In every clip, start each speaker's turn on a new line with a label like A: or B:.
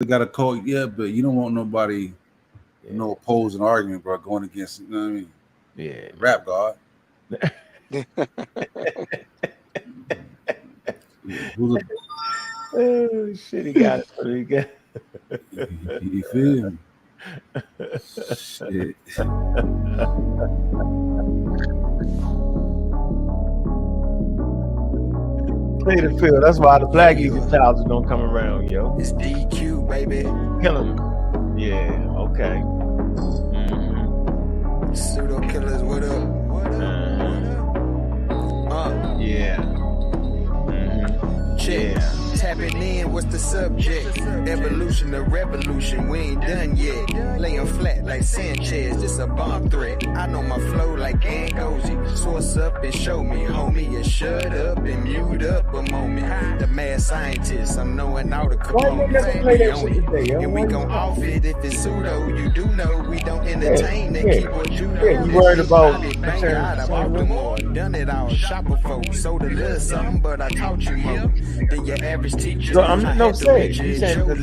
A: got a code, yeah, but you don't want nobody, no opposing argument, bro, going against, you know what I mean?
B: Yeah,
A: rap god. Who's
B: oh shit, he got it. He got
A: you feel me? Shit.
B: Play the field. That's why the Black Egyptologists don't come around, yo.
C: It's DQ, baby.
B: Killing them. Yeah, okay.
C: Pseudo killers, what up?
B: Yeah.
C: Check.
B: Yeah.
C: Tapping in, what's the subject? Evolution or revolution, we ain't done yet. Laying flat like Sanchez, this a bomb threat. I know my flow like Angozi. Source up and show me, homie. You shut up and mute up a moment. The mad scientist, I'm knowing all the components. And we gon' off it if it's pseudo. You do know we don't entertain that keyboard judo.
B: Yeah, you worried about
C: done it all, shopper folks. Sold a little something, but I taught you more than your average teacher.
B: So I'm no saying you said that was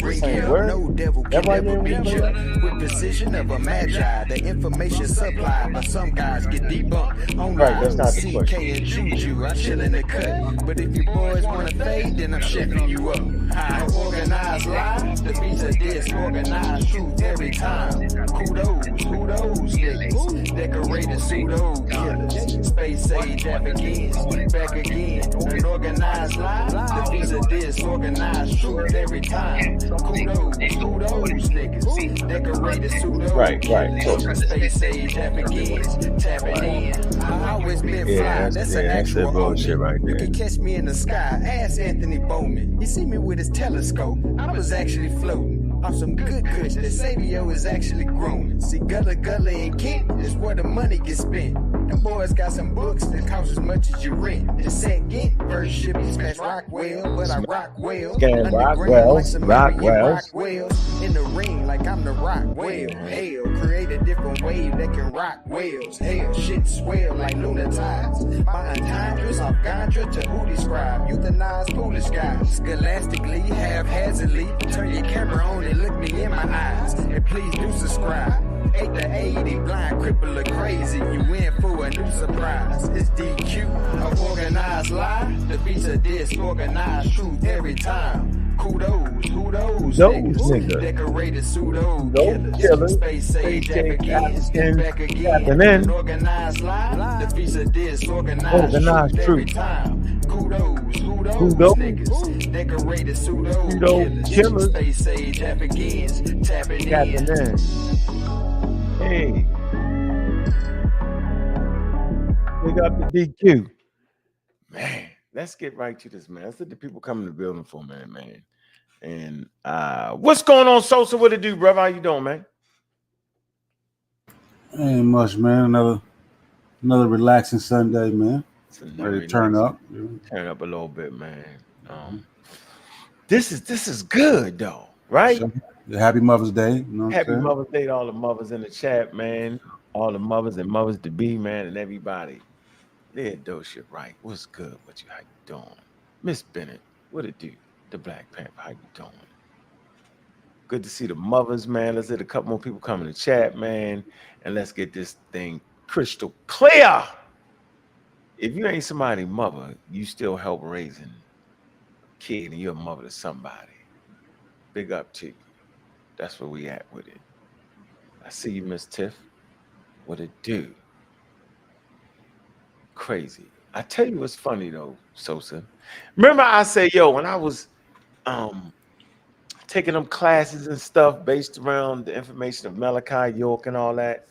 B: the same word.
C: No devil can never beat you with precision of a magi. The information supplied by some guys get debunked.
B: Right, that's not the
C: CK
B: question.
C: and Juju, I chill in the cut. But if you boys wanna fade, then I'm chefing you up. I organize live, the beats are disorganized truth every time. Kudos, niggas, decorated pseudo killers. Space age Africans, back again. Unorganized live, the beats are disorganized truth every time. Kudos, niggas, decorated pseudo killers. Space age Africans, tapping in. I always been fly, that's an actual
B: bullshit right
C: You
B: there.
C: can catch me in the sky, ask Anthony Bowman. You see me with his telescope, I was actually floating off some good kush. The Sadio is actually growing. See, Gullah and Kent is where the money gets spent. Them boys got some books that cost as much as your rent. The second first ship is smash Rockwell, but I rock well.
B: Scan Rockwells,
C: In the ring like I'm the rock whale. Hell, create a different wave that can rock whales. Hell, shit swell like lunar tides. My entendres off Gandra to who describe. Euthanize foolish guys. Scholastically, haphazardly. Turn your camera on and look me in my eyes. And please do subscribe. 8 to 80, blind, cripple, or crazy. You in for a new surprise. It's DQ, a organized lie. The beats are disorganized truth every time. Kudos, niggas. Decorated pseudo killers. Space age Africans, back again. Organized lie. The beats are disorganized truth every time. Kudos, niggas. Decorated pseudo killers. Space age Africans, tapping in.
B: Hey, we got the DQ. Man, let's get right to this, man. Let's let the people come in the building for a minute, man. And what's going on, Sosa? What it do, brother? How you doing, man?
A: Ain't much, man. Another relaxing Sunday, man. Ready to turn up.
B: Turn up a little bit, man. This is good though, right?
A: Happy Mother's Day. You know
B: Happy Mother's Day to all the mothers in the chat, man. All the mothers and mothers to be, man, and everybody. They're dope shit, right? What's good? What you how you doing? Miss Bennett, what it do? The Black Panther, how you doing? Good to see the mothers, man. Let's let a couple more people come in the chat, man. And let's get this thing crystal clear. If you ain't somebody's mother, you still help raising a kid and you're a mother to somebody. Big up to you. That's where we at with it. I see you, Miss Tiff. What it do? Crazy. I tell you what's funny though, Sosa. Remember I said, yo, when I was taking them classes and stuff based around the information of Malachi York and all that,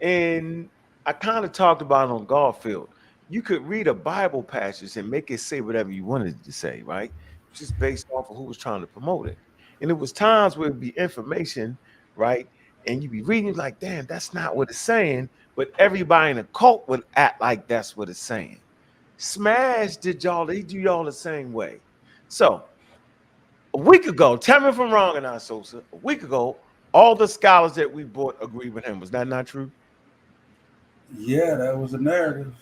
B: and I kind of talked about it on Garfield. You could read a Bible passage and make it say whatever you wanted it to say, right? Just based off of who was trying to promote it. And it was times where it'd be information, right? And you'd be reading like, damn, that's not what it's saying. But everybody in the cult would act like that's what it's saying. Smash they do y'all the same way. So a week ago, tell me if I'm wrong or not, Sosa. A week ago, all the scholars that we brought agreed with him. Was that not true?
A: Yeah, that was a narrative.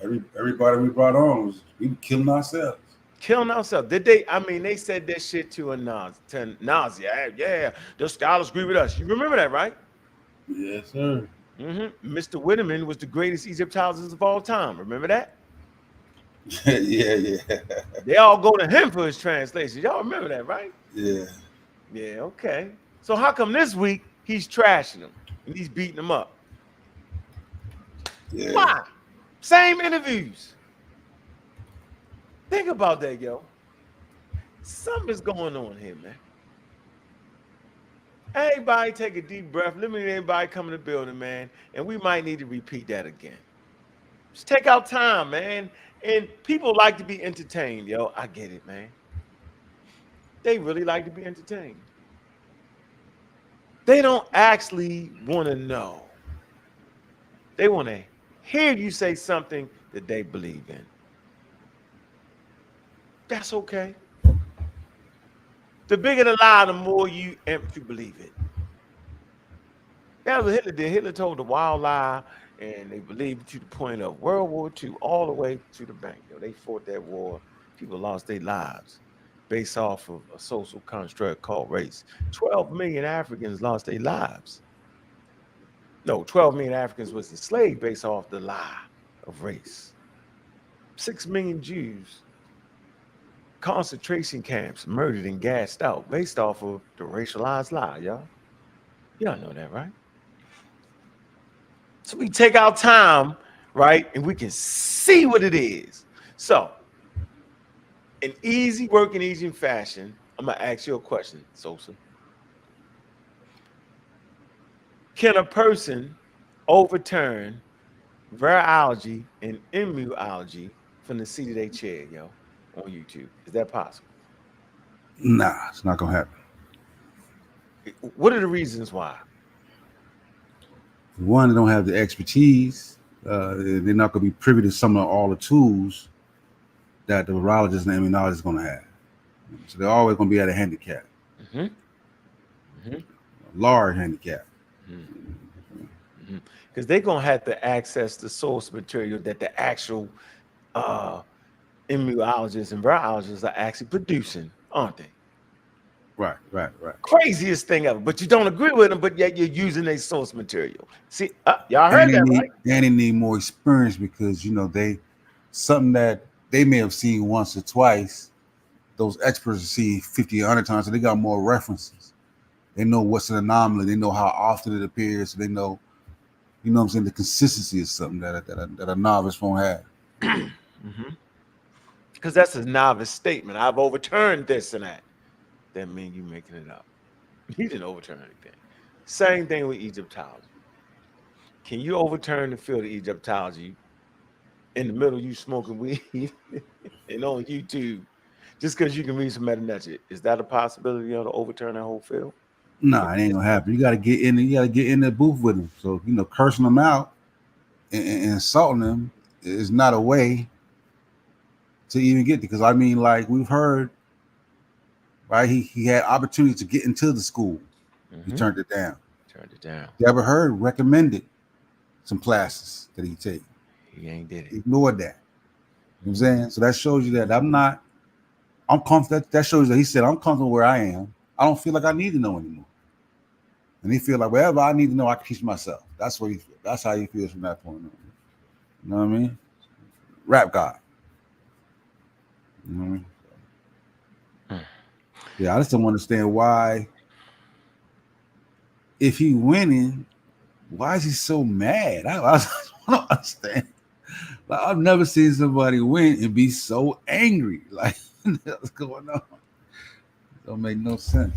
A: Everybody we brought on was we were killing ourselves.
B: Killing ourselves. Did they? I mean, they said that shit to nausea. Yeah, the scholars agree with us. You remember that, right?
A: Yes, sir.
B: Mr. Whitman was the greatest Egyptologist of all time. Remember that?
A: Yeah.
B: They all go to him for his translation. Y'all remember that, right?
A: Yeah.
B: Yeah, okay. So how come this week he's trashing them and he's beating them up?
A: Yeah.
B: Why? Same interviews. Think about that, yo. Something's going on here, man. Everybody take a deep breath. Let me everybody come in the building, man. And we might need to repeat that again. Just take out time, man. And people like to be entertained, yo. I get it, man. They really like to be entertained. They don't actually want to know. They want to hear you say something that they believe in. That's okay. The bigger the lie, the more you empty believe it. That's what Hitler did. Hitler told the wild lie, and they believed it to the point of World War II all the way to the bank. You know, they fought that war. People lost their lives based off of a social construct called race. 12 million Africans lost their lives. No, 12 million Africans was enslaved based off the lie of race. 6 million Jews, concentration camps, murdered and gassed out based off of the racialized lie, y'all. Y'all know that, right? So we take our time, right, and we can see what it is. So, in easy working, easy fashion, I'm gonna ask you a question, Sosa. Can a person overturn virology and immunology from the seat of their chair, yo, on YouTube? Is that possible?
A: Nah, it's not gonna happen.
B: What are the reasons why?
A: One, they don't have the expertise. They're not gonna be privy to some of all the tools that the virologist and immunologist is gonna have. So they're always gonna be at a handicap. A large handicap.
B: Because they're gonna have to access the source material that the actual immunologists and virologists are actually producing, aren't they?
A: Right.
B: Craziest thing ever. But you don't agree with them, but yet you're using their source material. See, y'all heard that, right?
A: And they need more experience because something that they may have seen once or twice, those experts have seen 50 or 100 times, so they got more references. They know what's an anomaly. They know how often it appears. So they know, what I'm saying, the consistency is something that a novice won't have.
B: Because that's a novice statement. I've overturned this and that. That means you making it up. He didn't overturn anything. Same thing with Egyptology. Can you overturn the field of Egyptology in the middle of you smoking weed and on YouTube just because you can read some meta-nutship? Is that a possibility to overturn that whole field?
A: Nah, it ain't gonna happen. You gotta get in. You gotta get in the booth with them. So cursing them out and insulting them is not a way to even get there. Because like we've heard, right? He had opportunity to get into the school. He turned it down. You ever heard recommended some classes that he take?
B: He ain't did it.
A: Ignored that. You know what I'm saying? So that shows you that I'm comfortable. That shows that he said, I'm comfortable where I am. I don't feel like I need to know anymore. And he feel like whatever I need to know, I can teach myself. That's what he feels. That's how he feels from that point on. You know what I mean? Rap God. You know what I mean? Yeah, I just don't understand why, if he winning, why is he so mad? I don't understand. Like, I've never seen somebody win and be so angry. Like, what's going on? It don't make no sense.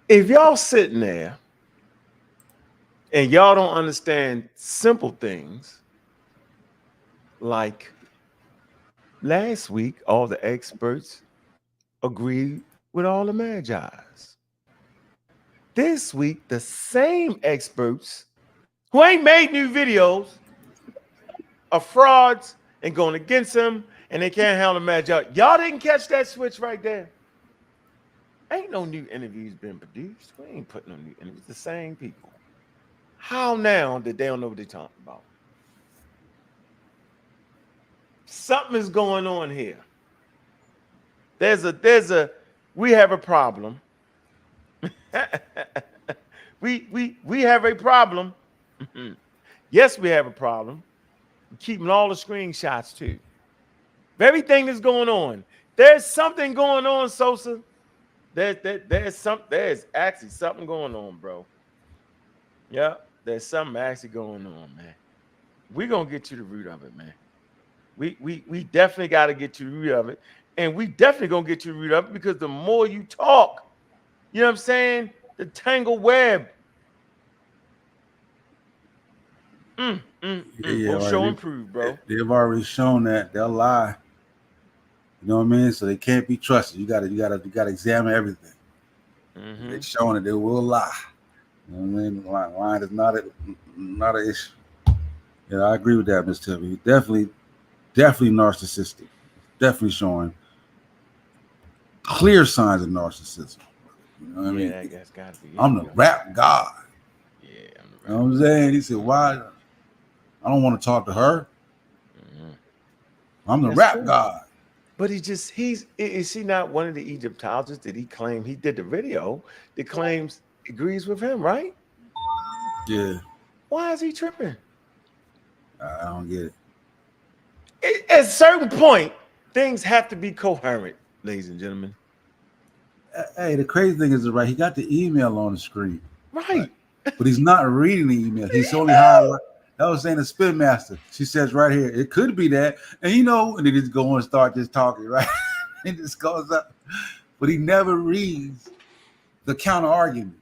B: If y'all sitting there and y'all don't understand simple things, like last week, all the experts agreed with all the magi's. This week, the same experts who ain't made new videos are frauds and going against them, and they can't handle the magi. Y'all didn't catch that switch right there. Ain't no new interviews been produced. We ain't putting no new interviews. The same people. How now that they don't know what they're talking about? Something is going on here. We have a problem. we have a problem. Yes, we have a problem. We're keeping all the screenshots too. Everything is going on. There's something going on, Sosa. There's actually something going on, bro. Yeah, there's something actually going on, man. We're gonna get to the root of it, man. We definitely got to get to the root of it. And we definitely gonna get to the root of it because the more you talk, you know what I'm saying? The tangled web.
A: Yeah,
B: Will
A: right.
B: show and prove, bro.
A: They've already shown that they'll lie. You know what I mean? So they can't be trusted. You gotta examine everything. They're showing it, they will lie. You know what I mean? Lying is not an issue. Yeah, I agree with that, Ms. Tiffany. Definitely narcissistic. Definitely showing clear signs of narcissism. You know what I mean?
B: I guess gotta be.
A: I'm the rap god.
B: Yeah, I'm the rap.
A: You know what I'm saying? He said, why? I don't want to talk to her. I'm the rap god.
B: But is he not one of the Egyptologists that he claimed he did the video that claims agrees with him, right?
A: Yeah.
B: Why is he tripping?
A: I don't get it.
B: At a certain point, things have to be coherent, ladies and gentlemen.
A: Hey, the crazy thing is, right, he got the email on the screen.
B: Right.
A: But he's not reading the email. He's only highlighting. That was saying the spin master. She says right here, it could be that. And and they just go and start just talking, right? It just goes up. But he never reads the counter argument,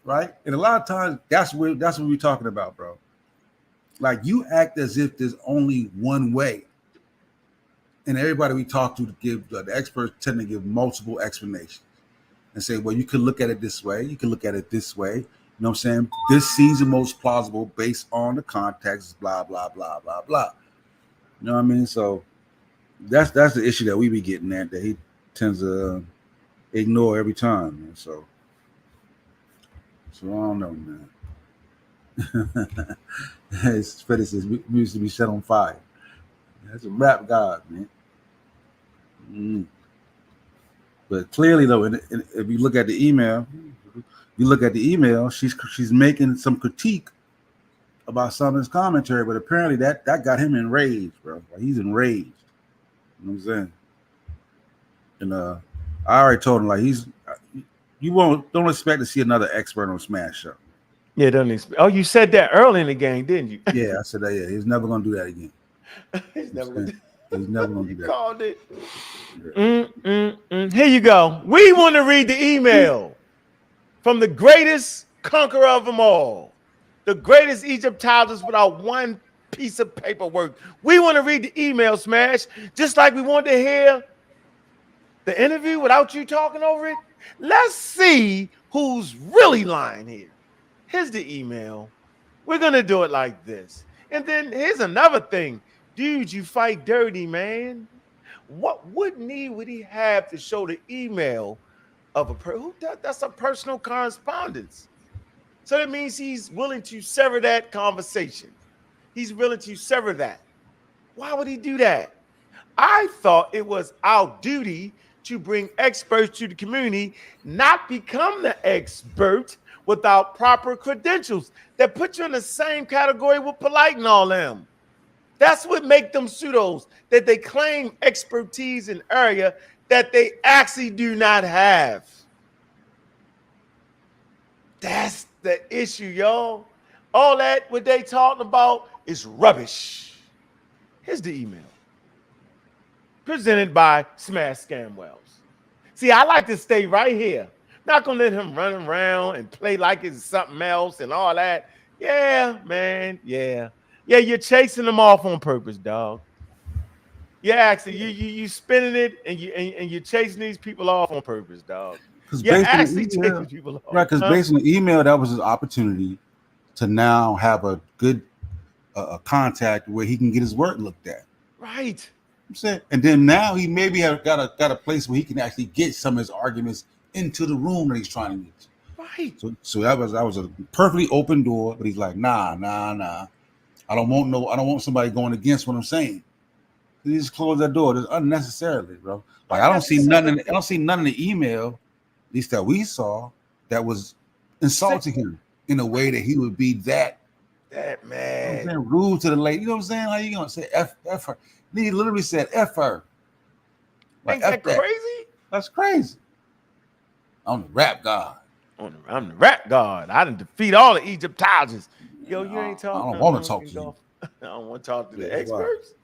A: right? And a lot of times that's what we're talking about, bro. Like you act as if there's only one way. And everybody we talk to give the experts tend to give multiple explanations and say, well, you could look at it this way, you can look at it this way. You know what I'm saying? This seems the most plausible based on the context, blah, blah, blah, blah, blah. You know what I mean? So that's the issue that we be getting at that he tends to ignore every time. Man. So I don't know, man. His fetish says we used to be set on fire. That's a rap god, man. But clearly, though, if you look at the email, she's making some critique about some of his commentary, but apparently that got him enraged, bro. Like he's enraged. You know what I'm saying? And I already told him, like, don't expect to see another expert on Smash Show.
B: Yeah, don't expect. Oh, you said that early in the game, didn't you?
A: Yeah, I said that. Yeah, he's never gonna do that again.
B: He's never gonna
A: do that.
B: Called it. Yeah. Here you go. We want to read the email from the greatest conqueror of them all, the greatest Egyptologist without one piece of paperwork. We want to read the email, Smash, just like we want to hear the interview without you talking over it. Let's see who's really lying here. Here's the email. We're going to do it like this. And then here's another thing. Dude, you fight dirty, man. What need would he have to show the email of a person? That's a personal correspondence. So that means he's willing to sever that conversation. He's willing to sever that. Why would he do that? I thought it was our duty to bring experts to the community, not become the expert without proper credentials that put you in the same category with Polite and all them. That's what make them pseudos, that they claim expertise in area that they actually do not have. That's the issue, y'all. All that what they talking about is rubbish. Here's the email. Presented by Smash ScamWells. See, I like to stay right here. Not gonna let him run around and play like it's something else and all that. Yeah, man. Yeah, you're chasing them off on purpose, dog. Yeah, actually, you spinning it and you're chasing these people off on purpose, dog. You're actually chasing people off.
A: Right, because based on the email, that was his opportunity to now have a good contact where he can get his work looked at.
B: Right.
A: I'm saying, and then now he maybe got a place where he can actually get some of his arguments into the room that he's trying to get to.
B: Right.
A: So that was a perfectly open door, but he's like, nah. I don't want somebody going against what I'm saying. He just closed that door just unnecessarily, bro. Like I don't see nothing in the email, at least that we saw, that was insulting him in a way that he would be that
B: mad.
A: You know, rude to the lady. You know what I'm saying? How you gonna say F her? He literally said F her. Like,
B: Ain't that crazy?
A: That's crazy. I'm the rap god.
B: I'm the rap god. I didn't defeat all the Egyptologists. Yo, you ain't talking.
A: I don't want to talk to you.
B: I don't want to talk to the experts.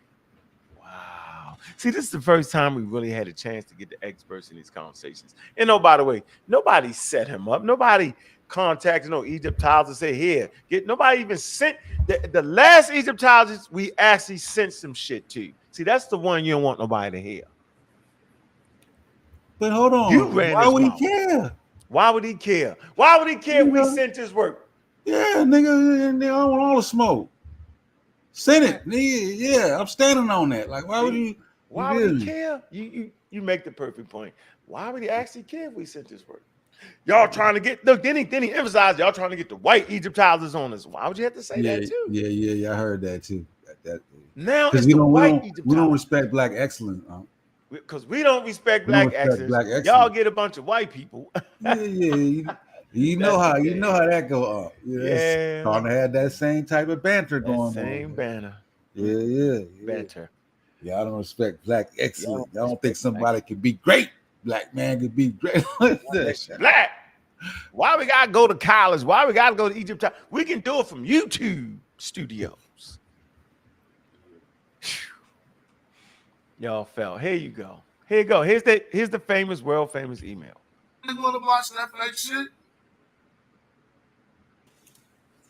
B: Wow. See, this is the first time we really had a chance to get the experts in these conversations. And oh, by the way, nobody set him up. Nobody contacted no Egyptologist. Say here, nobody even sent the last Egyptologist we actually sent some shit to. See, that's the one you don't want nobody to hear.
A: But hold on, why would he care?
B: Why would he care? Why would he care if we sent his work?
A: Yeah, nigga, they want all the smoke. Send it, nigga. Yeah, I'm standing on that. Like, why would he?
B: Why would he care? You make the perfect point. Why would he actually care if we sent his work? Y'all trying to get look. Then he emphasized y'all trying to get the white Egyptologists on us. Why would you have to say that too?
A: Yeah. I heard that too.
B: Now it's the white Egyptologists.
A: We don't respect black excellence.
B: Because we don't respect black excellence. Y'all get a bunch of white people.
A: yeah. You know how that go up. Yeah. Trying to have that same type of banter going on.
B: Same banner.
A: Yeah.
B: Banter.
A: Yeah, I don't respect black excellence. I don't think somebody can be great. Black man could be great.
B: Black. Why we gotta go to college? Why we gotta go to Egypt? We can do it from YouTube studios. Y'all fell. Here you go. Here you go. Here's the famous, world famous email.
D: You want to watch that fake shit?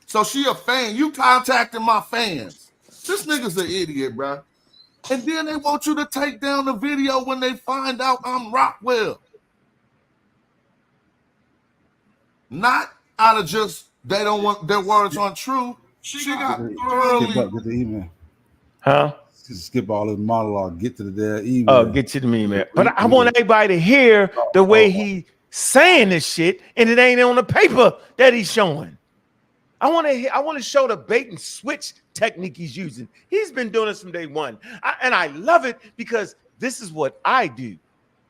D: So she a fan. You contacting my fans. This nigga's an idiot, bro. And then they want you to take down the video when they find out I'm Rockwell. Not out of just they don't want their words untrue. She got thoroughly.
A: Get the email.
B: Huh?
A: Just skip all this monologue. Get to the email.
B: Oh, get to the email. But I want everybody to hear the way he saying this shit, and it ain't on the paper that he's showing. I want to show the bait and switch technique he's using. He's been doing this from day one, and I love it because this is what I do.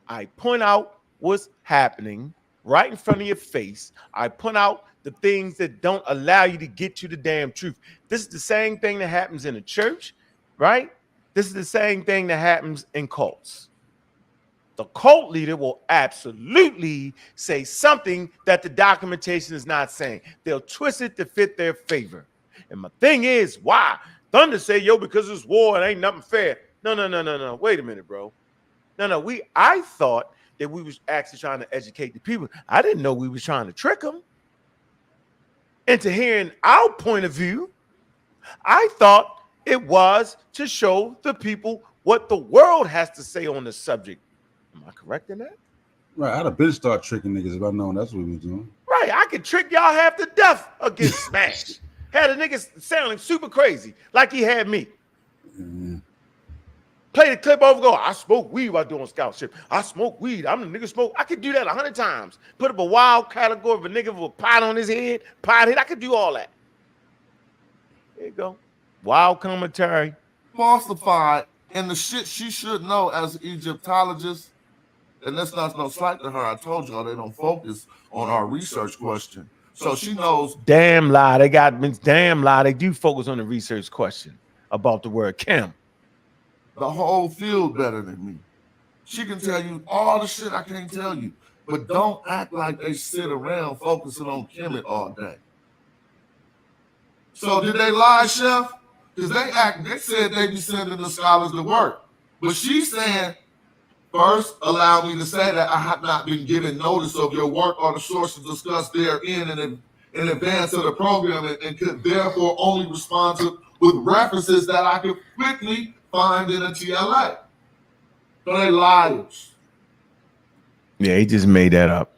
B: I point out what's happening right in front of your face. I point out the things that don't allow you to get to the damn truth. This is the same thing that happens in a church, right? This is the same thing that happens in cults. The cult leader will absolutely say something that the documentation is not saying. They'll twist it to fit their favor. And my thing is, why? Thunder say, yo, because it's war, it ain't nothing fair. No. Wait a minute, bro. No. I thought that we was actually trying to educate the people. I didn't know we was trying to trick them into hearing our point of view. I thought it was to show the people what the world has to say on the subject. Am I correct in that?
A: Right. I'd have been start tricking niggas if I known that's what we was doing.
B: Right. I could trick y'all half to death against Smash. Had a nigga sounding super crazy, like he had me.
A: Mm-hmm.
B: Play the clip over, go, I smoke weed while doing scholarship. I smoke weed. I'm the nigga smoke. I could do that 100 times. Put up a wild category of a nigga with a pot on his head, pot head. I could do all that. There you go. Wild commentary.
D: Falsified, and the shit she should know as an Egyptologist, and that's not no slight to her. I told y'all they don't focus on our research question. So she knows.
B: Damn lie. They do focus on the research question about the word chem.
D: The whole field better than me. She can tell you all the shit I can't tell you, but don't act like they sit around focusing on Kemet all day. So did they lie, Chef? Because they said they be sending the scholars to work. But she's saying, first, allow me to say that I have not been given notice of your work or the sources discussed therein in advance of the program and could therefore only respond to with references that I could quickly find in a TLA. So they liars.
B: Yeah, he just made that up.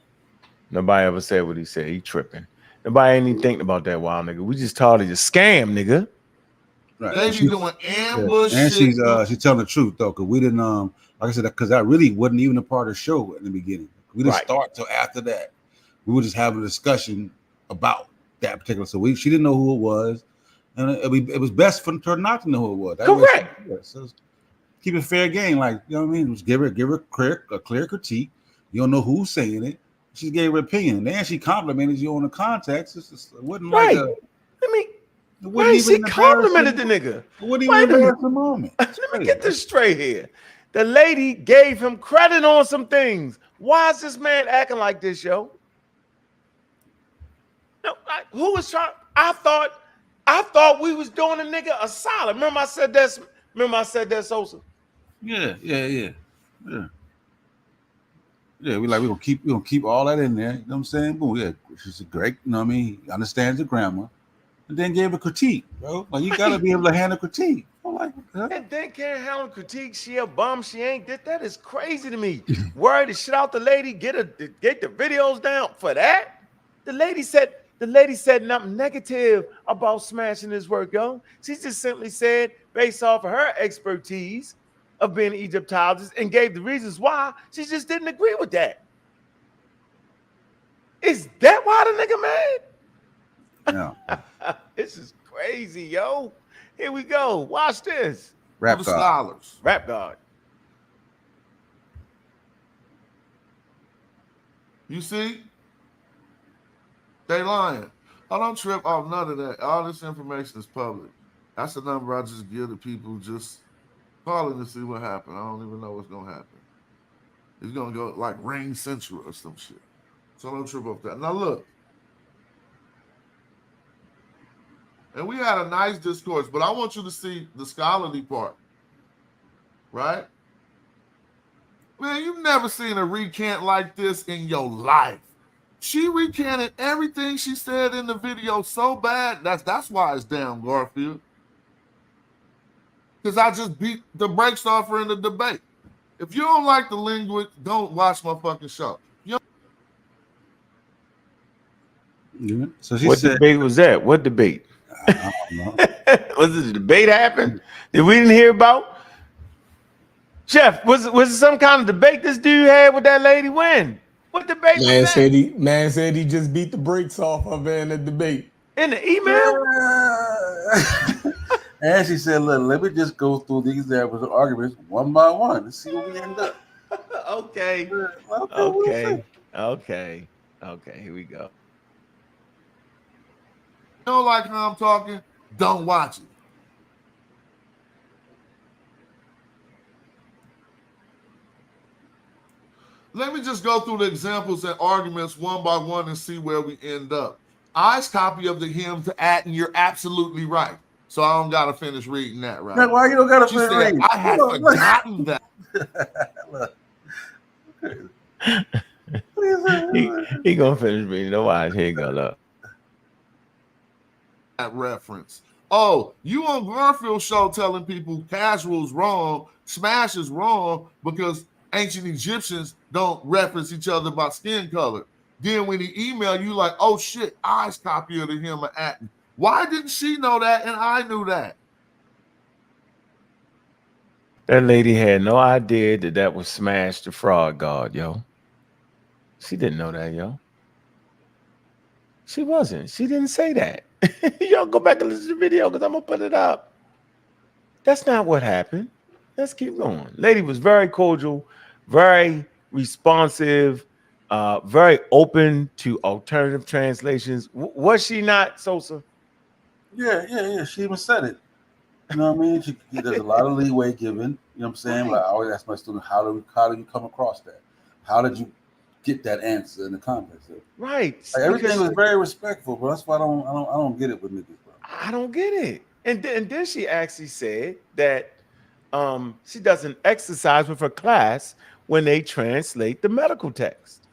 B: Nobody ever said what he said. He tripping. Nobody ain't even thinking about that wild nigga. We just taught it a scam, nigga.
D: Right. They be doing ambush.
A: And she's telling the truth though, because we didn't like I said, because that really wasn't even a part of the show in the beginning. We didn't start till after that. We were just having a discussion about that particular. So she didn't know who it was, and it was best for her not to know who it was. That
B: Correct.
A: So keep it fair game, like, you know what I mean. Just give her a clear critique. You don't know who's saying it. She gave her opinion. Then she complimented you on the context. It wasn't like
B: Right.
A: she
B: complimented the nigga.
A: It wasn't even an embarrassing moment.
B: Let me get this straight here. The lady gave him credit on some things. Why is this man acting like this, yo? No, who was trying? I thought we was doing a nigga a solid. Remember I said that, Sosa?
A: Yeah. Yeah, we gonna keep all that in there. You know what I'm saying? Boom, yeah, she's a great, you know what I mean, understands the grammar, and then gave a critique, bro. Like, you gotta be able to handle critique.
B: And then can't handle critique. She a bum. She ain't that is crazy to me. Worried to shit out the lady, get the videos down for that. The lady said nothing negative about smashing his work, yo. She just simply said, based off of her expertise of being an Egyptologist, and gave the reasons why. She just didn't agree with that. Is that why the nigga mad?
A: Yeah.
B: This is crazy, yo. Here we go. Watch this.
A: Rap
D: scholars.
B: Rap God.
D: You see? They lying. I don't trip off none of that. All this information is public. That's the number I just give to people just calling to see what happened. I don't even know what's gonna happen. It's gonna go like Rain Central or some shit. So don't trip off that. Now look. And we had a nice discourse, but I want you to see the scholarly part. Right? Man, you've never seen a recant like this in your life. She recanted everything she said in the video so bad. That's why it's down, Garfield. Because I just beat the brakes off her in the debate. If you don't like the linguist, don't watch my fucking show.
A: So she
B: what
A: said,
B: debate was that? What debate?
A: I don't know.
B: Was it a debate happen that we didn't hear about? Chef, was it some kind of debate this dude had with that lady? When? What debate was that?
E: Man said he just beat the brakes off of her in the debate.
B: In the email?
A: And she said, look, let me just go through these examples of arguments one by one and see where we end up.
B: Okay, here we go.
D: You don't like how I'm talking? Don't watch it. Let me just go through the examples and arguments one by one and see where we end up. I's copy of the hymn to Atten, you're absolutely right. So I don't got to finish reading that, right?
A: Now, why you don't got to finish
D: reading? I had forgotten that.
B: he gonna finish reading. No, watch. Here you go. Look.
D: That reference. Oh, you on Garfield's show telling people casual's wrong, smash is wrong because ancient Egyptians don't reference each other by skin color. Then when he emailed you like, oh shit, I's copy of the hymn of Atten. Why didn't she know that and I knew that?
B: That lady had no idea that was Smash the Fraud God, yo. She didn't know that, yo. She wasn't. She didn't say that. Y'all go back and listen to the video because I'm going to put it up. That's not what happened. Let's keep going. Lady was very cordial, very responsive, very open to alternative translations. Was she not, Sosa?
A: Yeah. She even said it. You know what I mean? There's a lot of leeway given. You know what I'm saying? Like, I always ask my student, how do you come across that? How did you get that answer in the context?
B: Right.
A: Like, everything was very respectful, but that's why I don't get it with niggas, bro.
B: I don't get it. And then she actually said that she doesn't exercise with her class when they translate the medical text.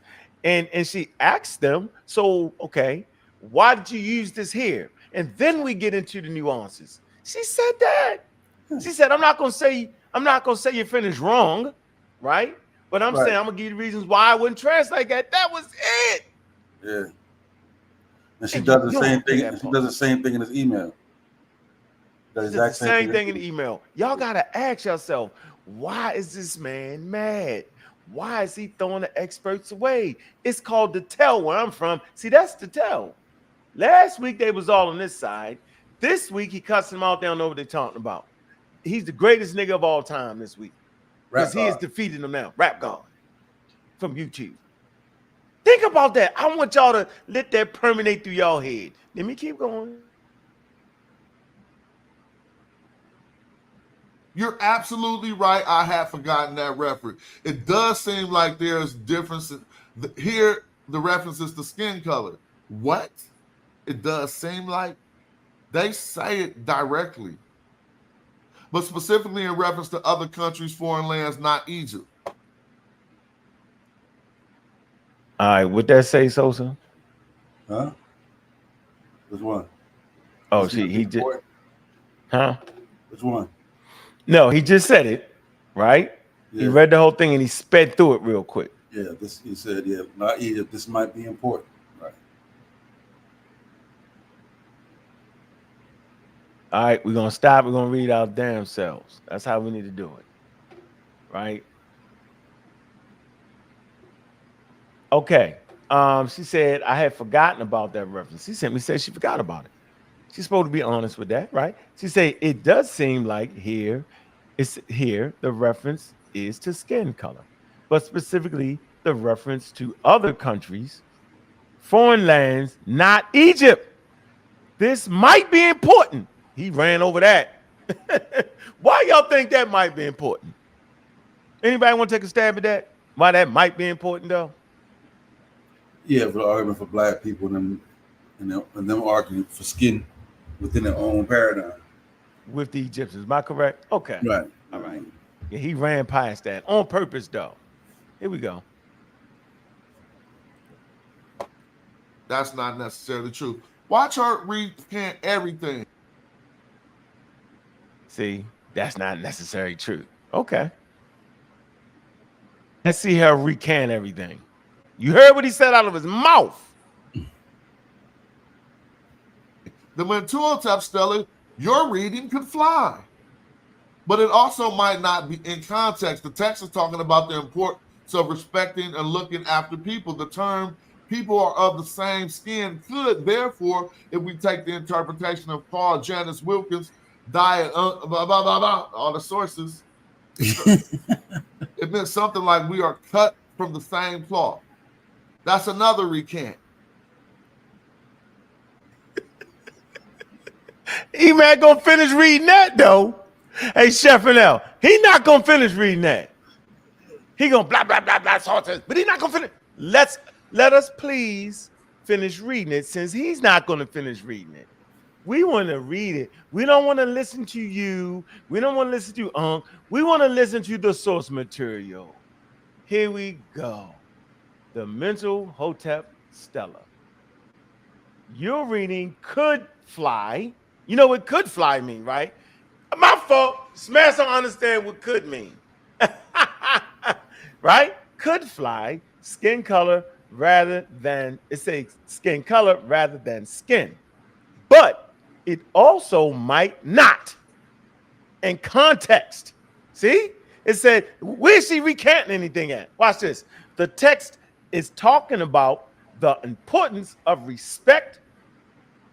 B: And she asked them, so, okay, why did you use this here? And then we get into the nuances. She said that. She said, I'm not gonna say you finished wrong, right? But I'm saying I'm gonna give you the reasons why I wouldn't translate that. That was it.
A: Yeah. And she does the same thing. She does the same thing in this email.
B: Does the exact same thing in the email. Y'all gotta ask yourself, why is this man mad? Why is he throwing the experts away? It's called the tell where I'm from. See, that's the tell. Last week they was all on this side. This week he cuts them out. They don't know what they're talking about. He's the greatest nigga of all time this week because he is defeating them now. Rap God from YouTube. Think about that. I want y'all to let that permeate through y'all head. Let me keep going.
D: You're absolutely right. I had forgotten that reference. It does seem like there's differences. Here, the reference is to skin color. What? It does seem like they say it directly, but specifically in reference to other countries, foreign lands, not Egypt.
B: All right, would that say, Sosa?
A: Huh? Which one?
B: Oh, he did. Huh?
A: Which one?
B: No, he just said it, right? Yeah. He read the whole thing and he sped through it real quick.
A: Yeah, he said, yeah, not Egypt. This might be important. Right.
B: All right, we're going to stop. We're going to read our damn selves. That's how we need to do it. Right? Okay. She said, I had forgotten about that reference. She simply said she forgot about it. She's supposed to be honest with that, right? She said, it does seem like here the reference is to skin color, but specifically the reference to other countries, foreign lands, not Egypt. This might be important. He ran over that. Why y'all think that might be important? Anybody want to take a stab at that? Why that might be important, though?
A: Yeah, for the argument for black people and them arguing for skin within their own paradigm.
B: With the Egyptians, am I correct? Okay.
A: Right.
B: All right. Yeah, he ran past that on purpose, though. Here we go.
D: That's not necessarily true. Watch her recant everything.
B: See, that's not necessarily true. Okay. Let's see her recant everything. You heard what he said out of his mouth.
D: The Mentuotep Stella, your reading could fly. But it also might not be in context. The text is talking about the importance of respecting and looking after people. The term people are of the same skin could, therefore, if we take the interpretation of Paul Janice Wilkins' diet, all the sources, it meant something like we are cut from the same cloth. That's another recant.
B: E-Man gonna finish reading that though. Hey, Chef and L, he not gonna finish reading that. He gonna blah blah blah blah sources, but he not gonna finish. Let us please finish reading it, since he's not gonna finish reading it. We want to read it. We don't want to listen to you. We don't want to listen to we want to listen to the source material. Here we go. The Mentuhotep Stella. Your reading could fly. You know what could fly mean, right? My fault. Smash don't understand what could mean. Right? Could fly, skin color rather than, it says skin color rather than skin. But it also might not. In context. See? It said, where is she recanting anything at? Watch this. The text is talking about the importance of respect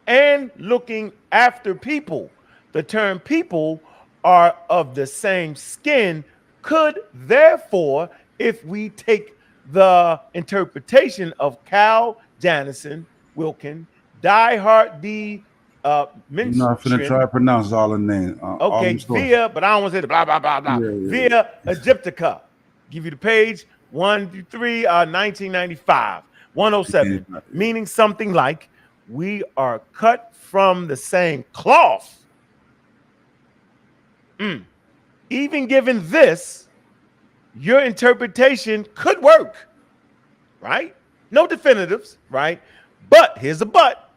B: and looking after people. The term people are of the same skin could therefore, if we take the interpretation of Cal Janison Wilkin, diehard D
A: You're not finna try to pronounce all the names.
B: Okay, via, but I don't want to say the blah blah blah blah. Via Egyptica. Give you the page 1 through 3, 1995, 107, meaning something like we are cut from the same cloth. Even given this, your interpretation could work, right? No definitives, right? But here's a but.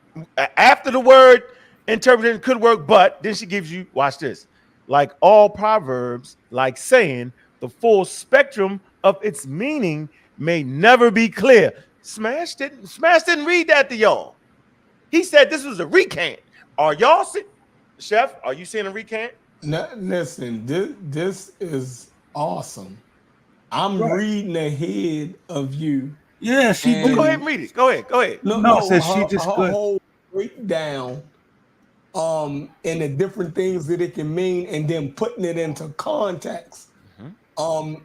B: After the word interpretation could work, but then she gives you, watch this, like all proverbs, like saying the full spectrum of its meaning may never be clear. Smash didn't read that to y'all. He said this was a recant. Are y'all see, Chef? Are you seeing a recant?
E: No, listen, this is awesome. I'm reading ahead of you.
A: Yeah, she
E: And-
A: did.
B: Go ahead and read it. Go ahead. Go ahead.
A: No, it says she
E: her,
A: just
E: her
A: could.
E: whole breakdown and the different things that it can mean, and then putting it into context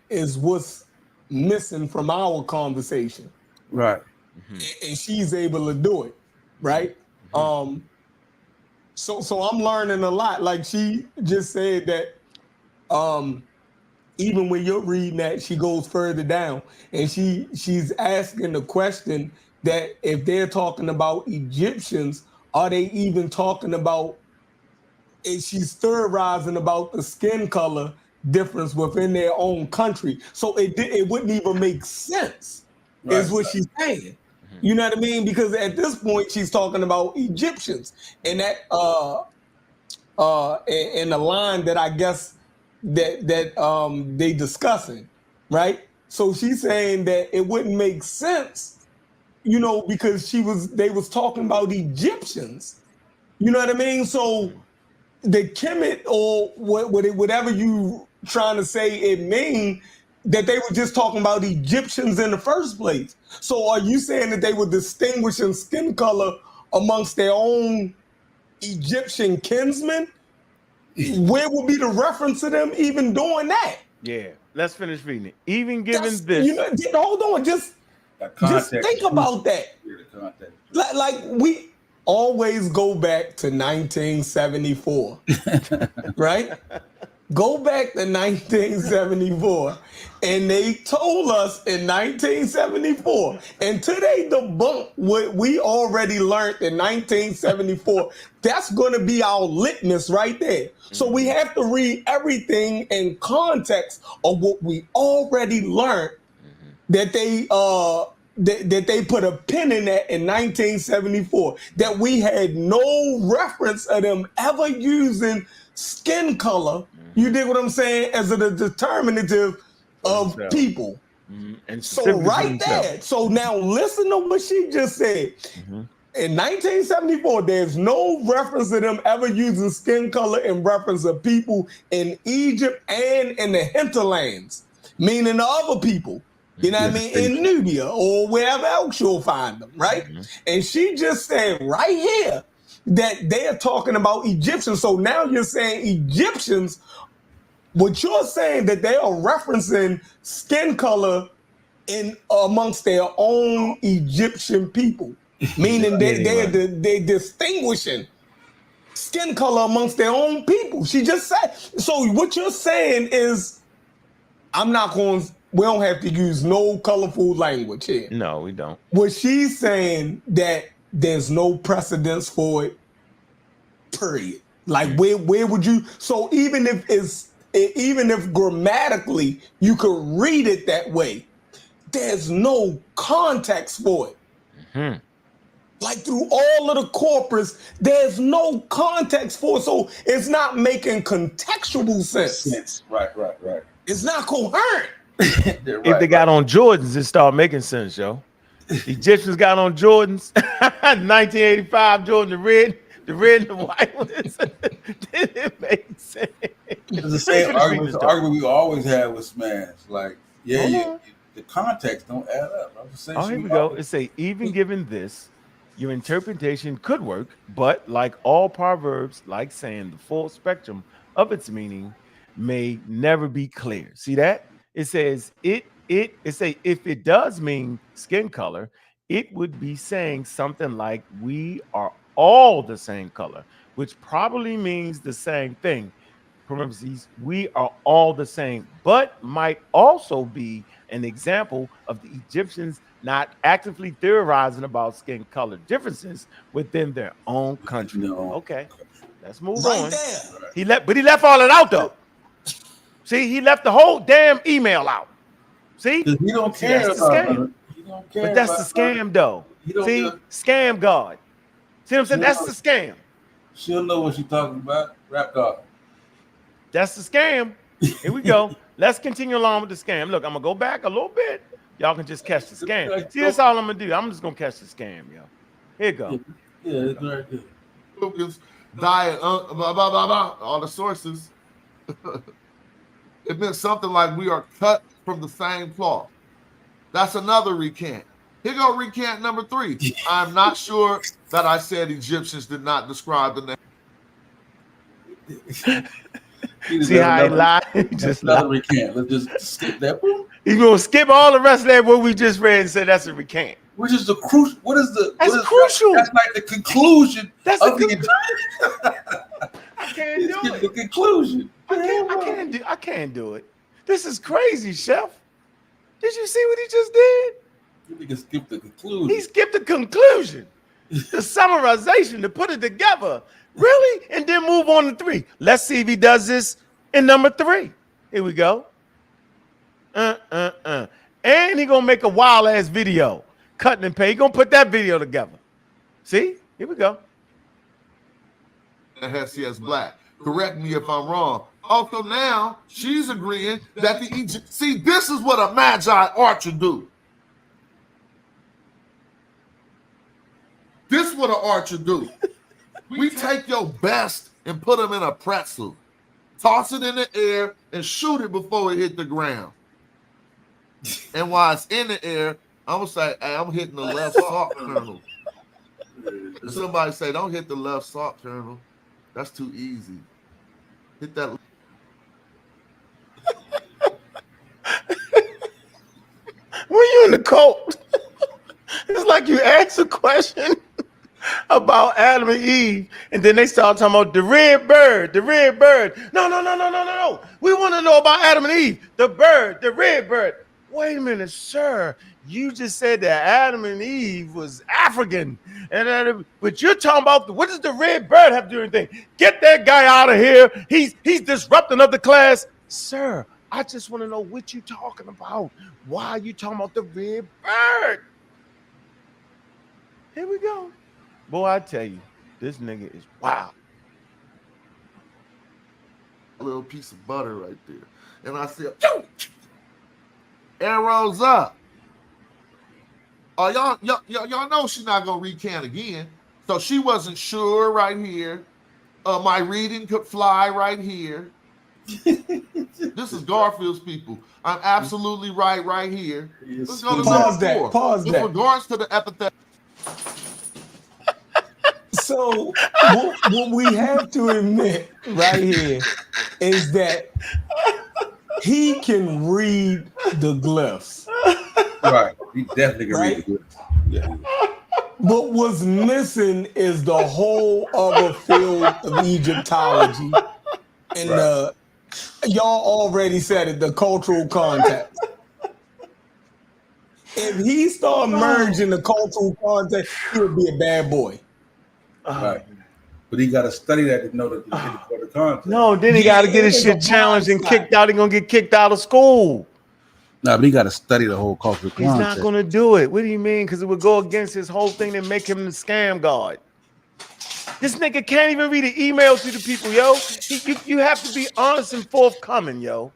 E: is what's missing from our conversation.
A: Right.
E: And she's able to do it, right? So I'm learning a lot. Like she just said that even when you're reading that, she goes further down and she's asking the question that if they're talking about Egyptians, are they even talking about, and she's theorizing about the skin color difference within their own country. So it wouldn't even make sense, is what she's saying. You know what I mean? Because at this point she's talking about Egyptians, and that in the line that I guess that they discussing, right? So she's saying that it wouldn't make sense, you know, because they was talking about Egyptians. You know what I mean? So the Kemet or whatever you trying to say it mean, that they were just talking about Egyptians in the first place. So are you saying that they were distinguishing skin color amongst their own Egyptian kinsmen? Where would be the reference to them even doing that?
B: Yeah, let's finish reading it. Even given this,
E: you know, hold on, just think about that. Like we always go back to 1974, right? Go back to 1974, and they told us in 1974, until they debunk what we already learned in 1974, that's going to be our litmus right there. So we have to read everything in context of what we already learned, that they that they put a pin in that in 1974, that we had no reference of them ever using skin color, you dig what I'm saying, as a determinative of people.
B: And
E: so right there, so now listen to what she just said. In 1974, there's no reference to them ever using skin color in reference of people in Egypt and in the hinterlands, meaning the other people. You know what I mean? In Nubia or wherever else you'll find them, right? And she just said right here that they're talking about Egyptians. So now you're saying Egyptians, what you're saying that they are referencing skin color in amongst their own Egyptian people, meaning they're distinguishing skin color amongst their own people. She just said, so what you're saying is, we don't have to use no colorful language here.
B: No, we don't.
E: What she's saying that there's no precedence for it, period. Like where would you, so even if grammatically you could read it that way, there's no context for it. Like through all of the corpus, there's no context for it. So it's not making contextual sense.
A: Right.
E: It's not coherent.
B: If they got on Jordans, it start making sense, yo. Egyptians got on Jordans, 1985 Jordan, the red and the white ones. It makes sense.
A: It's the same argument we always have with Smash. Like, the context don't add up. I'm just saying.
B: Here we go. It say, even given this, your interpretation could work, but like all proverbs, like saying the full spectrum of its meaning may never be clear. See that? It says it say if it does mean skin color, it would be saying something like we are all the same color, which probably means the same thing. Parentheses, we are all the same, but might also be an example of the Egyptians not actively theorizing about skin color differences within their own country. Okay, let's move on.
E: There.
B: He left all that out though. See, he left the whole damn email out. See,
A: he don't care
B: that's the scam. But that's the scam though. See, scam God. See what I'm saying? That's the scam.
A: She'll know what she's talking about. Rap God.
B: That's the scam. Here we go. Let's continue along with the scam. Look, I'm gonna go back a little bit. Y'all can just catch the scam. See, that's all I'm gonna do. I'm just gonna catch the scam, yo. Here you go.
A: Yeah, it's very good.
D: Lucas, diet, blah, blah, blah, blah, all the sources. It meant something like we are cut from the same cloth. That's another recant. Here go recant number 3. I'm not sure that I said Egyptians did not describe the name.
B: See how he lied? Just
A: another
B: lied.
A: recant. Let's just skip that.
B: He's gonna skip all the rest of that what we just read and say that's a recant.
A: Which is the crucial? What is the?
B: That's
A: what is
B: crucial.
A: That's like the conclusion.
B: That's
A: of
B: the I can't do
A: the
B: it.
A: conclusion.
B: I can't do it. This is crazy, Chef. Did you see what he just did?
A: You can skip the conclusion.
B: He skipped the conclusion, the summarization, to put it together. Really? And then move on to 3. Let's see if he does this in number 3. Here we go. And he gonna make a wild ass video, cutting and paste. He gonna put that video together. See? Here we go.
D: ScamWells Black. Correct me if I'm wrong. Also now she's agreeing that the Egypt. See, this is what a magi archer do. This is what an archer do. We take your best and put them in a pretzel, toss it in the air, and shoot it before it hit the ground. And while it's in the air, I'm gonna say, hey, I'm hitting the left sock kernel. If somebody say, don't hit the left sock kernel, that's too easy. Hit that.
B: When you in the cold, it's like you ask a question about Adam and Eve, and then they start talking about the red bird, the red bird. No. We want to know about Adam and Eve, the bird, the red bird. Wait a minute, sir. You just said that Adam and Eve was African, but you're talking about what does the red bird have to do with anything? Get that guy out of here. He's disrupting of the class, sir. I just want to know what you talking about. Why are you talking about the red bird? Here we go. Boy, I tell you, this nigga is wild.
D: A little piece of butter right there. And I said, arrows up. Oh, y'all know she's not gonna recant again. So she wasn't sure right here. My reading could fly right here. This is Garfield's people. I'm absolutely right here. Let's go to
E: Pause that. Pause
D: With
E: that.
D: regards to the epithet.
E: So what we have to admit right here is that he can read the glyphs.
A: Right. He definitely can read it. Yeah.
E: But what's missing is the whole other field of Egyptology. And y'all already said it, the cultural context. If he start merging the cultural context, he would be a bad boy.
A: Right. But he got to study that to know the context.
B: No, then he got to get his shit challenged and kicked out. He's going to get kicked out of school.
A: No, but he got to study the whole cultural context.
B: He's not going to do it. What do you mean? Because it would go against his whole thing and make him the scam god. This nigga can't even read an email to the people, yo. You have to be honest and forthcoming, yo.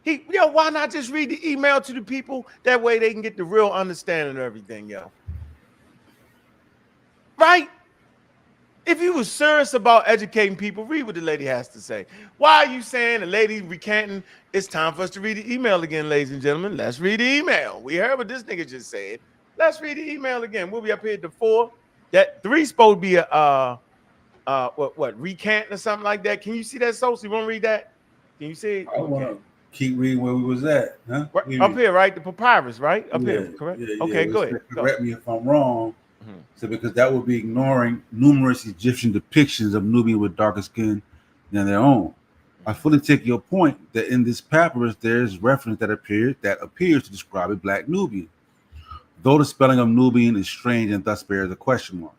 B: Why not just read the email to the people? That way they can get the real understanding of everything, yo. Right? If you were serious about educating people, read what the lady has to say. Why are you saying the lady recanting? It's time for us to read the email again, ladies and gentlemen. Let's read the email. We heard what this nigga just said. Let's read the email again. We'll be up here at the 4. That 3 supposed to be a recant or something like that. Can you see that, Sosa? You want to read that? Can you see it?
A: I want to keep reading where we was at, huh?
B: Up here, right? The papyrus, right? Up here, correct?
A: Yeah,
B: okay, go ahead.
A: Correct me if I'm wrong. So because that would be ignoring numerous Egyptian depictions of Nubians with darker skin than their own. I fully take your point that in this papyrus there is reference that appears to describe a black Nubian, though the spelling of Nubian is strange and thus bears a question mark.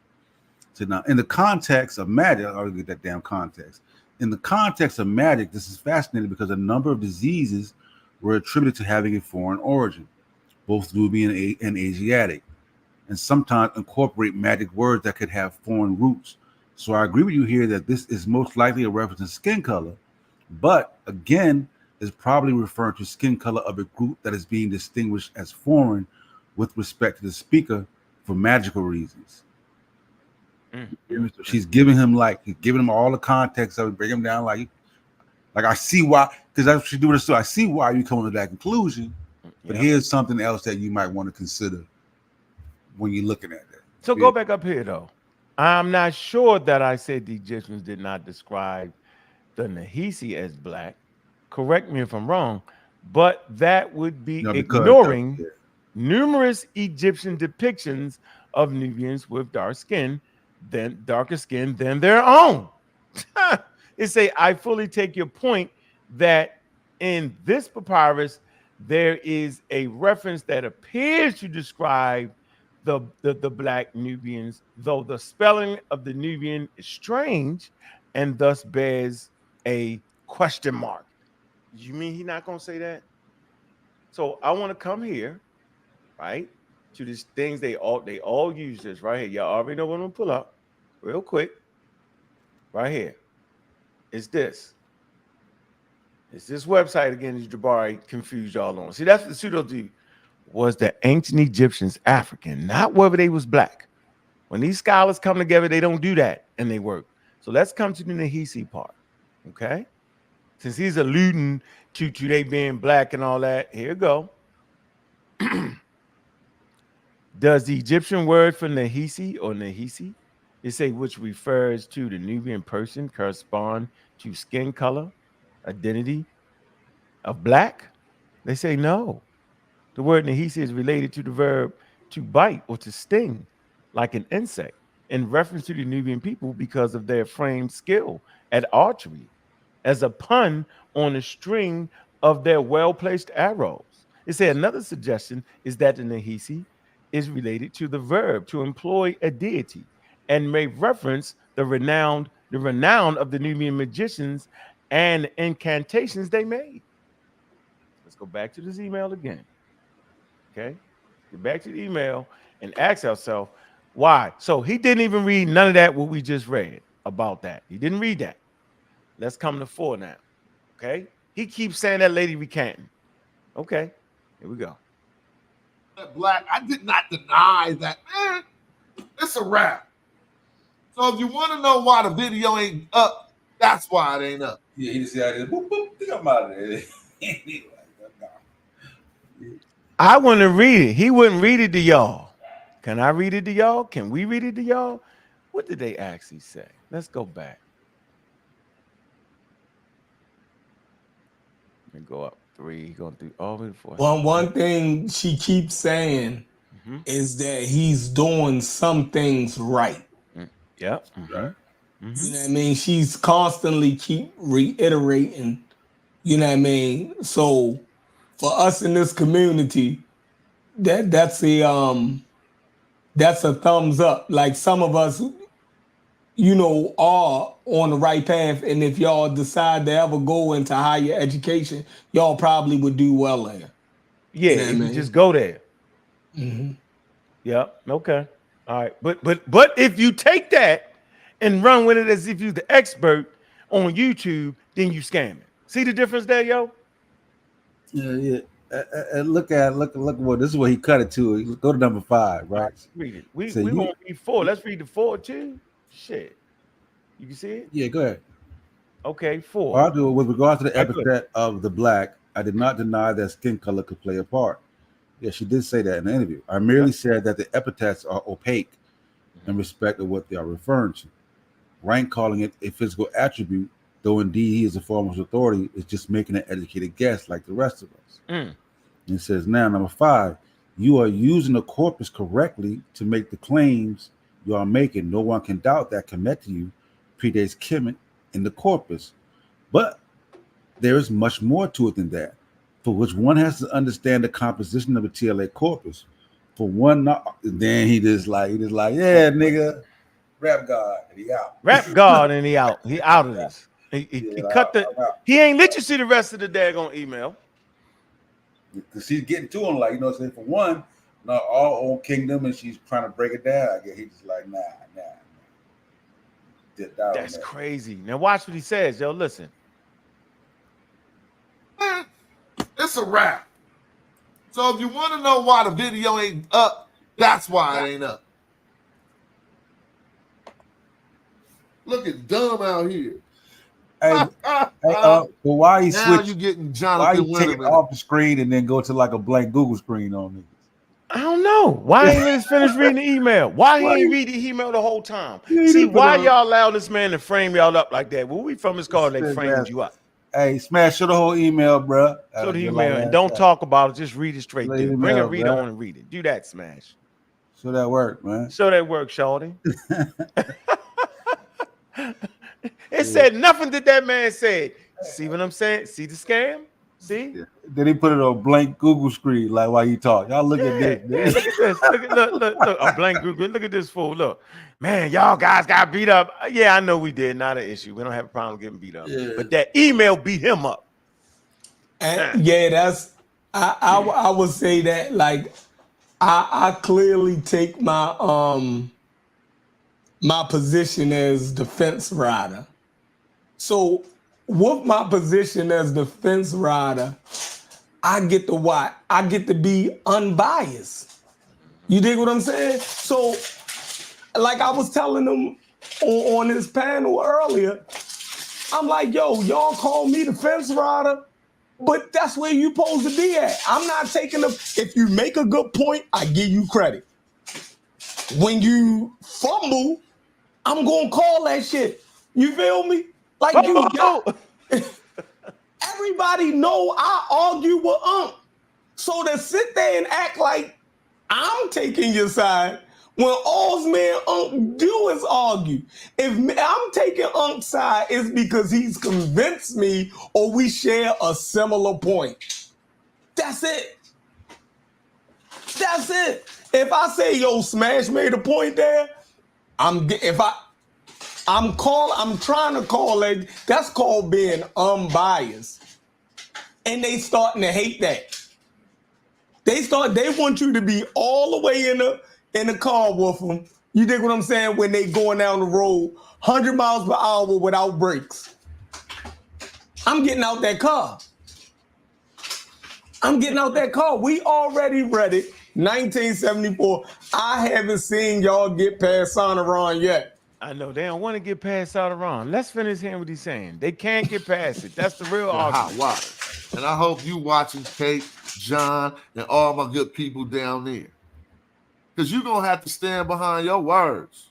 A: So now, in the context of magic, I'll get that damn context. In the context of magic, this is fascinating because a number of diseases were attributed to having a foreign origin, both Nubian and Asiatic, and sometimes incorporate magic words that could have foreign roots. So I agree with you here that this is most likely a reference to skin color, but again, is probably referring to skin color of a group that is being distinguished as foreign with respect to the speaker for magical reasons. She's giving him all the context of it, bring him down like I see why, because that's what you do. So I see why you come to that conclusion, but
B: Yep.
A: here's something else that you might want to consider when you're looking at that.
B: So go back up here though. I'm not sure that I said the Egyptians did not describe the Nesi as black. Correct me if I'm wrong, but that would be
A: No, because
B: ignoring numerous Egyptian depictions of Nubians with darker skin than their own. It say, I fully take your point that in this papyrus there is a reference that appears to describe the black Nubians, though the spelling of the Nubian is strange and thus bears a question mark. You mean he's not gonna say that? So I want to come here, right, to these things they all use this right here. Y'all already know what I'm gonna pull up real quick. Right here. It's this. It's this website again, as Jabari confused y'all on. See, that's what the pseudo do. Was the ancient Egyptians African, not whether they was black. When these scholars come together, they don't do that and they work. So let's come to the Nahisi part, okay? Since he's alluding to they being black and all that, here we go. Does the Egyptian word for Nahisi or Nahisi, it say which refers to the Nubian person, correspond to skin color, identity of black? They say no. The word Nahisi is related to the verb to bite or to sting, like an insect, in reference to the Nubian people because of their framed skill at archery, as a pun on the string of their well-placed arrows. It said another suggestion is that the Nahisi is related to the verb to employ a deity and may reference the renown of the Nubian magicians and incantations they made. Let's go back to this email again. Okay, get back to the email and ask ourselves why. So he didn't even read none of that what we just read about that. He didn't read that. Let's come to 4 now. Okay, he keeps saying that lady recanting. Okay, here we go.
D: Black, I did not deny that. Man, it's a wrap. So if you want to know why the video ain't up, that's why it ain't up.
A: Yeah, he just said, boop, boop, think I'm out of there.
B: I want to read it. He wouldn't read it to y'all. Can I read it to y'all? Can we read it to y'all? What did they actually say? Let's go back. Let me go up 3, going through all the way to 4.
E: One thing she keeps saying is that he's doing some things right.
B: Yep.
E: You know what I mean? She's constantly keep reiterating, you know what I mean? So for us in this community, that's a thumbs up. Like some of us, you know, are on the right path, and if y'all decide to ever go into higher education, y'all probably would do well there.
B: Yeah,
E: You know what I
B: if
E: mean?
B: you just go there. Yep. Okay. All right. But if you take that and run with it as if you're the expert on YouTube, then you scamming. See the difference there, yo?
A: Yeah. Look what this is what he cut it to. Go to number 5, right?
B: Read it. We
A: So
B: won't read 4. Let's read the 4 too. Shit. You can see it?
A: Yeah, go ahead.
B: Okay, 4.
A: I'll do it with regard to the
B: Right,
A: epithet of the black. I did not deny that skin color could play a part. Yeah, she did say that in the interview. I merely said that the epithets are opaque in respect of what they are referring to. Rank calling it a physical attribute, though indeed he is a foremost authority, is just making an educated guess like the rest of us. And it says now, number 5, you are using the corpus correctly to make the claims you are making. No one can doubt that Kemet to you predates Kemet in the corpus. But there is much more to it than that, for which one has to understand the composition of the TLA corpus. For one, then he just like, yeah, nigga, rap god, and he out.
B: Rap god, and he out. He out of this. He cut he ain't let you see the rest of the daggone email.
A: Because she's getting to him, like, you know what I'm saying? For one, not our own kingdom, and she's trying to break it down. I guess he's just like, nah.
B: That's crazy. Now watch what he says, yo. Listen.
D: It's a wrap. So if you want to know why the video ain't up, that's why it ain't up. Look at dumb out here.
A: But why he
D: now
A: switch?
D: you getting
A: Why
D: Jonathan
A: he take it
D: Winterman.
A: off the screen and then go to like a blank Google screen on niggas?
B: I don't know. Why ain't let us finish reading the email? Why he ain't read the email the whole time? See, why y'all allow this man to frame y'all up like that? Where we from his car, they framed you up.
A: Hey, Smash, show the whole email, bro.
B: Show the email and don't talk about it. Just read it straight there. Bring a reader on and read it. Do that, Smash.
A: Show that work, man.
B: Show that work, shorty. It said nothing that man said. See what I'm saying? See the scam? See?
A: Yeah. Then he put it on a blank Google screen, like while you talk. Y'all look at this.
B: Yeah, look at this. Look, a blank Google. Look at this fool. Look, man, y'all guys got beat up. Yeah, I know we did. Not an issue. We don't have a problem getting beat up. Yeah. But that email beat him up.
E: And that's I would say that like I clearly take my my position as defense rider. So with my position as defense rider, I get to what? I get to be unbiased. You dig what I'm saying? So, like I was telling them on this panel earlier, I'm like, yo, y'all call me defense rider, but that's where you supposed to be at. I'm not taking if you make a good point, I give you credit. When you fumble, I'm gonna call that shit. You feel me? Like everybody know I argue with So to sit there and act like I'm taking your side when all's man do is argue. If I'm taking side, it's because he's convinced me or we share a similar point. That's it. That's it. If I say, yo, Smash made a point there, I'm trying to call it, that's called being unbiased. And they starting to hate that. They want you to be all the way in the car with them. You dig what I'm saying? When they going down the road, 100 miles per hour without brakes. I'm getting out that car. We already read it, 1974. I haven't seen y'all get past Sonoran yet.
B: I know they don't want to get past Sonoran. Let's finish hearing what he's saying. They can't get past it. That's the real argument.
D: Why? And I hope you watching Kate, John, and all my good people down there. Because you're going to have to stand behind your words.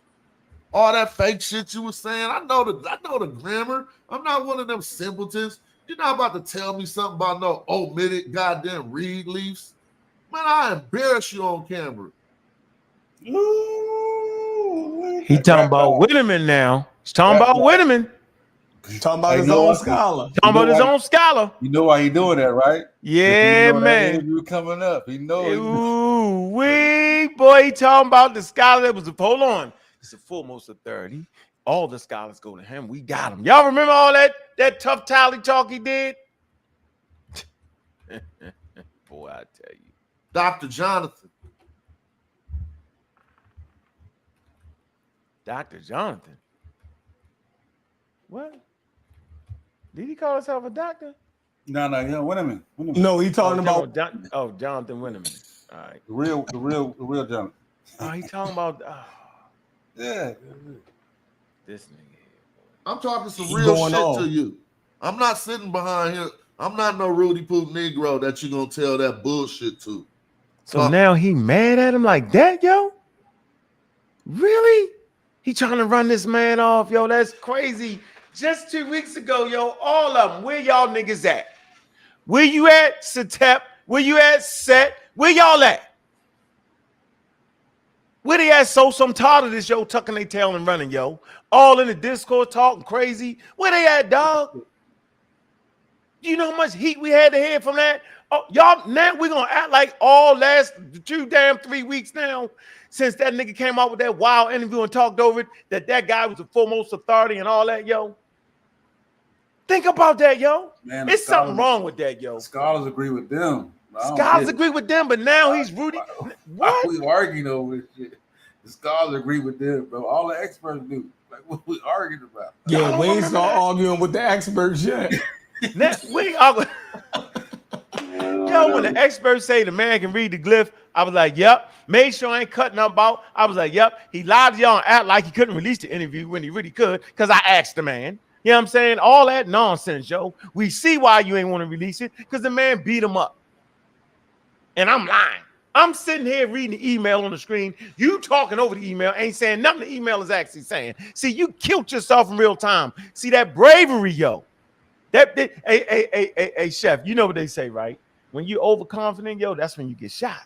D: All that fake shit you were saying, I know the grammar. I'm not one of them simpletons. You're not about to tell me something about no omitted goddamn read leaves. Man, I embarrass you on camera.
B: He talking about Whitman now. He's talking about Whitman.
E: Talking about his own scholar.
B: Talking about his own scholar.
A: You know why he doing that, right?
B: Yeah, man.
A: You coming up. He knows.
B: Ooh, boy, he talking about the scholar that was hold on. It's the foremost authority. All the scholars go to him. We got him. Y'all remember all that tough tally talk he did? Boy, I tell you.
D: Dr. Jonathan.
B: Dr. Jonathan. What? Did he call himself a doctor?
A: No, Winterman.
E: No, he talking about
B: Jonathan Winterman. All right.
A: The real Jonathan.
B: Oh, he talking about
A: yeah.
B: This nigga.
D: I'm talking some real shit to you. I'm not sitting behind here. I'm not no Rudy Poop Negro that you're gonna tell that bullshit to.
B: So now he mad at him like that, yo? Really? He trying to run this man off, yo. That's crazy. Just 2 weeks ago, yo, all of them. Where y'all niggas at? Where you at, Satep? Where you at, Set? Where y'all at? Where they at? So I'm tired of this, yo, tucking their tail and running, yo. All in the Discord talking crazy. Where they at, dog? You know how much heat we had to hear from that? Oh, y'all, now we're going to act like all last 3 weeks now since that nigga came out with that wild interview and talked over it, that guy was the foremost authority and all that, yo. Think about that, yo. Man, it's something wrong with that, yo.
A: Scholars agree with them.
B: Scholars agree with them, but now he's Rudy.
A: What? We arguing over this shit. The scholars agree with them, bro. All the experts do. Like, what we arguing about?
E: Yeah, we ain't start arguing with the experts yet.
B: We arguing. Yo, when the experts say the man can read the glyph, I was like, yep. Made sure I ain't cutting up out. I was like, yep. He lied to y'all and act like he couldn't release the interview when he really could, because I asked the man. You know what I'm saying? All that nonsense, yo. We see why you ain't want to release it, because the man beat him up. And I'm lying. I'm sitting here reading the email on the screen. You talking over the email, ain't saying nothing the email is actually saying. See, you killed yourself in real time. See that bravery, yo. Hey, chef, you know what they say, right? When you overconfident, yo, that's when you get shot.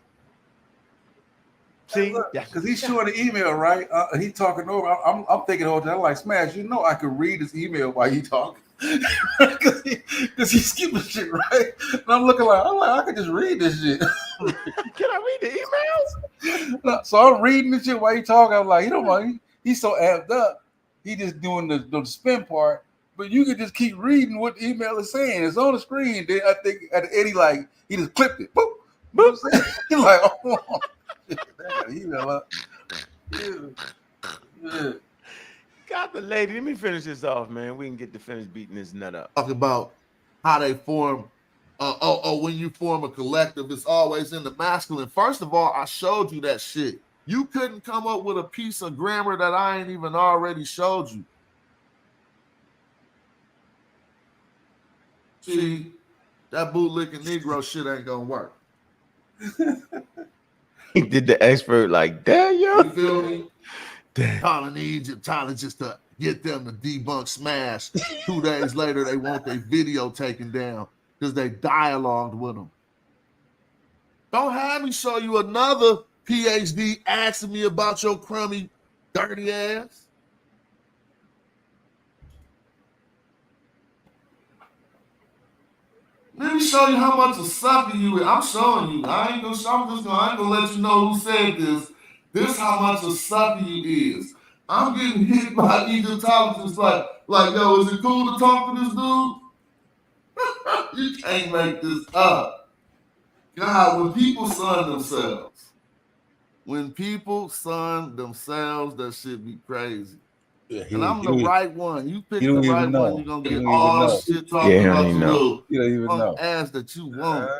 B: See,
A: because he's showing the email, right? He talking over. I'm thinking all that. I'm like, Smash, you know, I could read his email while he talking, because he's skipping shit, right? And I'm looking like, I could just read this shit.
B: Can I read the emails?
A: So I'm reading this shit while he talking. I'm like, you know, he's so amped up. He just doing the spin part. But you can just keep reading what the email is saying. It's on the screen. Then I think at the end, like he just clipped it. Boop, boop. He's like, oh. Email up. Yeah.
B: Got the lady. Let me finish this off, man. We can get to finish beating this nut up.
D: Talk about how they form. When you form a collective, it's always in the masculine. First of all, I showed you that shit. You couldn't come up with a piece of grammar that I ain't even already showed you. See, that bootlicking Negro shit ain't gonna work.
B: He did the expert like that, yo.
D: You feel me? Calling the Egyptologists to get them to debunk Smash. 2 days later, they want their video taken down because they dialogued with them. Don't have me show you another PhD asking me about your crummy, dirty ass. Let me show you how much of a sucker you is. I'm showing you. I ain't gonna let you know who said this. This how much of a sucker you is. I'm getting hit by Egyptologists like, yo, is it cool to talk to this dude? You can't make this up. God, when people sun themselves, that shit be crazy. Yeah, and I'm the right one. You pick the right one, you're gonna get all the shit talking about you don't even know. Ass that you want.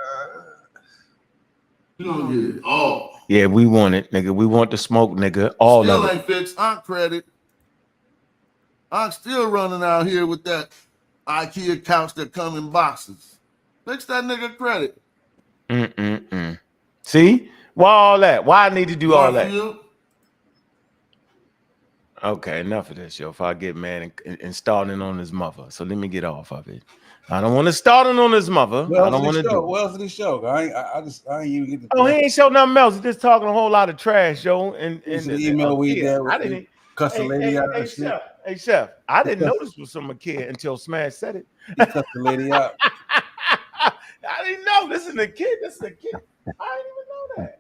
D: You don't get it all.
B: Yeah, we want it, nigga. We want the smoke, nigga. All
D: still
B: of
D: ain't fixed. I'm credit. I'm still running out here with that IKEA couch that come in boxes. Fix that nigga credit.
B: See? Why all that? Why I need to do all that? Okay, enough of this, yo. If I get mad and starting on his mother, so let me get off of it. I don't want to start on his mother. I don't want to do.
A: What else did he show? I ain't even get.
B: Oh, he ain't show nothing else. He just talking a whole lot of trash, yo. And
A: the email we got. I didn't cuss the lady out.
B: Hey, chef, I didn't know this was from a kid until Smash said it.
A: He cussed the lady out.
B: I didn't know this is a kid. This is a kid. I didn't even know that.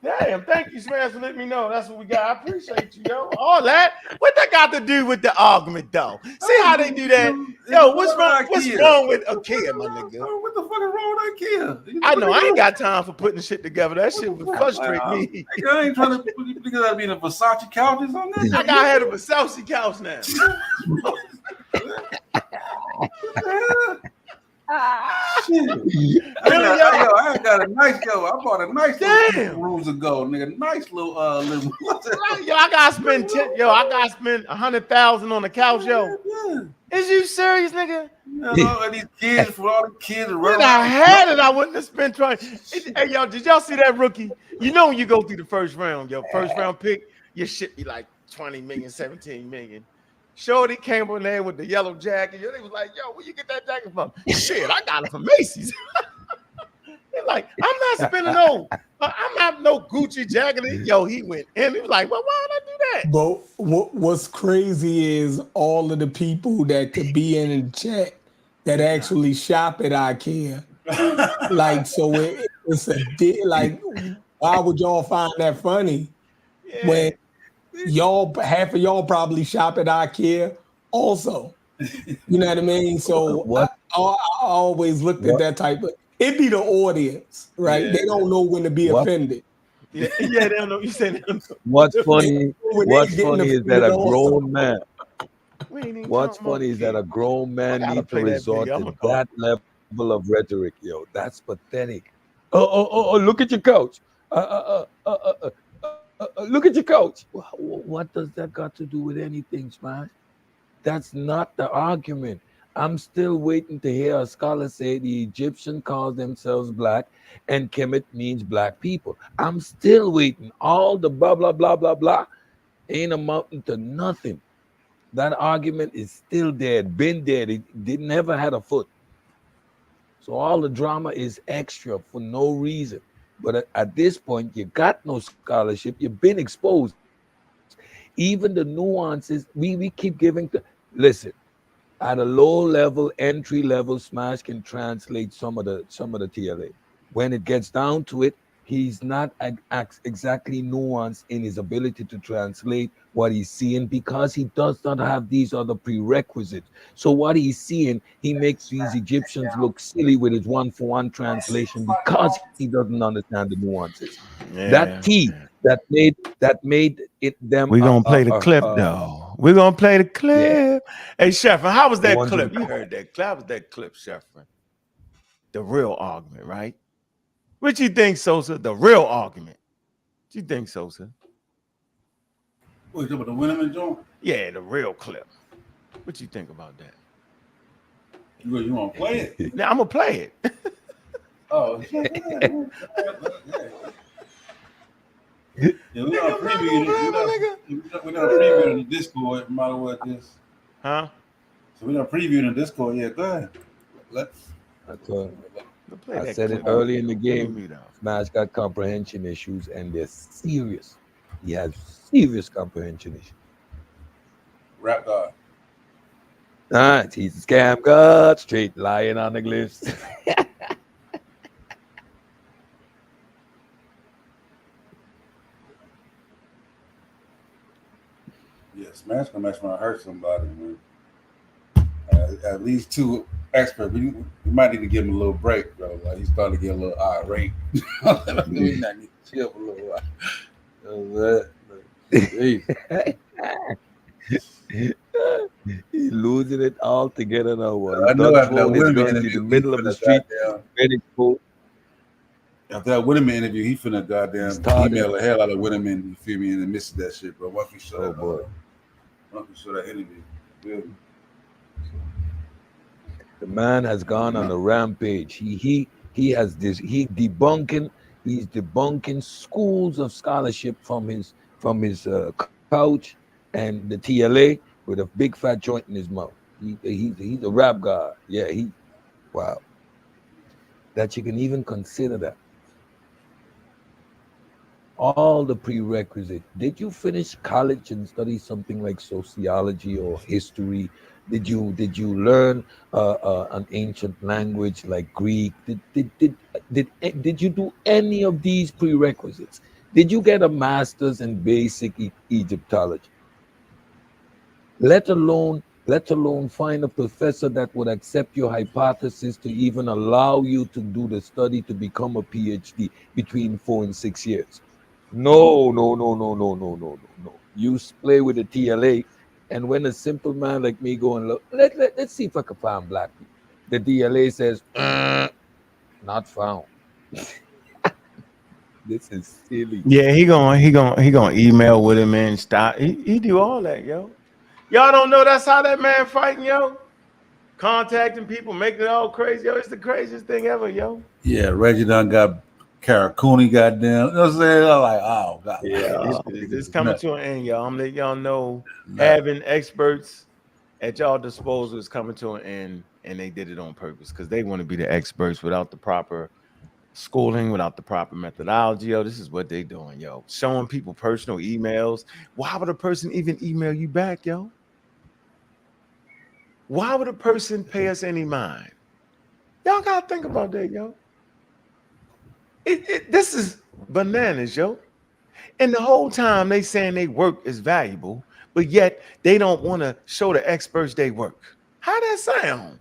B: Damn, thank you, Smash, for letting me know. That's what we got. I appreciate you, yo. All that. What that got to do with the argument, though? See how they do that? Yo, what's wrong with IKEA, my nigga?
A: What the fuck is wrong with IKEA?
B: I know. I ain't got time for putting shit together. That shit would frustrate me.
A: I ain't trying to put you gotta be in a Versace couches on this.
B: I got had a Versace couch now.
A: I got a nice I bought a nice little rooms ago, nigga. Nice little
B: Yo, I gotta spend $100,000 on the couch, yo. Yeah. Is you serious, nigga?
A: And these kids for all the kids around.
B: When I had it, I wouldn't have spent trying. Hey, yo, did y'all see that rookie? You know when you go through the first round, yo, first round pick, your shit be like 20 million, 17 million. Shorty came on there with the yellow jacket. They was like, yo, where you get that jacket from? Shit, I got it from Macy's. They're like, I'm not spending I'm not no Gucci jacket. Yo, he went in. He was like, well, why would I do that?
E: But what's crazy is all of the people that could be in the chat that actually shop at IKEA. Like, so it's like, why would y'all find that funny? Yeah. When half of y'all probably shop at IKEA also. You know what I mean? So I always looked at that type of, it be the audience, right? Yeah. They don't know when to be offended.
B: Yeah, they don't know. You said
F: what's funny is that a grown man. What's funny is that a grown man needs to resort to that level of rhetoric, yo. That's pathetic. Oh, look at your coach. Look at your coach. What does that got to do with anything, man? That's not the argument. I'm still waiting to hear a scholar say the Egyptian calls themselves black and Kemet means black people. I'm still waiting. All the blah, blah, blah, blah, blah ain't amounting to nothing. That argument is still dead, been dead. It didn't ever had a foot. So all the drama is extra for no reason. But at this point, you got no scholarship. You've been exposed. Even the nuances we keep giving to, listen, at a low level, entry level, Smash can translate some of the TLA. When it gets down to it, he's not exactly nuanced in his ability to translate what he's seeing because he does not have these other prerequisites. So what he's seeing, he makes these Egyptians look silly with his one-for-one translation because he doesn't understand the nuances.
B: Yeah.
F: That T that made it them.
B: We're gonna play the clip though. We're gonna play the clip. Yeah. Hey, Sheffrin, how was that clip? You heard that clip? How was that clip, Sheffrin? The real argument, right? What you think, Sosa? The real argument. What you think, Sosa?
A: What, you talking about the Winneman joint?
B: Yeah, the real clip. What you think about that?
A: You want to play it?
B: Now I'm gonna play it.
A: Oh, yeah. Yeah, we're not previewing it. We're not previewing the Discord. Might as well this.
B: Huh?
A: So we're not previewing the Discord. Yeah, go ahead.
F: I said it early in the game. Smash got comprehension issues, and they're serious. He has serious comprehension issues.
A: Rap God.
F: All right, he's a scam god, straight lying on the glyphs.
A: Yeah, Smash gonna mess around and hurt somebody, man. At least two experts. We might need to give him a little break, bro. Like he's starting to get a little irate. We not need to chill for a little while.
F: He's losing it all together now.
A: I know after that Winneman
F: interview, in the middle of the street,
A: after that Winneman interview, he finna goddamn email the hell out of Winneman. You feel me? And then miss that shit, bro. Once we show that interview, yeah.
F: The man has gone on a rampage. He's debunking schools of scholarship from his couch and the TLA with a big fat joint in his mouth. He's a rap god. Yeah, wow. That you can even consider that. All the prerequisites. Did you finish college and study something like sociology or history? Did you learn an ancient language like Greek? Did you do any of these prerequisites? Did you get a master's in basic Egyptology? Let alone find a professor that would accept your hypothesis to even allow you to do the study to become a PhD between 4 and 6 years. No. You play with the TLA. And when a simple man like me go and look, let's see if I can find black people. The DLA says, not found. This is silly.
B: Yeah, he gonna email with him and stop. He do all that, yo. Y'all don't know that's how that man fighting, yo. Contacting people, making it all crazy, yo. It's the craziest thing ever, yo.
A: Yeah, Reggie done got Karakuni goddamn. You know what I'm saying? I'm like, oh god.
B: Yeah, it's coming to an end, y'all. I'm letting y'all know having experts at y'all disposal is coming to an end, and they did it on purpose because they want to be the experts without the proper schooling, without the proper methodology. Yo, this is what they doing, yo. Showing people personal emails. Why would a person even email you back, yo? Why would a person pay us any mind? Y'all gotta think about that, yo. This is bananas, yo. And the whole time they saying they work is valuable, but yet they don't want to show the experts they work. How that sound?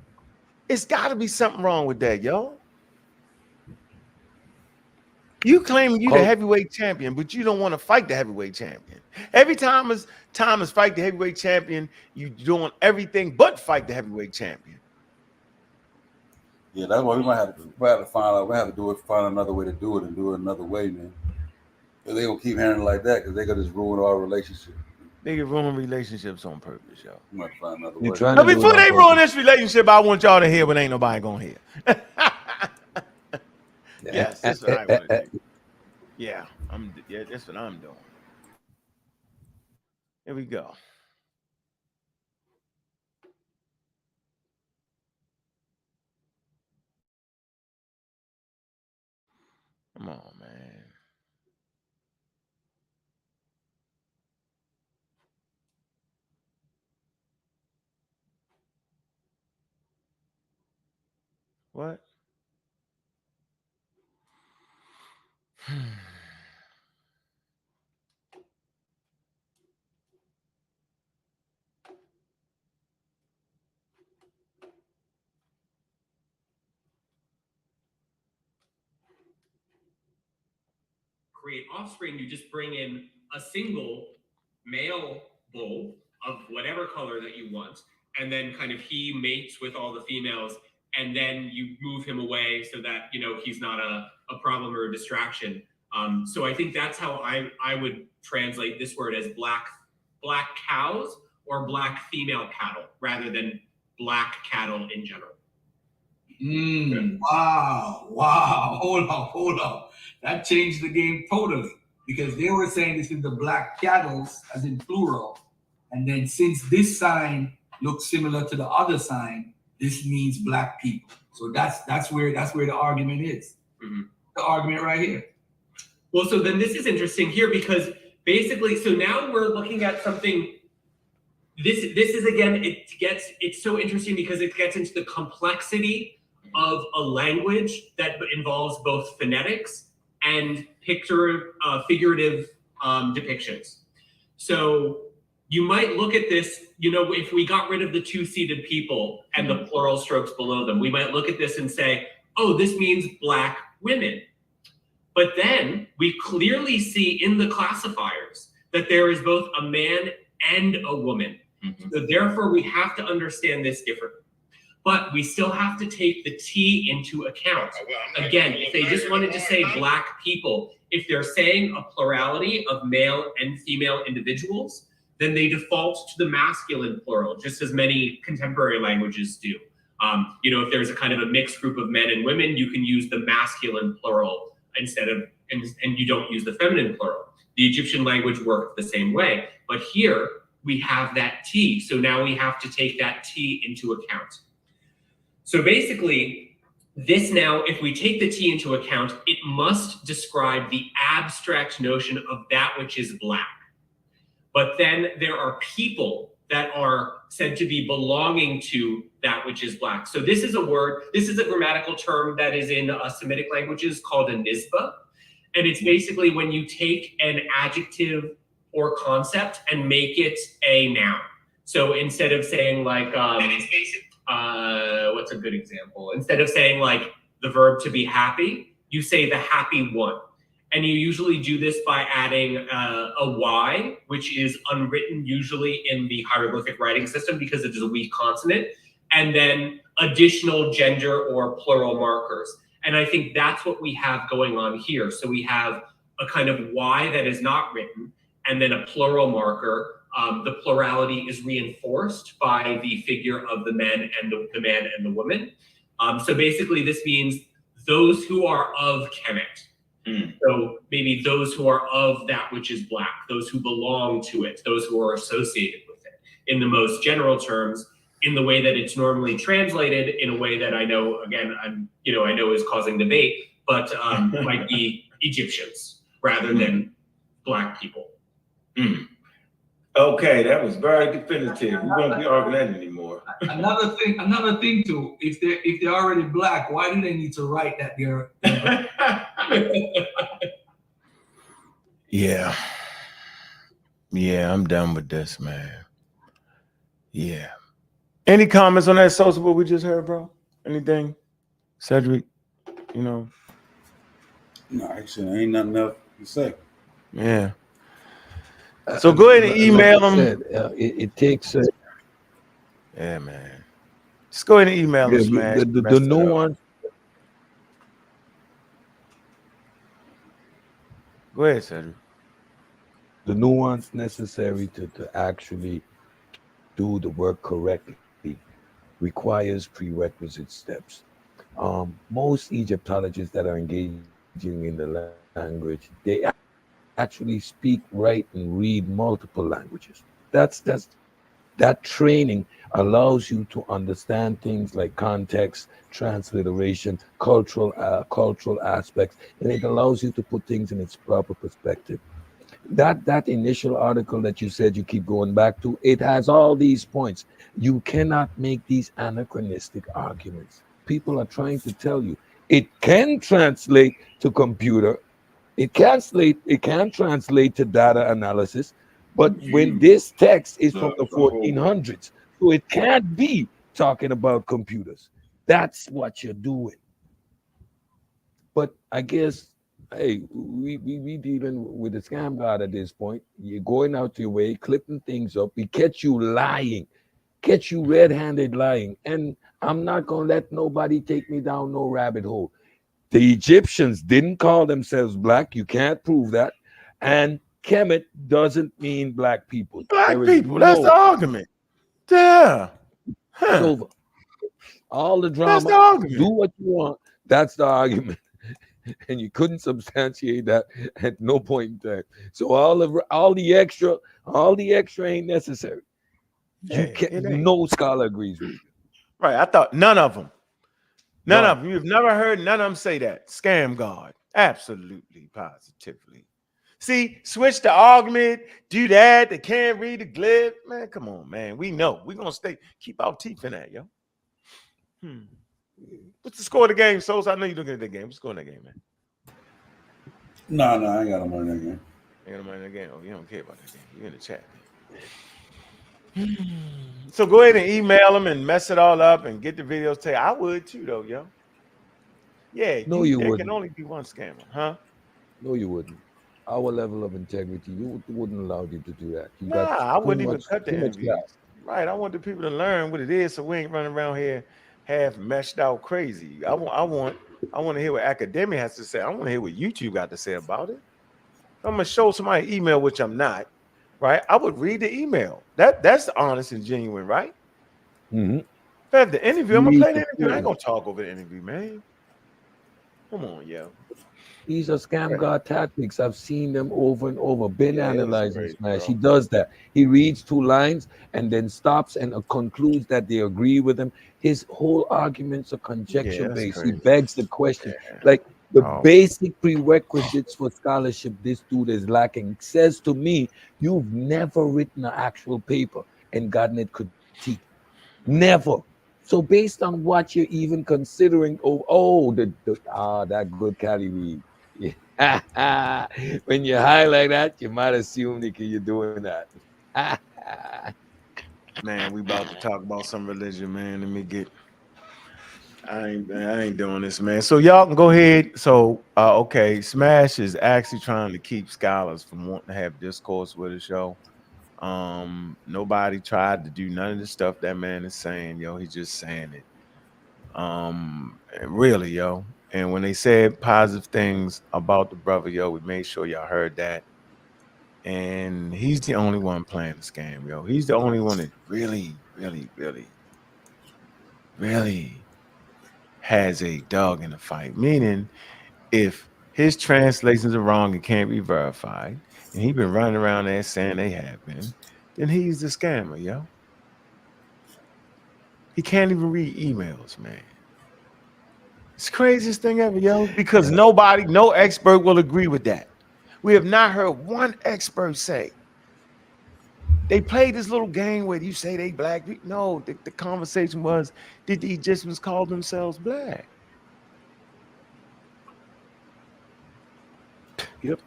B: It's got to be something wrong with that, yo. You claim you the heavyweight champion, but you don't want to fight the heavyweight champion. Every time is fight the heavyweight champion, you doing everything but fight the heavyweight champion.
A: Yeah, that's why we might have to find out. We have to do it, find another way to do it, and do it another way, man. They gonna keep handling it like that because they gonna just ruin our relationship.
B: They ruin relationships on purpose, yo.
A: You might find another
F: You're
A: way.
F: trying
B: Now,
F: to do
B: before
F: it
B: they
F: on
B: ruin
F: purpose.
B: this relationship, I want y'all to hear what ain't nobody gonna hear. Yes, that's what I want to do. Yeah, that's what I'm doing. Here we go. Come on, man. What?
G: Create offspring, you just bring in a single male bull of whatever color that you want, and then kind of he mates with all the females, and then you move him away so that, you know, he's not a problem or a distraction. So I think that's how I would translate this word as black cows or black female cattle rather than black cattle in general.
H: Wow. Hold on. That changed the game totally, because they were saying this is the black cattle, as in plural. And then since this sign looks similar to the other sign, this means black people. So that's where the argument is.
G: Mm-hmm.
H: The argument right here.
G: Well, so then this is interesting here, because basically, so now we're looking at something. This is, again, it's so interesting because it gets into the complexity of a language that involves both phonetics and figurative depictions. So you might look at this, you know, if we got rid of the two-seated people and the plural strokes below them, we might look at this and say, oh, this means black women. But then we clearly see in the classifiers that there is both a man and a woman. Mm-hmm. So therefore, we have to understand this differently. But we still have to take the T into account. Again, if they just wanted to say black people, if they're saying a plurality of male and female individuals, then they default to the masculine plural, just as many contemporary languages do. You know, if there's a kind of a mixed group of men and women, you can use the masculine plural instead of, and you don't use the feminine plural. The Egyptian language worked the same way, but here we have that T. So now we have to take that T into account. So basically, this now, if we take the T into account, it must describe the abstract notion of that which is black. But then there are people that are said to be belonging to that which is black. So this is a word, this is a grammatical term that is in Semitic languages called a nisba. And it's basically when you take an adjective or concept and make it a noun. So instead of saying like, what's a good example? Instead of saying like the verb to be happy, you say the happy one. And you usually do this by adding a Y, which is unwritten usually in the hieroglyphic writing system because it is a weak consonant, and then additional gender or plural markers. And I think that's what we have going on here. So we have a kind of Y that is not written, and then a plural marker. The plurality is reinforced by the figure of the men and the man and the woman. So basically this means those who are of Kemet. So maybe those who are of that which is black, those who belong to it, those who are associated with it. In the most general terms, in the way that it's normally translated, in a way that I know, again, I know is causing debate, but might be Egyptians rather than black people.
B: Okay, that was very definitive. We won't be arguing that anymore.
H: Another thing too, if they're already black, why do they need to write that they're
B: Yeah, I'm done with this, man. Yeah. Any comments on that, Sosa, what we just heard, bro? Anything? Cedric, you know?
A: No, actually, ain't nothing else to say.
B: Yeah. So go ahead and email them.
F: It takes...
B: yeah, man. Just go ahead and email them, Smash.
F: The nuance...
B: Go ahead, Cedric.
F: the nuance necessary to actually do the work correctly requires prerequisite steps. Most Egyptologists that are engaging in the language, they actually speak, write, and read multiple languages. That training allows you to understand things like context, transliteration, cultural aspects, and it allows you to put things in its proper perspective. That initial article that you said you keep going back to, it has all these points. You cannot make these anachronistic arguments. People are trying to tell you it can translate to computer, it can translate to data analysis, but when this text is from the 1400s, so it can't be talking about computers. That's what you're doing. But I guess, hey, we dealing with a scam god at this point. You're going out your way, clipping things up. We catch you lying, catch you red-handed lying, and I'm not gonna let nobody take me down no rabbit hole. The Egyptians didn't call themselves black. You can't prove that. And Kemet doesn't mean black people.
B: Black people. That's the argument. Yeah.
F: It's over. All the drama.
B: That's the argument.
F: Do what you want. That's the argument. And you couldn't substantiate that at no point in time. So all the extra ain't necessary. No scholar agrees with you.
B: Right. I thought none of them. None of them. You've never heard none of them say that. Scam God. Absolutely, positively. See, switch the argument, do that. They can't read the glib. Man, come on, man. We know. We're going to keep our teeth in that, yo. What's the score of the game, Souls? I know you don't get the game. What's the score of that game, man?
A: No, I ain't got no money in that game.
B: You got no money in that game? Oh, you don't care about that game. You're in the chat. So go ahead and email them and mess it all up and get the videos taken. I would too, though, yo. Yeah,
F: no, you wouldn't.
B: There can only be one scammer, huh?
F: No, you wouldn't. Our level of integrity, you wouldn't allow you to do that.
B: I wouldn't even cut the interviews. Right, I want the people to learn what it is, so we ain't running around here half meshed out crazy. I want to hear what academia has to say. I want to hear what YouTube got to say about it. I'm gonna show somebody email, which I'm not. Right, I would read the email. That's honest and genuine, right?
F: Mm-hmm.
B: If I have the interview, I'm gonna play the interview. I ain't gonna talk over the interview, man. Come on, yo.
F: These are scam god tactics. I've seen them over and over. Been analyzing Smash. He does that. He reads 2 lines and then stops and concludes that they agree with him. His whole arguments are conjecture based. He begs the question. Like the basic prerequisites for scholarship this dude is lacking. Says to me, you've never written an actual paper and gotten it critiqued. Never. So based on what you're even considering, that good Cali read. Yeah. When you highlight that, you might assume that you're doing that.
B: Man, we about to talk about some religion, man. Let me get. I ain't doing this, man. So y'all can go ahead. So okay, Smash is actually trying to keep scholars from wanting to have discourse with the show. Nobody tried to do none of the stuff that man is saying, yo. He's just saying it. Really, yo. And when they said positive things about the brother, yo, we made sure y'all heard that. And he's the only one playing the scam, yo. He's the only one that really, really, really, really has a dog in the fight. Meaning, if his translations are wrong and can't be verified, and he's been running around there saying they have been, then he's the scammer, yo. He can't even read emails, man. It's the craziest thing ever, yo, because no expert will agree with that. We have not heard one expert say. They played this little game where you say they black. No, the conversation was, did the Egyptians call themselves black?
A: Yep.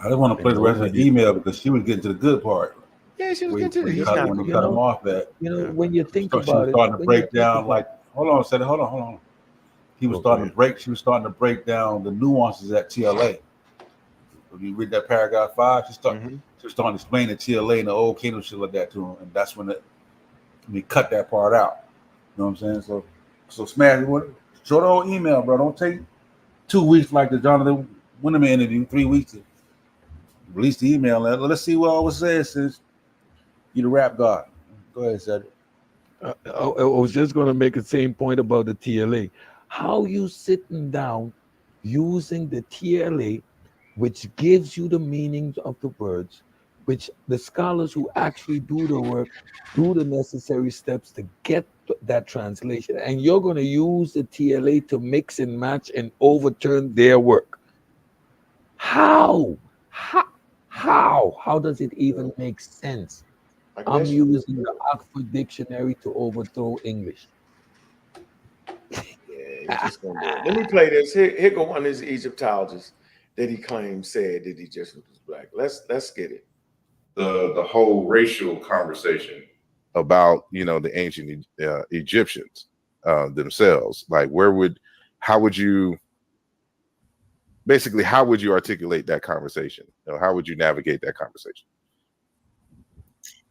A: I didn't want to play the rest of the email because she was getting to the good part.
B: Yeah, she was getting to the
A: good part. When you cut him off that.
F: When you think about it.
A: She was starting to break down hold on a second, hold on. She was starting to break down the nuances at TLA. When you read that paragraph 5, she was starting to explain the TLA and the old kingdom shit like that to him, and that's when we cut that part out. You know what I'm saying? So Smash, show the whole email, bro. Don't take 2 weeks like the Jonathan Winterman interview, 3 weeks to release the email. Let's see what all says since you the rap god. Go ahead, Cedric.
F: I was just going to make the same point about the TLA. How you sitting down using the TLA, which gives you the meanings of the words, which the scholars who actually do the work do the necessary steps to get that translation, and you're going to use the TLA to mix and match and overturn their work. How does it even make sense? I'm using the Oxford Dictionary to overthrow English.
B: Yeah, just gonna do it. Let me play this. Here go one of his Egyptologists that he claims said that Egyptians was black. Let's get it.
I: The whole racial conversation about, you know, the ancient Egyptians themselves. Like, how would you articulate that conversation? You know, how would you navigate that conversation?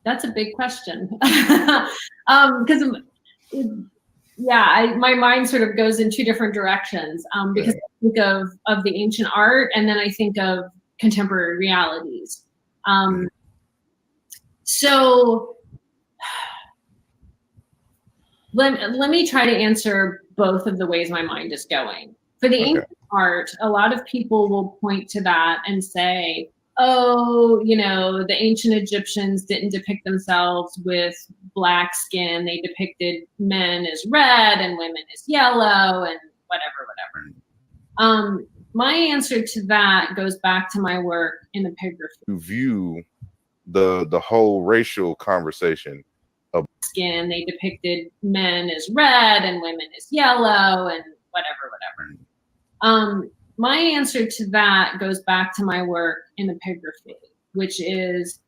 J: That's a big question. Because my mind sort of goes in two different directions. Because I think of the ancient art, and then I think of contemporary realities. So let me try to answer both of the ways my mind is going. For the ancient art, a lot of people will point to that and say, oh, you know, the ancient Egyptians didn't depict themselves with black skin. They depicted men as red and women as yellow and whatever. My answer to that goes back to my work in epigraphy.
I: To view the whole racial conversation of
J: skin, they depicted men as red and women as yellow and whatever. My answer to that goes back to my work in epigraphy, which is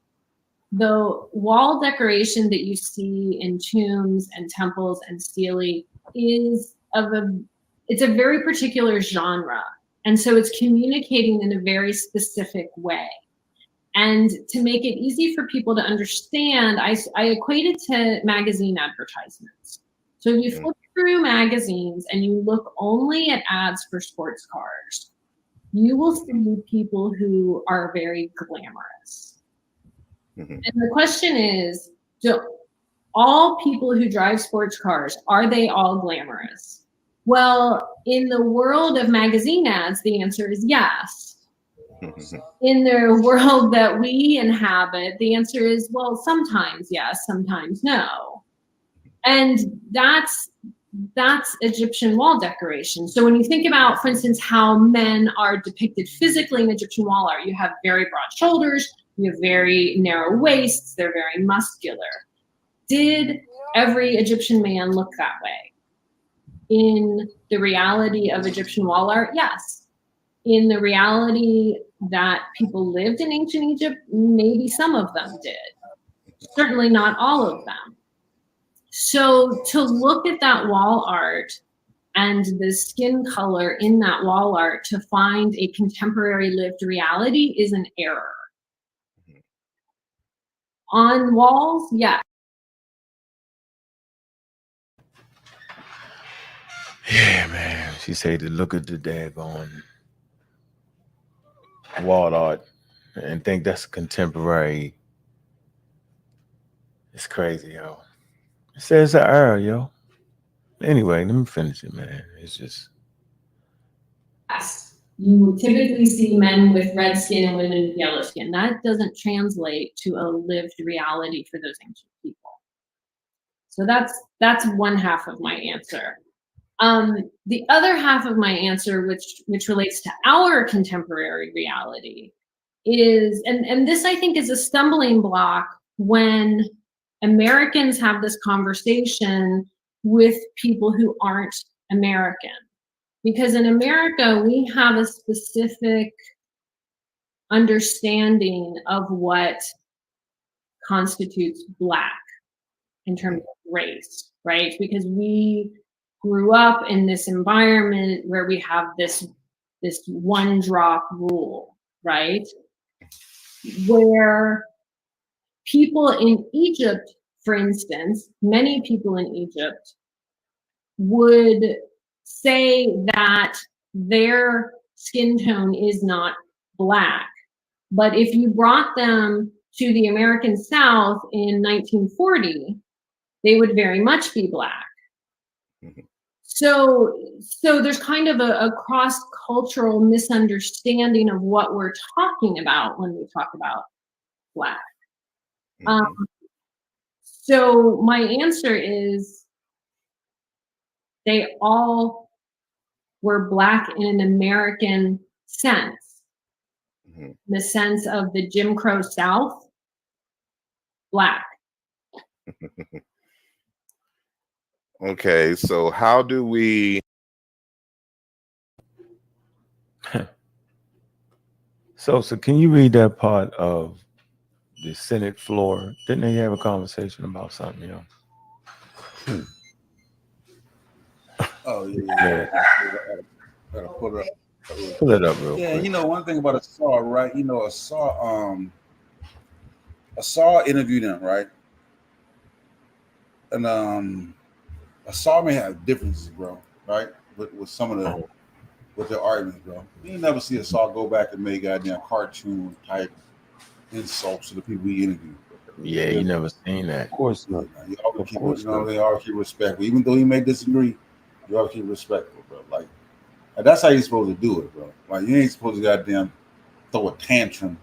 J: the wall decoration that you see in tombs and temples and stele is it's a very particular genre. And so it's communicating in a very specific way. And to make it easy for people to understand, I equate it to magazine advertisements. So if you flip through magazines and you look only at ads for sports cars, you will see people who are very glamorous. And the question is, do all people who drive sports cars, are they all glamorous? Well, in the world of magazine ads, the answer is yes. In the world that we inhabit, the answer is, well, sometimes yes, sometimes no. And that's Egyptian wall decoration. So when you think about, for instance, how men are depicted physically in Egyptian wall art, you have very broad shoulders, you have very narrow waists, they're very muscular. Did every Egyptian man look that way? In the reality of Egyptian wall art, yes. In the reality that people lived in ancient Egypt, maybe some of them did. Certainly not all of them. So to look at that wall art and the skin color in that wall art to find a contemporary lived reality is an error. On walls, yes.
B: Yeah, man. She said to look at the daggone wall art and think that's contemporary. It's crazy, yo. It says an error, yo. Anyway, let me finish it, man. It's just.
J: Yes. You typically see men with red skin and women with yellow skin. That doesn't translate to a lived reality for those ancient people. So that's one half of my answer. The other half of my answer, which relates to our contemporary reality, is, and this I think is a stumbling block when Americans have this conversation with people who aren't American. Because in America, we have a specific understanding of what constitutes Black in terms of race, right? Because we grew up in this environment where we have this one drop rule, right? Where people in Egypt, for instance, many people in Egypt would say that their skin tone is not Black But if you brought them to the American South in 1940, they would very much be Black.
I: Mhm.
J: So there's kind of a cross-cultural misunderstanding of what we're talking about when we talk about Black. So my answer is they all were Black in an American sense, in the sense of the Jim Crow South, Black.
I: Okay, so how do we?
B: So can you read that part of the Senate floor? Didn't they have a conversation about something else?
A: Oh yeah. Gotta pull it up.
B: Pull it up real quick.
A: Yeah, you know, one thing about Assar, right? You know, Assar interviewed him, right? And Assar may have differences, bro, right? With some of the with their arguments, bro. You never see Assar go back and make goddamn cartoon type insults to the people he interviewed.
B: Yeah, you never seen that.
F: Of course not.
A: They all keep respectful. Even though he may disagree, you all keep respectful, bro. Like that's how you're supposed to do it, bro. Like you ain't supposed to goddamn throw a tantrum.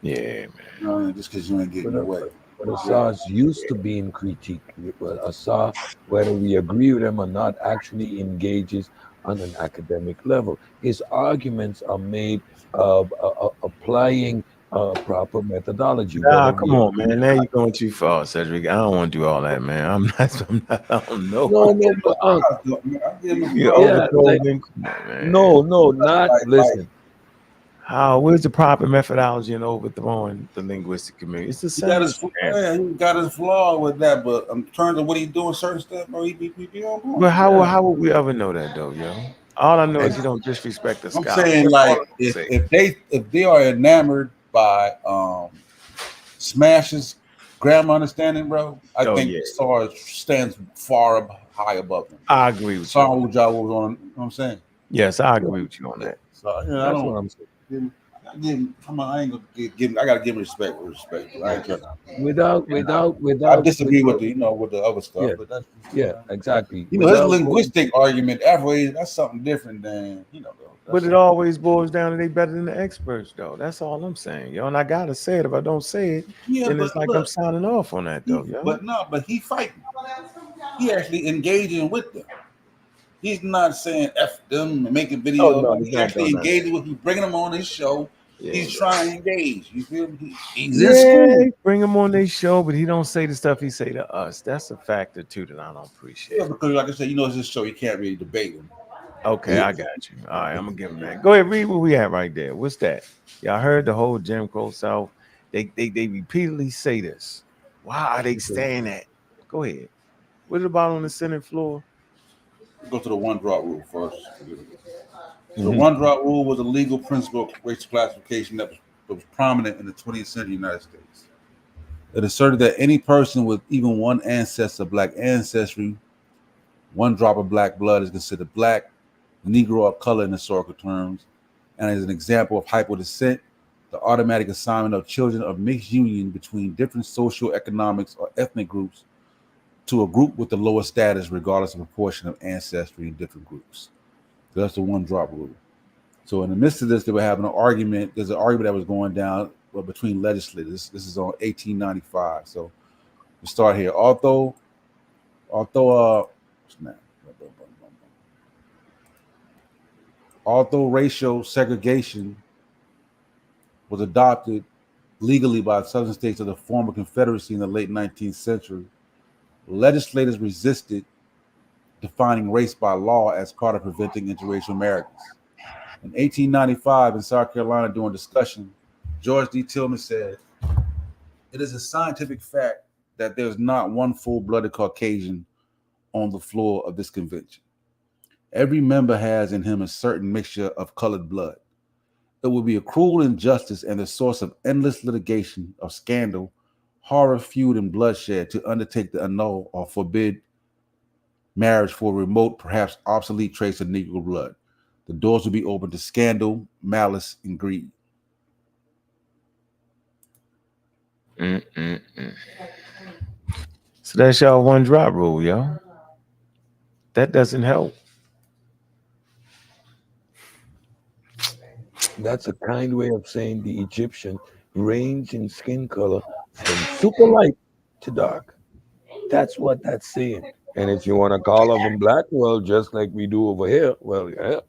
B: Yeah, man.
A: You know what I mean? Just because you ain't getting your way.
F: But Assar's used to being critiqued. But Assar, whether we agree with him or not, actually engages on an academic level. His arguments are made applying proper methodology.
B: Nah, come on, man. Now you're going too far, Cedric. I don't want to do all that, man. I'm not I don't know.
F: No, not listen.
B: Where's the proper methodology in overthrowing the linguistic community? It's the same.
A: He got his flaw with that, but in terms of what he's doing, certain stuff, bro, he be on point.
B: But how would we ever know that though, yo? All I know is you don't disrespect the scholar.
A: I'm saying, like, if they are enamored by Smash's grammar understanding, bro, I think Assar stands far high above them.
B: I agree with you.
A: What was on, you know what I'm saying?
B: Yes, I agree with you on that.
A: So I gotta give him respect with respect.
F: Without
A: I disagree with the other stuff, but that's
F: exactly.
A: You know, his linguistic argument, that's something different than
B: But it always boils down to they better than the experts, though. That's all I'm saying, yo. And I gotta say it. If I don't say it, then it's like I'm signing off on that, though, yo.
A: But he fighting. He actually engaging with them. He's not saying F them and making videos. He's actually engaging with them, bringing them on his show. Yeah, he's trying to engage. You feel me? He's in school.
B: Bring him on their show, but he don't say the stuff he say to us. That's a factor too that I don't appreciate.
A: Yeah, because like I said, it's his show. You can't really debate him.
B: Okay, I got you. All right, I'm gonna give him that. Go ahead, read what we at right there. What's that? Y'all heard the whole Jim Crow South. They repeatedly say this. Why are they saying that? Go ahead. What about on the Senate floor?
A: Go to the one drop rule first. The one drop rule was a legal principle of racial classification that was prominent in the 20th century United States. It asserted that any person with even one ancestor of Black ancestry, one drop of Black blood is considered Black, Negro, or color in historical terms, and as an example of hypodescent, the automatic assignment of children of mixed union between different social, economics, or ethnic groups to a group with the lower status, regardless of proportion of ancestry in different groups. So that's the one drop rule. So in the midst of this, they were having an argument. There's an argument that was going down between legislators. This is on 1895. So we start here. Although racial segregation was adopted legally by southern states of the former Confederacy in the late 19th century, legislators resisted defining race by law as part of preventing interracial marriages. In 1895, in South Carolina, during discussion, George D. Tillman said, "It is a scientific fact that there is not one full-blooded Caucasian on the floor of this convention. Every member has in him a certain mixture of colored blood. It would be a cruel injustice and the source of endless litigation, of scandal, horror, feud, and bloodshed to undertake to annul or forbid marriage for a remote, perhaps obsolete trace of Negro blood. The doors will be open to scandal, malice, and greed."
B: So that's y'all one drop rule, yo. That doesn't help.
F: That's a kind way of saying the Egyptian range in skin color from super light to dark. That's what that's saying. And if you want to call them black, well, just like we do over here, well, yeah,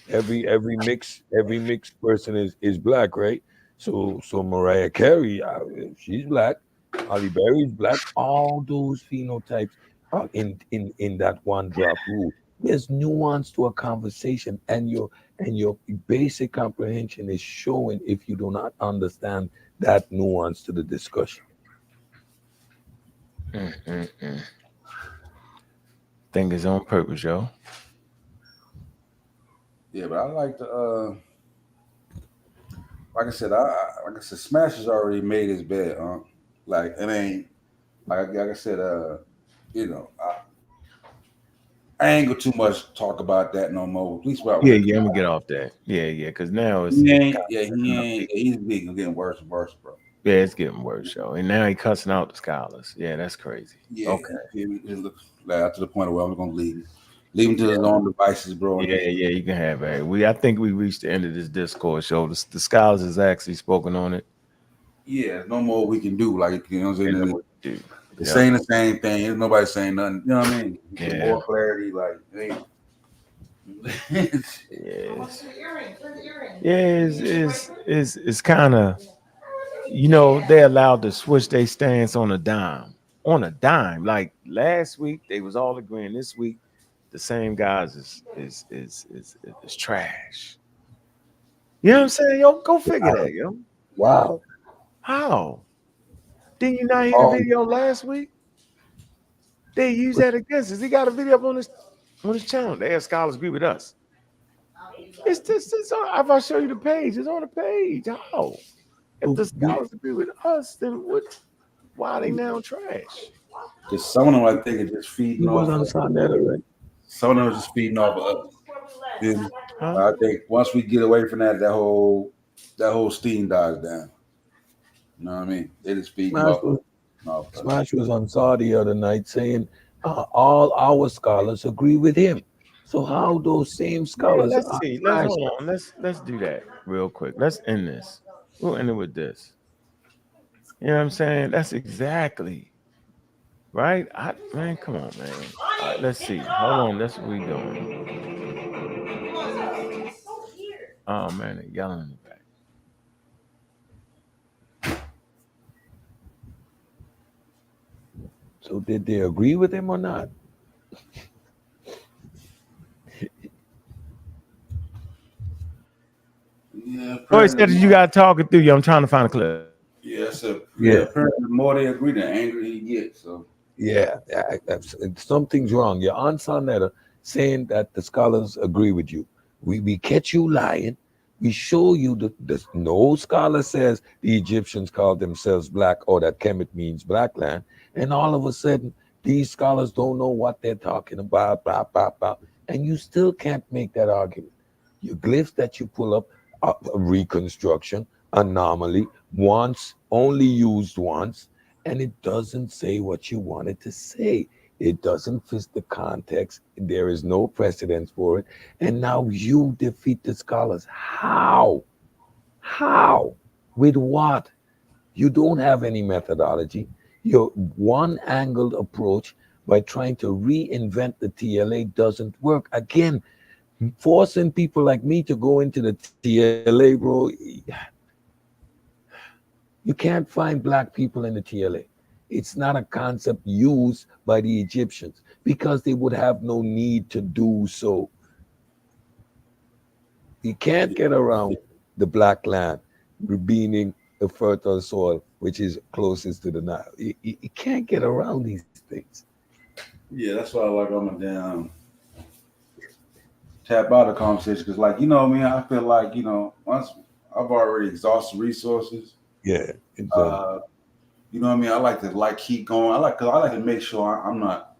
F: every mixed person is black, right? So Mariah Carey, she's black. Halle Berry's black. All those phenotypes are in that one drop rule. There's nuance to a conversation, and your basic comprehension is showing if you do not understand that nuance to the discussion.
B: Think it's on purpose, yo.
A: Yeah, but I like to like I said, Smash has already made his bed. Like it ain't like I said. You know, I ain't gonna too much talk about that no more. At least about
B: I'm gonna get off that. Yeah, because now it's
A: he ain't. He's getting worse and worse, bro.
B: Yeah, it's getting worse, yo. And now he cussing out the scholars. Yeah, that's crazy.
A: Yeah,
B: okay.
A: Like, to the point where I'm gonna leave him to his own devices, bro.
B: Yeah, you can have it. I think we reached the end of this discourse, yo. The scholars has actually spoken on it.
A: Yeah, no more we can do. Like, you know what I'm saying? It's
B: Yeah.
A: saying the same thing. Ain't nobody saying nothing. You know what I mean?
B: Yeah.
A: More clarity, like,
B: it's kind of, you know, they're allowed to switch their stance on a dime. Like last week, they was all agreeing. This week, the same guys is trash. You know what I'm saying? Yo, go figure that, yo.
F: Wow.
B: How? Didn't you not hear the video last week? They use that against us. He got a video up on his channel. They have scholars agree with us. It's if I show you the page, it's on the page. How? If the scholars agree with us, then why are they now trash?
A: Because some of them, I think, are just feeding off. Some of them are just feeding off of us. I think once we get away from that whole steam dies down. You know what I mean? They just feed
F: Smash was on Saw the other night saying all our scholars agree with him. So how those same scholars?
B: Yeah, let's see. Hold on. Let's do that real quick. Let's end this. We'll end it with this. You know what I'm saying? That's exactly right. Man, come on, man. All right, let's see. Hold on. That's what we doing. Oh man, they're yelling in the back.
F: So did they agree with him or not?
A: Yeah.
B: Oh, said you got to talk it through you. I'm trying to find a clip.
A: Yeah, apparently the more they agree, the angrier he gets. So
F: yeah, something's wrong. You're on Sonetta saying that the scholars agree with you. We catch you lying. We show you the no scholar says the Egyptians called themselves black or that Kemet means black land. And all of a sudden, these scholars don't know what they're talking about, blah, blah, blah. And you still can't make that argument. Your glyphs that you pull up, reconstruction, anomaly, once, only used once, and it doesn't say what you want it to say. It doesn't fit the context. There is no precedence for it. And now you defeat the scholars. How? How? With what? You don't have any methodology. Your one-angled approach by trying to reinvent the TLA doesn't work. Again, forcing people like me to go into the TLA, bro, you can't find black people in the TLA. It's not a concept used by the Egyptians because they would have no need to do so. You can't get around the black land, meaning the fertile soil, which is closest to the Nile. You can't get around these things.
A: Yeah, that's why I like I'm a damn tap out of conversation because, like, you know what I mean? I feel like, you know, once I've already exhausted resources.
F: Yeah.
A: You know what I mean? I like to keep going. I like to make sure I'm not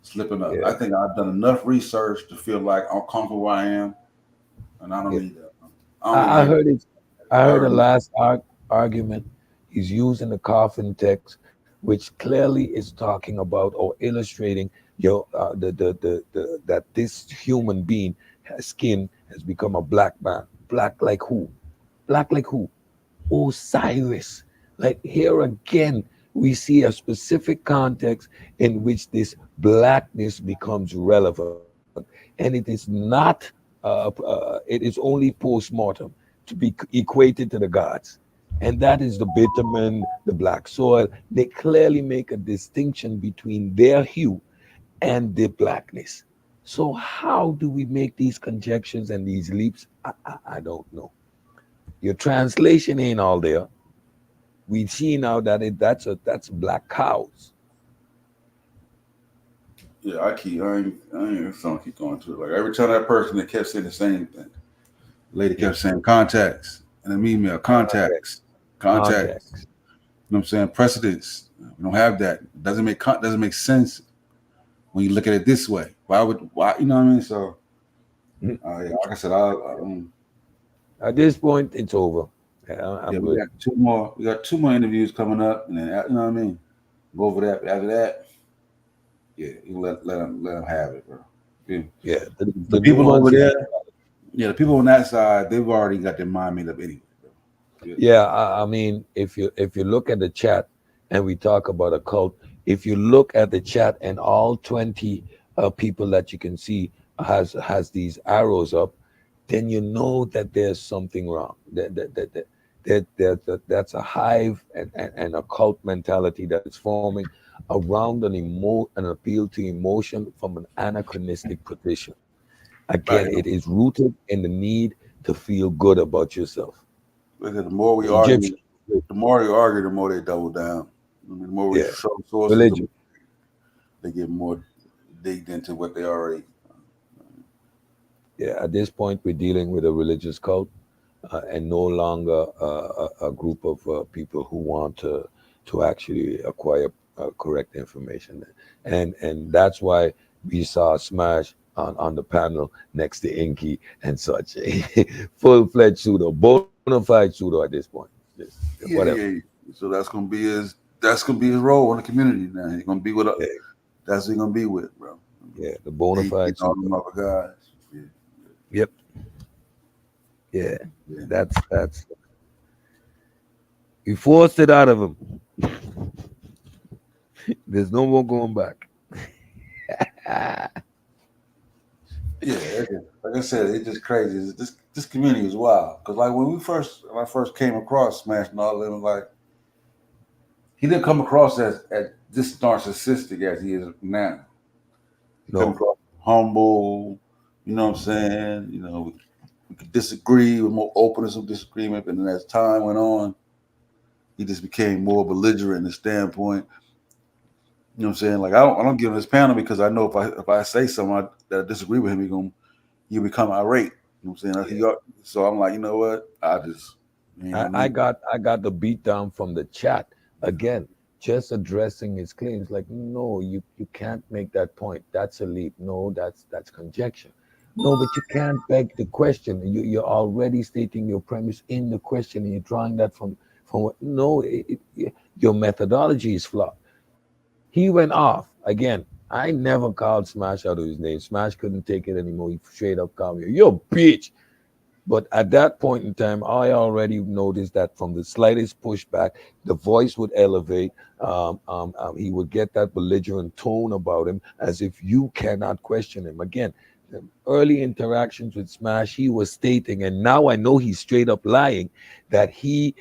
A: slipping up. Yeah. I think I've done enough research to feel like I'm comfortable where I am, and I don't need that.
F: I heard the last argument. He's using the coffin text, which clearly is talking about or illustrating that this human being skin has become a black man. Black like who? Black like who? Osiris. Like here again, we see a specific context in which this blackness becomes relevant, and it is not. It is only post-mortem to be equated to the gods, and that is the bitumen, the black soil. They clearly make a distinction between their hue and the blackness. So how do we make these conjectures and these leaps? I don't know. Your translation ain't all there. We see now that that's black cows.
A: Yeah, I ain't gonna keep going to it. Like every time that person that kept saying the same thing, the lady kept saying context and an email, context. You know what I'm saying? Precedence. We don't have that. It doesn't make sense when you look at it this way. Why you know what I mean? So yeah, like I said,
F: at this point it's over. I'm good.
A: We got two more interviews coming up, and then you know what I mean. Go over that. After that, yeah, you let them have it, bro.
F: Yeah,
A: the people over there. Yeah, the people on that side, they've already got their mind made up anyway. Bro.
F: Yeah, I mean, if you look at the chat and we talk about a cult, if you look at the chat and all 20 people that you can see has these arrows up, then you know that there's something wrong. That's a hive and a cult mentality that is forming around an appeal to emotion from an anachronistic position. Again, it is rooted in the need to feel good about yourself.
A: Look at the more we argue, the more they double down. I mean, the more we show sources, they get more digged into what they already.
F: Yeah, at this point, we're dealing with a religious cult, and no longer a group of people who want to actually acquire correct information, and that's why we saw Smash on the panel next to Inky and such. Full-fledged pseudo, bona fide pseudo at this point. Whatever.
A: Yeah. So that's gonna be his role in the community now. He's gonna be with us. That's who he's gonna be with, bro.
F: Yeah, the bona fide
A: all them other guys.
F: Yep. Yeah. That's you forced it out of him. There's no more going back.
A: Yeah, like I said, it's just crazy. This community is wild. Because like when I first came across Smash and all of them, like he didn't come across as this narcissistic as he is now. He come across humble, you know what I'm saying? You know, we could disagree with more openness of disagreement, but then as time went on, he just became more belligerent in his standpoint. You know what I'm saying? Like I don't give him this panel because I know if I say something that I disagree with him, he'll become irate. You know what I'm saying? So I'm like, you know what?
F: I got the beat down from the chat again, just addressing his claims. Like, no, you can't make that point. That's a leap. No, that's conjecture. No, but you can't beg the question. You're already stating your premise in the question, and you're drawing that from what? No, your methodology is flawed. He went off again. I never called Smash out of his name. Smash couldn't take it anymore. He straight up called me, "Yo, bitch." But at that point in time, I already noticed that from the slightest pushback, the voice would elevate. He would get that belligerent tone about him, as if you cannot question him. Again, the early interactions with Smash, he was stating, and now I know he's straight up lying, that he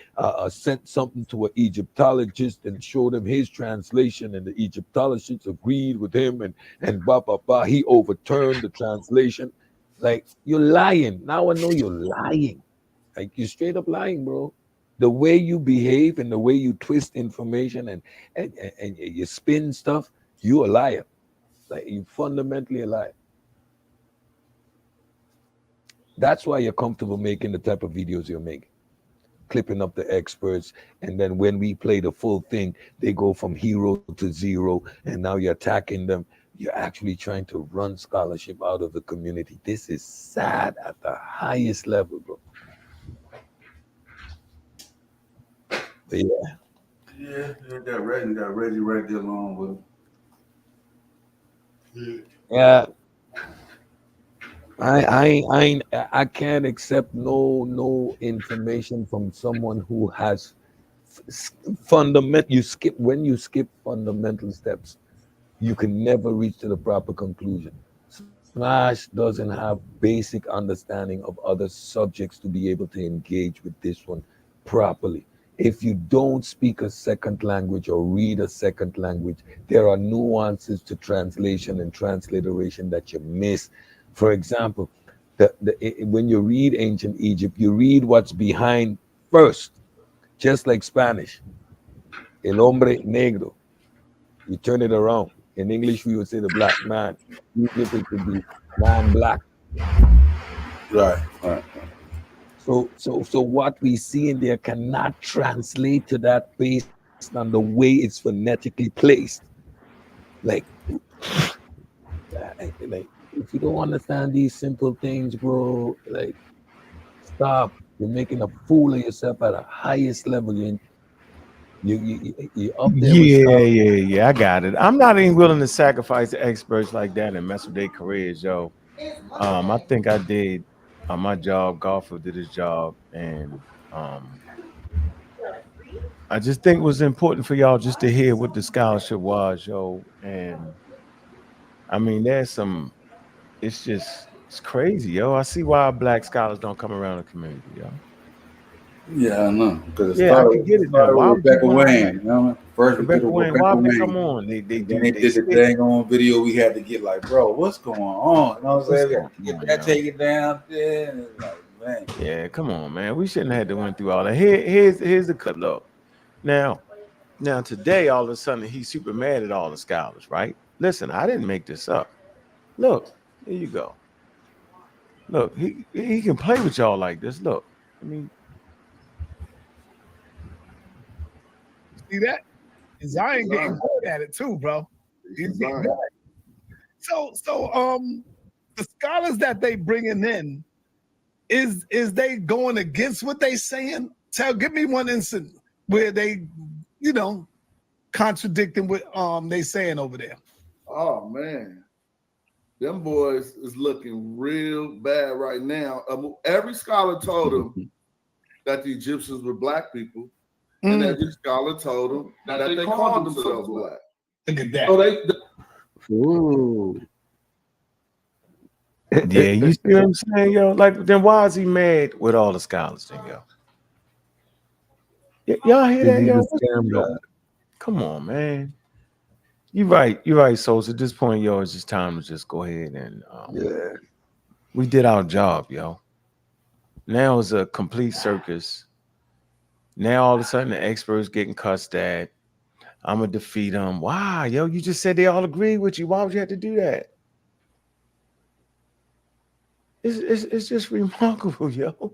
F: sent something to an Egyptologist and showed him his translation, and the Egyptologist agreed with him, and blah, blah, blah. He overturned the translation. Like, you're lying. Now I know you're lying. Like, you're straight up lying, bro. The way you behave and the way you twist information and you spin stuff, you're a liar. Like, you fundamentally a liar. That's why you're comfortable making the type of videos you're making, clipping up the experts, and then when we play the full thing, they go from hero to zero, and now you're attacking them. You're actually trying to run scholarship out of the community. This is sad at the highest level, bro. But yeah.
A: Yeah, got Reggie right there along with him.
F: Yeah. I can't accept no information from someone who has fundamental. When you skip fundamental steps, you can never reach to the proper conclusion. Smash doesn't have basic understanding of other subjects to be able to engage with this one properly. If you don't speak a second language or read a second language, there are nuances to translation and transliteration that you miss. For example, when you read ancient Egypt, you read what's behind first, just like Spanish. El hombre negro. You turn it around. In English, we would say the black man. Egypt, it would be man black.
A: Right.
F: So what we see in there cannot translate to that based on the way it's phonetically placed. Like if you don't understand these simple things, bro, like stop. You're making a fool of yourself at the highest level. You're up there.
B: Yeah. I got it. I'm not even willing to sacrifice the experts like that and mess with their careers, yo. I think I did my job. Garfield did his job, and I just think it was important for y'all just to hear what the scholarship was, yo. And I mean, it's crazy, yo. I see why black scholars don't come around the community, yo.
A: Yeah, I know. Because
B: I can get it though. Why
A: Rebecca Wayne, you know? First
B: Rebecca Wayne, why would they come on? They
A: did the dang on video. We had to get like, bro, what's going on? You know what I'm saying? Get that, take it down there. And it's like, man.
B: Yeah, come on, man. We shouldn't have to went through all that. Here's the cut look. Now today, all of a sudden, he's super mad at all the scholars, right? Listen, I didn't make this up. Look, here you go. Look, he can play with y'all like this. Look, I mean,
K: see that? Zion getting good at it too, bro. He's getting good. So the scholars that they bringing in, is they going against what they saying? Give me one instance where they, contradicting what they saying over there.
D: Oh man, them boys is looking real bad right now. Every scholar told them that the Egyptians were black people, and every scholar told them that they called themselves black.
K: Look at that.
D: So
F: Ooh.
B: yeah, you see what I'm saying, yo? Like, then why is he mad with all the scholars, then, yo? Y'all hear that, yo? Come on, man. You're right, so at this point, yo, it's just time to just go ahead and we did our job, yo. Now it's a complete circus. Now all of a sudden the experts getting cussed at. I'm gonna defeat them. Why, yo? You just said they all agree with you. Why would you have to do that? It's just remarkable, yo.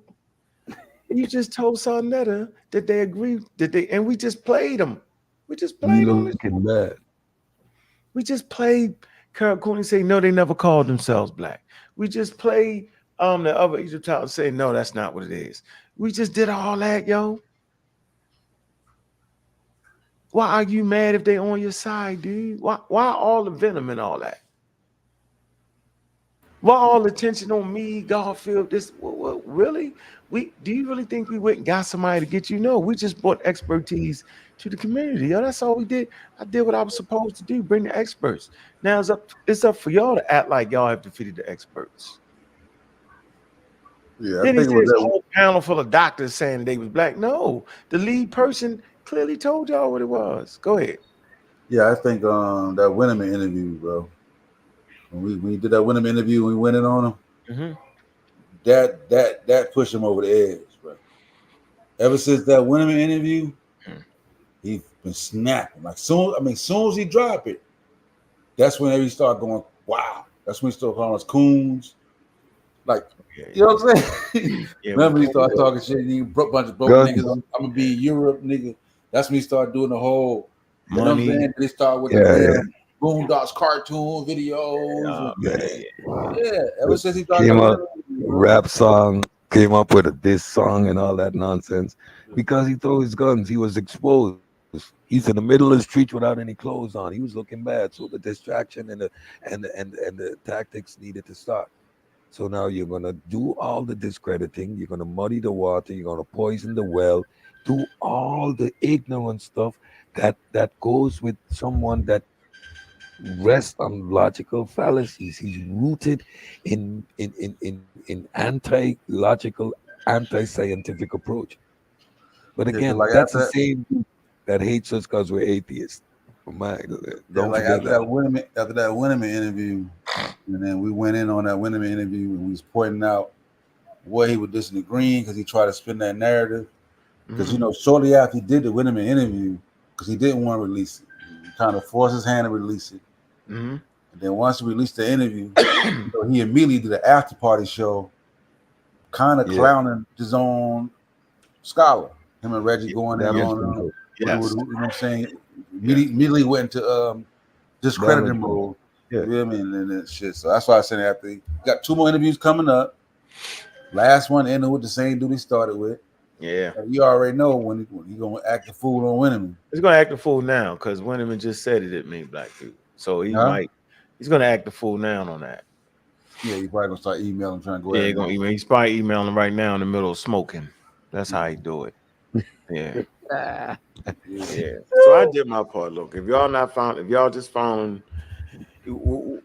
B: You just told Sarnetta that they agreed and we just played them. We just played them. We just played Carol Cooney say no, they never called themselves black. We just played the other Egyptologists say no, that's not what it is. We just did all that, yo. Why are you mad if they on your side, dude? Why all the venom and all that? Why all the attention on me, Garfield? What really? Do you really think we went and got somebody to get you? No, we just brought expertise to the community. Yo, that's all we did. I did what I was supposed to do, bring the experts. Now it's up for y'all to act like y'all have defeated the experts.
A: Yeah,
B: then it's a whole panel full of doctors saying they was black. No, the lead person clearly told y'all what it was. Go ahead.
A: Yeah, I think that Winneman interview, bro. When we did that Winneman interview, we went in on him. That pushed him over the edge, bro. Ever since that Winneman interview, he's been snapping. Like soon as he dropped it, that's when he started going, wow. That's when he started calling us coons. Like, you know what I'm saying? Remember he started talking shit, and he broke a bunch of broke niggas. I'm gonna be in Europe, nigga. That's when he started doing the whole, you know what I'm saying? They started with the Boondocks cartoon videos. Ever since he started
F: rap song, came up with a diss song and all that nonsense because he threw his guns. He was exposed. He's in the middle of the street without any clothes on. He was looking bad. So the distraction and the tactics needed to start. So now you're gonna do all the discrediting. You're gonna muddy the water. You're gonna poison the well. Do all the ignorant stuff that goes with someone that rests on logical fallacies. He's rooted in anti-logical, anti-scientific approach. But again,
A: like
F: that's the
A: after,
F: same group that hates us because we're atheists. Don't
A: like
F: forget
A: after that Winneman interview, and then we went in on that Winneman interview, and we was pointing out what he was disagreeing because he tried to spin that narrative. Because you know, shortly after he did the Winneman interview, because he didn't want to release it, he kind of forced his hand to release it. And then once he released the interview, you know, he immediately did an after party show, kind of clowning his own scholar. Him and Reggie going in on you know what I'm saying? Immediately went into discrediting mode. You know what I mean? And that shit. So that's why I said after he got 2 more interviews coming up. Last one ended with the same dude he started with.
B: Yeah.
A: You already know when he gonna act the fool on Winneman.
B: He's gonna act the fool now because Winneman just said he didn't mean black people. So he's gonna act the fool now on that.
A: Yeah, he probably gonna start emailing, trying to go.
B: Yeah, he's probably emailing right now in the middle of smoking. That's how he do it. Yeah. Yeah. So I did my part. Look, if y'all just found,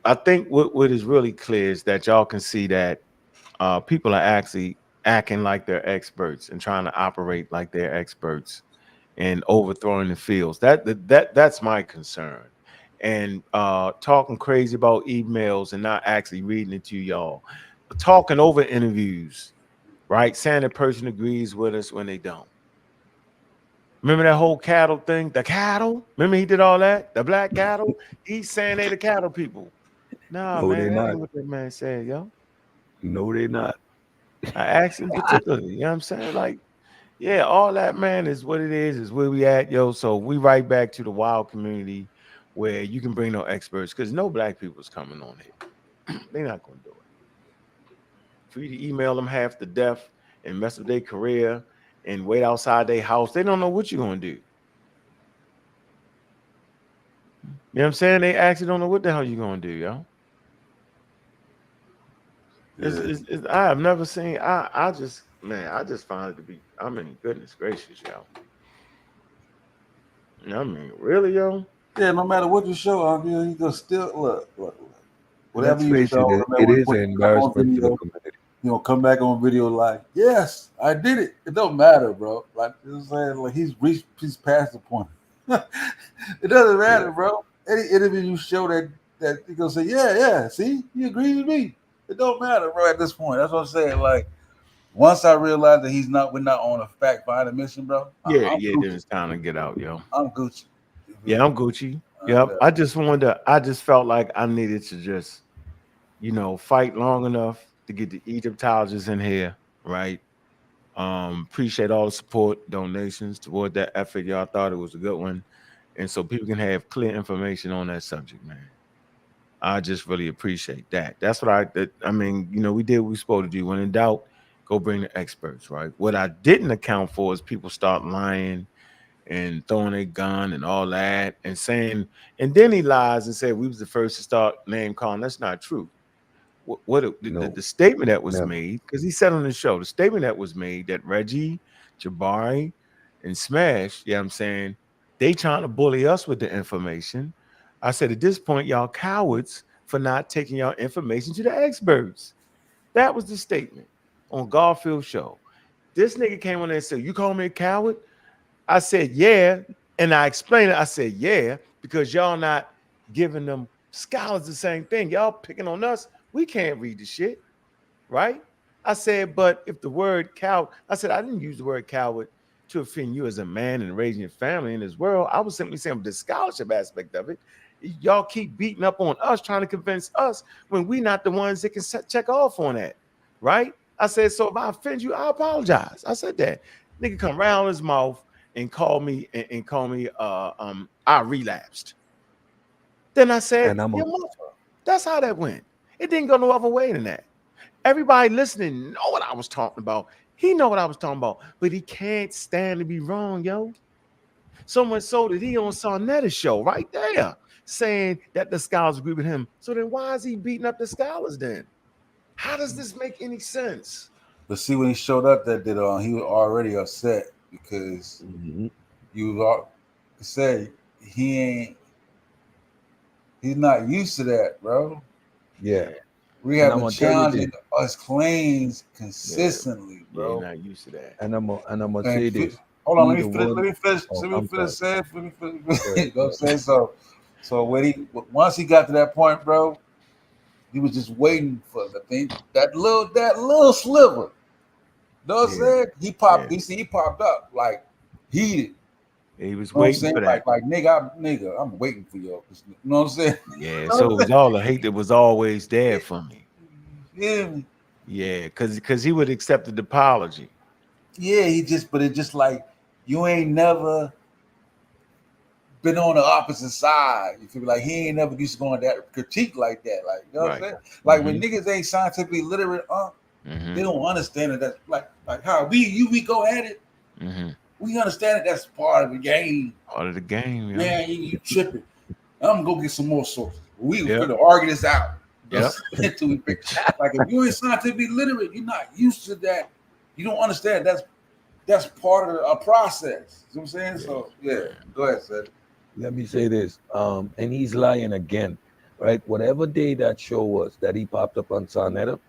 B: I think what is really clear is that y'all can see that people are actually acting like they're experts and trying to operate like they're experts and overthrowing the fields. That's my concern. And talking crazy about emails and not actually reading it to y'all, talking over interviews, right? Saying the person agrees with us when they don't. Remember that whole cattle thing? The cattle? Remember he did all that? The black cattle? He's saying they the cattle people. Nah, man, that ain't what that man said, yo.
F: No, they're not.
B: I asked him particularly, you know what I'm saying? Like, yeah, all that, man, is what it is where we at, yo. So we right back to the wild community where you can bring no experts because no black people's coming on here. They're not going to do it. For you to email them half to death and mess up their career and wait outside their house, they don't know what you're going to do. You know what I'm saying? They actually don't know what the hell you're going to do, yo. I have never seen. I just find it to be. I mean, goodness gracious, yo. I mean, really, yo.
A: Yeah, no matter what you show, I mean, you gonna still look. Whatever you show,
F: it is an embarrassment to the community.
A: You know, come back on video like, yes, I did it. It don't matter, bro. Like you're saying, like he's past the point. It doesn't matter, bro. Any interview you show that you gonna say, yeah, see, he agrees with me. It don't matter, bro, at this point. That's what I'm saying. Like, once I realized that we're not on a fact-finding mission, bro.
B: Yeah, then it's time to get out, yo.
A: I'm Gucci.
B: Yeah, I'm Gucci. Yep. I just felt like I needed to just, fight long enough to get the Egyptologists in here, right? Appreciate all the support, donations toward that effort. Y'all thought it was a good one. And so people can have clear information on that subject, man. I just really appreciate that. That's what I mean, we did what we supposed to do. When in doubt, go bring the experts, right? What I didn't account for is people start lying and throwing a gun and all that and saying, and then he lies and said we was the first to start name calling. That's not true. The statement that was made, because he said on the show, the statement that was made that Reggie, Jabari, and Smash, I'm saying, they trying to bully us with the information. I said, at this point, y'all cowards for not taking y'all information to the experts. That was the statement on Garfield show. This nigga came on there and said, you call me a coward? I said, yeah. And I explained it. I said, yeah, because y'all not giving them scholars the same thing. Y'all picking on us. We can't read the shit, right? I said, but if the word coward, I said, I didn't use the word coward to offend you as a man and raising your family in this world. I was simply saying the scholarship aspect of it. Y'all keep beating up on us, trying to convince us when we not the ones that can check off on that, right? I said, so if I offend you, I apologize. I said that. Nigga come round his mouth and call me I relapsed. Then I said, that's how that went. It didn't go no other way than that. Everybody listening know what I was talking about. He know what I was talking about, but he can't stand to be wrong, yo. So much so that he on Sarnetta's show right there saying that the scholars agree with him. So then why is he beating up the scholars then? How does this make any sense?
A: But see, when he showed up that day, he was already upset because you was say he's not used to that, bro.
F: Yeah.
A: We have been challenging us claims consistently, bro.
B: You're not used to that.
F: And I'm gonna say this.
A: Hold on, let me finish. Let me finish. You know what I'm saying? So when once he got to that point, bro, he was just waiting for the thing, that little sliver. You know what I'm saying? He popped. He popped up like heated.
B: He was waiting for that.
A: Like nigga, I'm waiting for you. You know what I'm saying?
B: Yeah. So it was all the hate that was always there for me.
A: Yeah.
B: Yeah, because he would accept the apology.
A: Yeah, but it just like you ain't never been on the opposite side. You feel me? Like he ain't never used to go on that critique like that. Like, you know what I'm saying? Like when niggas ain't scientifically literate, they don't understand it. That's like how we go at it. We understand it. That's part of the game.
B: Part of the game, yeah.
A: Man, you tripping. I'm gonna go get some more sources. We gonna argue this out. Until we pick. Like if you ain't scientifically literate, you're not used to that. You don't understand. That's part of a process. You know what I'm saying? So go ahead, Seth.
F: Let me say this. And he's lying again, right? Whatever day that show was that he popped up on Sarnetta,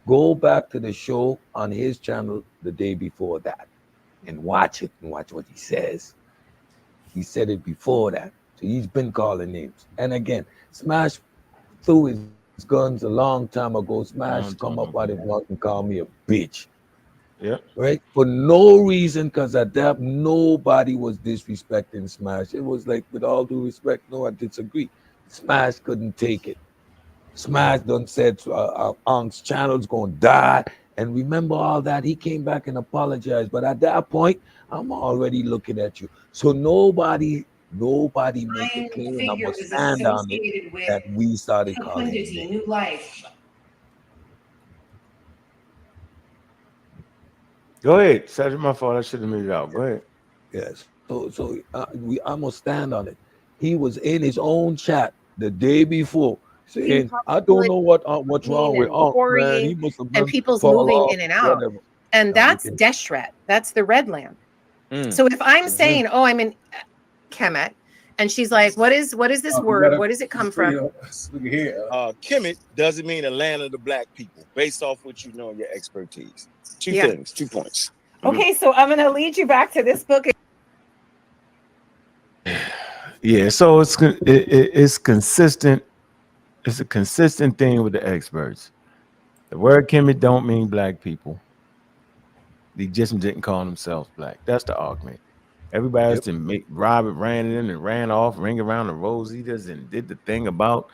F: go back to the show on his channel the day before that and watch it and watch what he says. He said it before that. So he's been calling names. And again, Smash threw his guns a long time ago. Smash come up out of mouth and call me a bitch.
B: Yeah.
F: Right? For no reason, because at that nobody was disrespecting Smash. It was like, with all due respect, no, I disagree. Smash couldn't take it. Smash done said Ank's channel's gonna die. And remember all that. He came back and apologized. But at that point, I'm already looking at you. So nobody make a claim, and I'm gonna stand on it that we started calling it.
L: New life.
B: Go ahead. Sorry, my fault. I should have made it out. Go ahead.
F: Yes. So I'm gonna stand on it. He was in his own chat the day before saying, "I don't know what's wrong with man. He must have been
L: and people's moving in and out." Whatever. And that's Deshret. That's the red lamp. So if I'm saying, "Oh, I'm in Kemet," and she's like, "What is this word? Where does it come from?"
A: Look here.
M: Kemet doesn't mean the land of the black people, based off what you know and your expertise. Two things, 2 points.
L: Okay, so I'm gonna lead you back to this book.
B: Yeah, so it's consistent. It's a consistent thing with the experts. The word Kemet don't mean black people. The Egyptians didn't call themselves black. That's the argument. Everybody else Robert ran in and ran off, ring around the rose eaters, and did the thing about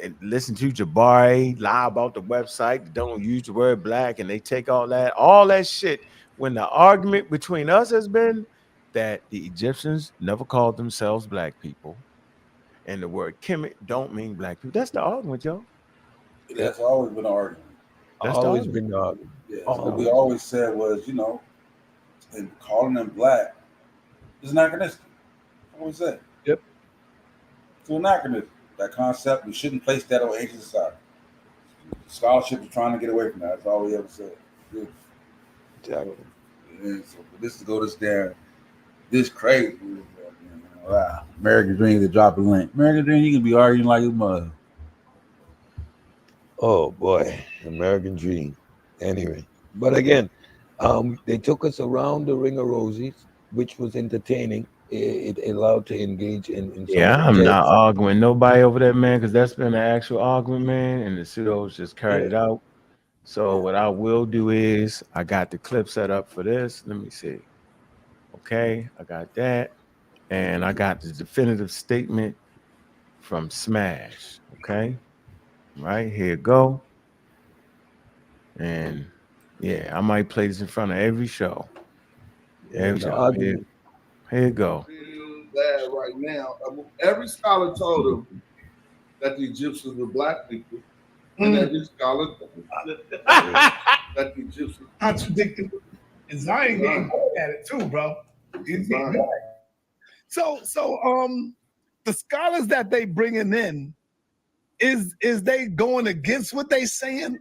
B: and listen to Jabari lie about the website, don't use the word black, and they take all that shit. When the argument between us has been that the Egyptians never called themselves black people, and the word Kemet don't mean black people. That's the argument, yo.
A: That's always been an argument.
F: That's always been the argument.
A: Yeah, what we always said was, and calling them black is anachronistic. What we said.
F: Yep.
A: It's anachronistic. That concept, we shouldn't place that on ancient society. Scholarship is trying to get away from that. That's all we ever said.
F: Exactly.
A: Yeah, so for this to go this crazy. Wow. American Dream to drop a link. American Dream, you can be arguing like your mother.
F: Oh boy, American Dream. Anyway, but again, they took us around the Ring of Roses, which was entertaining. It allowed to engage in
B: I'm not arguing nobody over that, man, because that's been an actual argument, man, and the pseudos just carried it out. So what I will do is I got the clip set up for this. Let me see. Okay, I got that, and I got the definitive statement from Smash. Okay, right here go, and yeah, I might play this in front of every show. Here you go.
D: Bad right now. Every scholar told him that the Egyptians were black people, and every scholar that the Egyptians
K: contradicted. And Zion getting good at it too, bro. So the scholars that they bringing in, is they going against what they saying?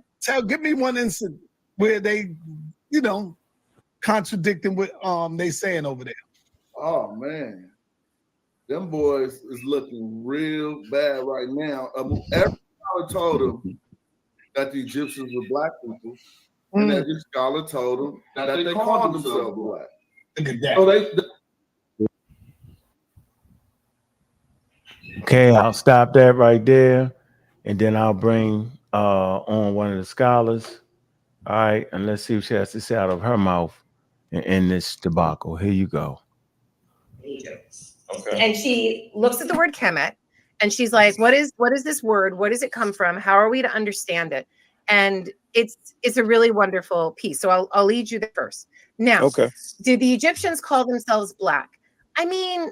K: Give me one instance where they, contradicting what they saying over there.
D: Oh man, them boys is looking real bad right now. Every scholar told them that the Egyptians were black people, and every scholar told them that they called themselves black.
K: Look at that.
D: So
B: Okay, I'll stop that right there, and then I'll bring on one of the scholars. All right, and let's see if she has to say out of her mouth in this debacle. Here you go.
L: Okay. And she looks at the word Kemet, and she's like, "What is this word? Where does it come from? How are we to understand it?" And it's a really wonderful piece. So I'll lead you there first. Now, did the Egyptians call themselves black? I mean,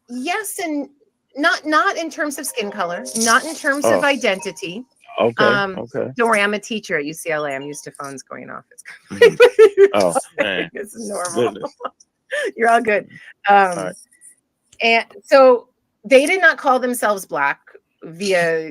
L: yes, and not in terms of skin color, not in terms of identity. Don't worry, I'm a teacher at UCLA. I'm used to phones going off. It's normal. You're all good. And so they did not call themselves black via,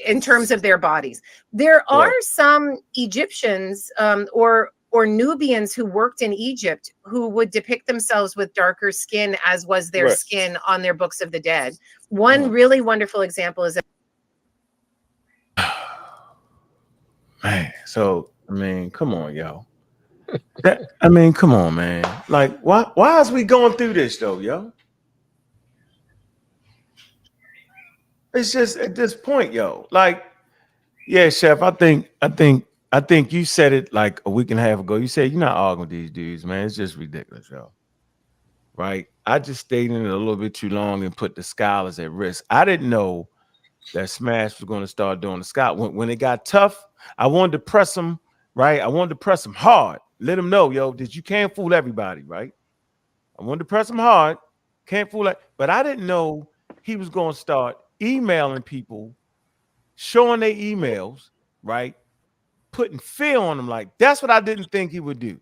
L: in terms of their bodies. There are some Egyptians or Nubians who worked in Egypt who would depict themselves with darker skin, as was their skin on their books of the dead. One really wonderful example is
B: Man, so I mean, come on, yo. Come on, man. Like, why is we going through this though, yo? It's just at this point, yo. Like, yeah, Chef. I think you said it like a week and a half ago. You said you're not arguing with these dudes, man. It's just ridiculous, yo. Right? I just stayed in it a little bit too long and put the scholars at risk. I didn't know that Smash was going to start doing the scholar. When it got tough, I wanted to press them, right? I wanted to press them hard. Let them know, yo, that you can't fool everybody, right? I wanted to press them hard. Can't fool it. But I didn't know he was going to start emailing people, showing their emails, right? Putting fear on them. Like, that's what I didn't think he would do.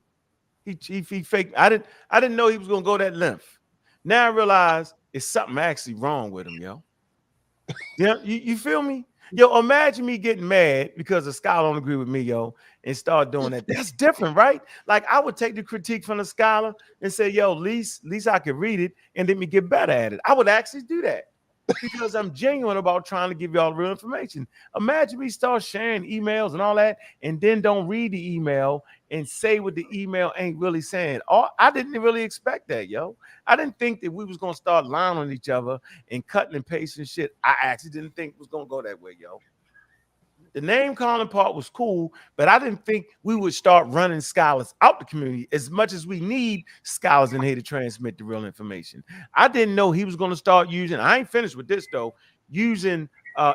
B: He faked. I didn't know he was going to go that length. Now I realize it's something actually wrong with him, yo. Yeah, you feel me? Yo, imagine me getting mad because a scholar don't agree with me, yo, and start doing that. That's different, right? Like, I would take the critique from the scholar and say, yo, at least I could read it and let me get better at it. I would actually do that because I'm genuine about trying to give y'all real information. Imagine me start sharing emails and all that and then don't read the email and say what the email ain't really saying. I didn't really expect that, yo. I didn't think that we was going to start lying on each other and cutting and pasting shit. I actually didn't think it was going to go that way, yo. The name calling part was cool, but I didn't think we would start running scholars out the community as much as we need scholars in here to transmit the real information. I didn't know he was going to start using, I ain't finished with this though, using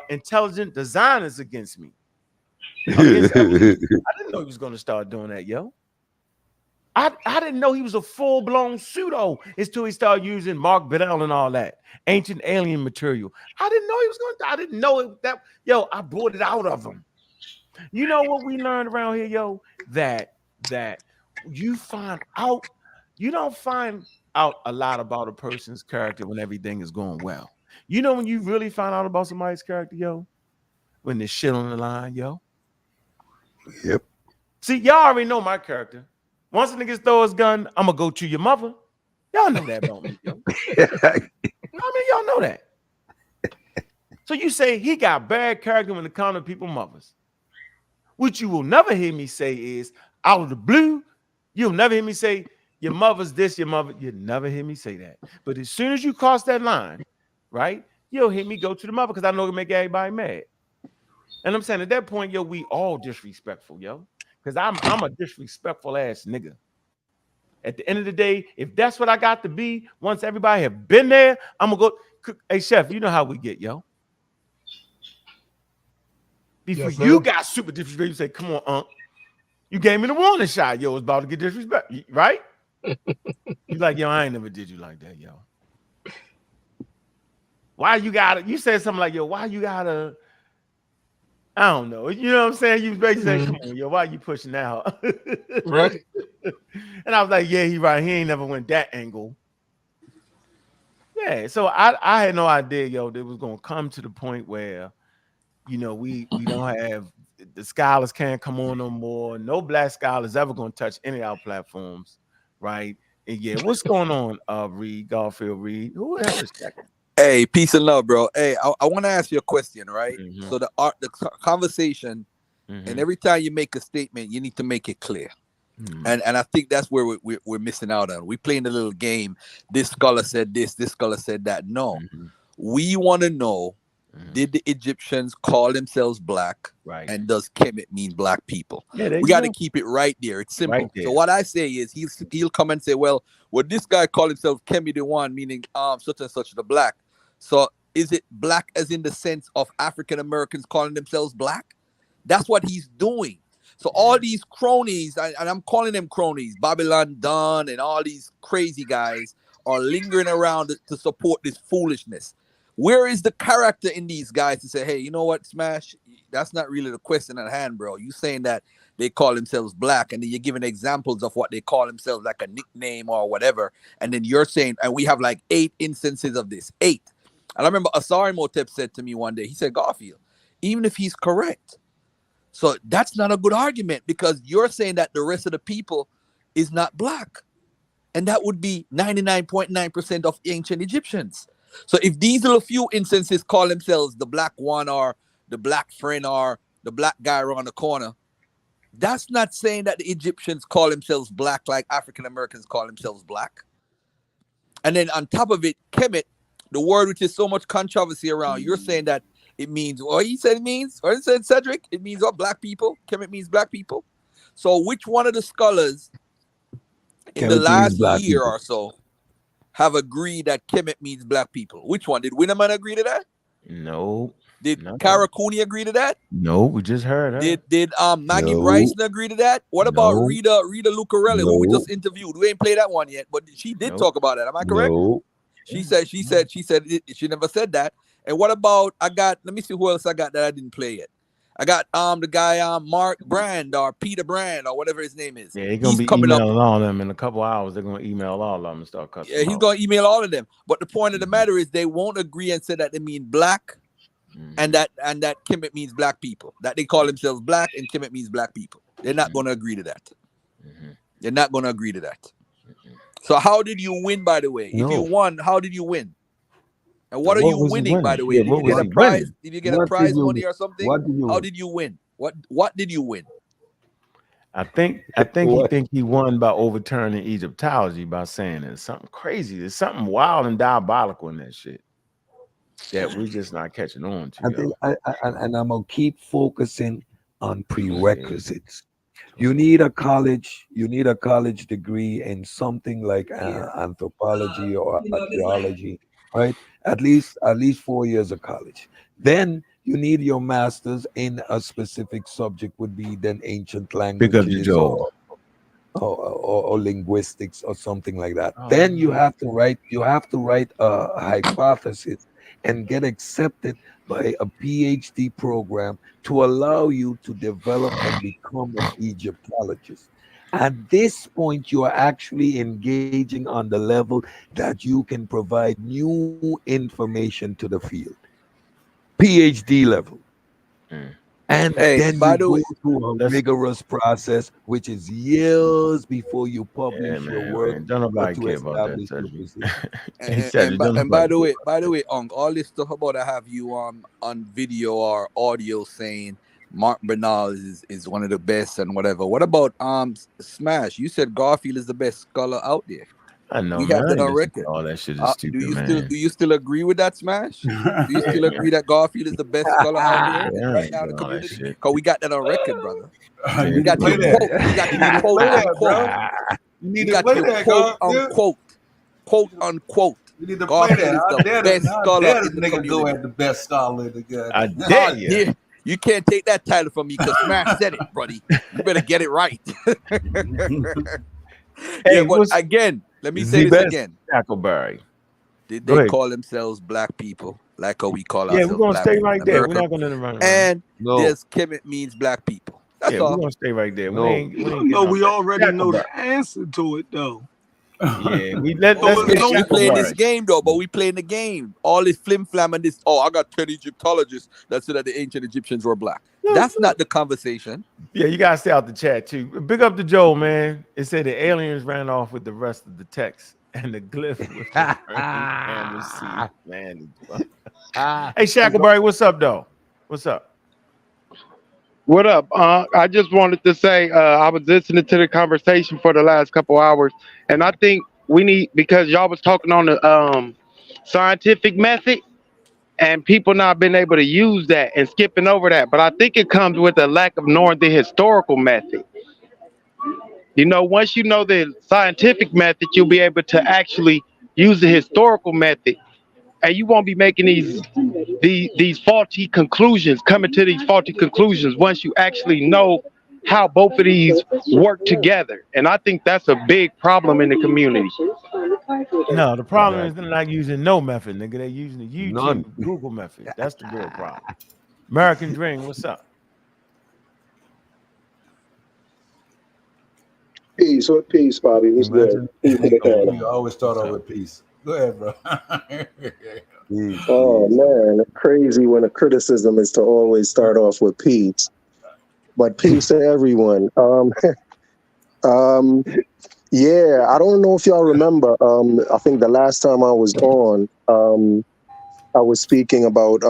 B: intelligent designers against me. I didn't know he was going to start doing that, yo. I didn't know he was a full-blown pseudo until he started using Mark Bedell and all that ancient alien material. I didn't know he was going to. I didn't know it, that. Yo, I brought it out of him. You know what we learned around here, yo? That you don't find out a lot about a person's character when everything is going well. You know when you really find out about somebody's character, yo? When there's shit on the line, yo.
F: Yep.
B: See, y'all already know my character. Once a nigga throw his gun, I'm gonna go to your mother. Y'all know that about me, yo. I mean, y'all know that. So you say he got bad character when it comes to people's mothers. What you will never hear me say is, out of the blue, you'll never hear me say, your mother's this, your mother. You'll never hear me say that. But as soon as you cross that line, right, you'll hear me go to the mother because I know it'll make everybody mad. And I'm saying at that point, yo, we all disrespectful, yo. Because I'm a disrespectful ass nigga. At the end of the day, if that's what I got to be, once everybody have been there, I'm gonna go. Hey, Chef, you know how we get, yo. Before you got super disrespectful, you say, come on, you gave me the warning shot, yo, it's about to get disrespect, right? You like, yo, I ain't never did you like that, yo. Why you gotta, you said something like, yo, why you gotta, I don't know. You know what I'm saying? You basically say, come on, yo, why you pushing out?
K: Right.
B: And I was like, yeah, he right. He ain't never went that angle. Yeah, so I had no idea, yo, that it was gonna come to the point where, you know, we don't have the scholars can't come on no more. No black scholars ever gonna touch any of our platforms, right? And yeah, what's going on, Reed, Garfield Reed? Whoever is checking.
N: Hey, peace and love, bro. Hey, I want to ask you a question, right? So the conversation, and every time you make a statement, you need to make it clear. And I think that's where we're missing out on. We playing a little game. This scholar said this scholar said that. No, we want to know, did the Egyptians call themselves black?
B: Right.
N: And does Kemet mean black people?
B: Yeah,
N: we got to keep it right there. It's simple.
B: Right there.
N: So what I say is he'll come and say, well, this guy called himself Kemet the one, meaning such and such the black. So is it black as in the sense of African Americans calling themselves black? That's what he's doing. So all these cronies, and I'm calling them cronies, Babylon Dunn and all these crazy guys are lingering around to support this foolishness. Where is the character in these guys to say, hey, you know what, Smash? That's not really the question at hand, bro. You saying that they call themselves black, and then you're giving examples of what they call themselves, like a nickname or whatever. And then you're saying, and we have like 8 instances of this, 8. And I remember Asari Motep said to me one day, he said, Garfield, even if he's correct, so that's not a good argument, because you're saying that the rest of the people is not black. And that would be 99.9% of ancient Egyptians. So if these little few instances call themselves the black one or the black friend or the black guy around the corner, that's not saying that the Egyptians call themselves black like African Americans call themselves black. And then on top of it, Kemet, the word which is so much controversy around, you're saying that it means what he said it means. What he said, Cedric, it means what? Black people. Kemet means black people. So which one of the scholars in the last year or so have agreed that Kemet means black people? Which one? Did Winneman agree to that?
B: No.
N: Did Kara Cooney agree to that?
B: No, we just heard her.
N: Did Maggie Bryson agree to that? What about Rita Lucarelli, who we just interviewed? We ain't played that one yet, but she did talk about that. Am I correct? She said she never said that. And what about let me see who else I got that I didn't play yet. I got the guy Mark Brand or Peter Brand or whatever his name is.
B: Yeah, he's gonna be emailing all of them in a couple hours. They're gonna email all of them and start cutting.
N: Yeah, he's gonna email all of them. But the point of the matter is they won't agree and say that they mean black, and that Kemet means black people. That they call themselves black and Kemet means black people. They're not gonna agree to that. They're not gonna agree to that. So how did you win, by the way? If you won, how did you win? And what are you winning, by the way? Did you get a prize? Did you get a prize money or something? How did you win? What did you win?
B: I think he won by overturning Egyptology by saying there's something crazy. There's something wild and diabolical in that shit that we're just not catching on to.
F: And I'm gonna keep focusing on prerequisites. You need a college degree in something like anthropology or archaeology, right? At least 4 years of college. Then you need your master's in a specific subject, would be then ancient languages or linguistics or something like that. Then you have to write a hypothesis and get accepted by a PhD program to allow you to develop and become an Egyptologist. At this point, you are actually engaging on the level that you can provide new information to the field. PhD level. And then you go through a rigorous process, which is years before you publish your work.
B: Don't nobody care about that.
N: And by the way, all this stuff about I have you on video or audio saying Mark Bernal is one of the best and whatever. What about Smash? You said Garfield is the best scholar out there.
B: I know.
N: We have that on record.
B: All that shit is stupid,
N: do you still agree with that, Smash? Do you still agree that Garfield is the best scholar out there right now in the community? Because we got that on record, brother. We got to quote unquote.
A: You need to play that.
N: The best scholar in the community.
A: Go at the best scholar in the game.
B: I dare you.
N: You can't take that title from me because Smash said it, buddy. You better get it right. But again, let me say this again.
B: Tackleberry.
N: Did they call themselves black people like how we call ourselves?
B: Yeah, we're gonna stay right there.
N: America?
B: We're not gonna run.
N: And there's Kemet means black people. That's all.
B: We're gonna stay right there.
K: We already know the answer to it, though.
B: Yeah, we
N: we playing this game though, but we playing the game. All this flim flam and this. Oh, I got 10 Egyptologists that said that the ancient Egyptians were black. That's not the conversation.
B: Yeah, you gotta stay out the chat too. Big up to Joe, man. It said the aliens ran off with the rest of the text and the glyph with the camera seat. Man, hey Shackleberry, what's up, though? What's up?
O: What up? I just wanted to say I was listening to the conversation for the last couple hours, and I think we need, because y'all was talking on the scientific method, and people not been able to use that and skipping over that. But I think it comes with a lack of knowing the historical method. You know, once you know the scientific method, you'll be able to actually use the historical method, and you won't be making these faulty conclusions, coming to these faulty conclusions once you actually know how both of these work together. And I think that's a big problem in the community.
B: No, the problem is they're not using no method, nigga. They're using the YouTube, Google method. That's the real problem. American Dream, what's up?
P: Peace, what peace, Bobby? What's good?
A: You always start off with peace. Go ahead, bro.
P: Oh man, it's crazy when a criticism is to always start off with peace. But peace to everyone. Yeah, I don't know if y'all remember. I think the last time I was on, I was speaking about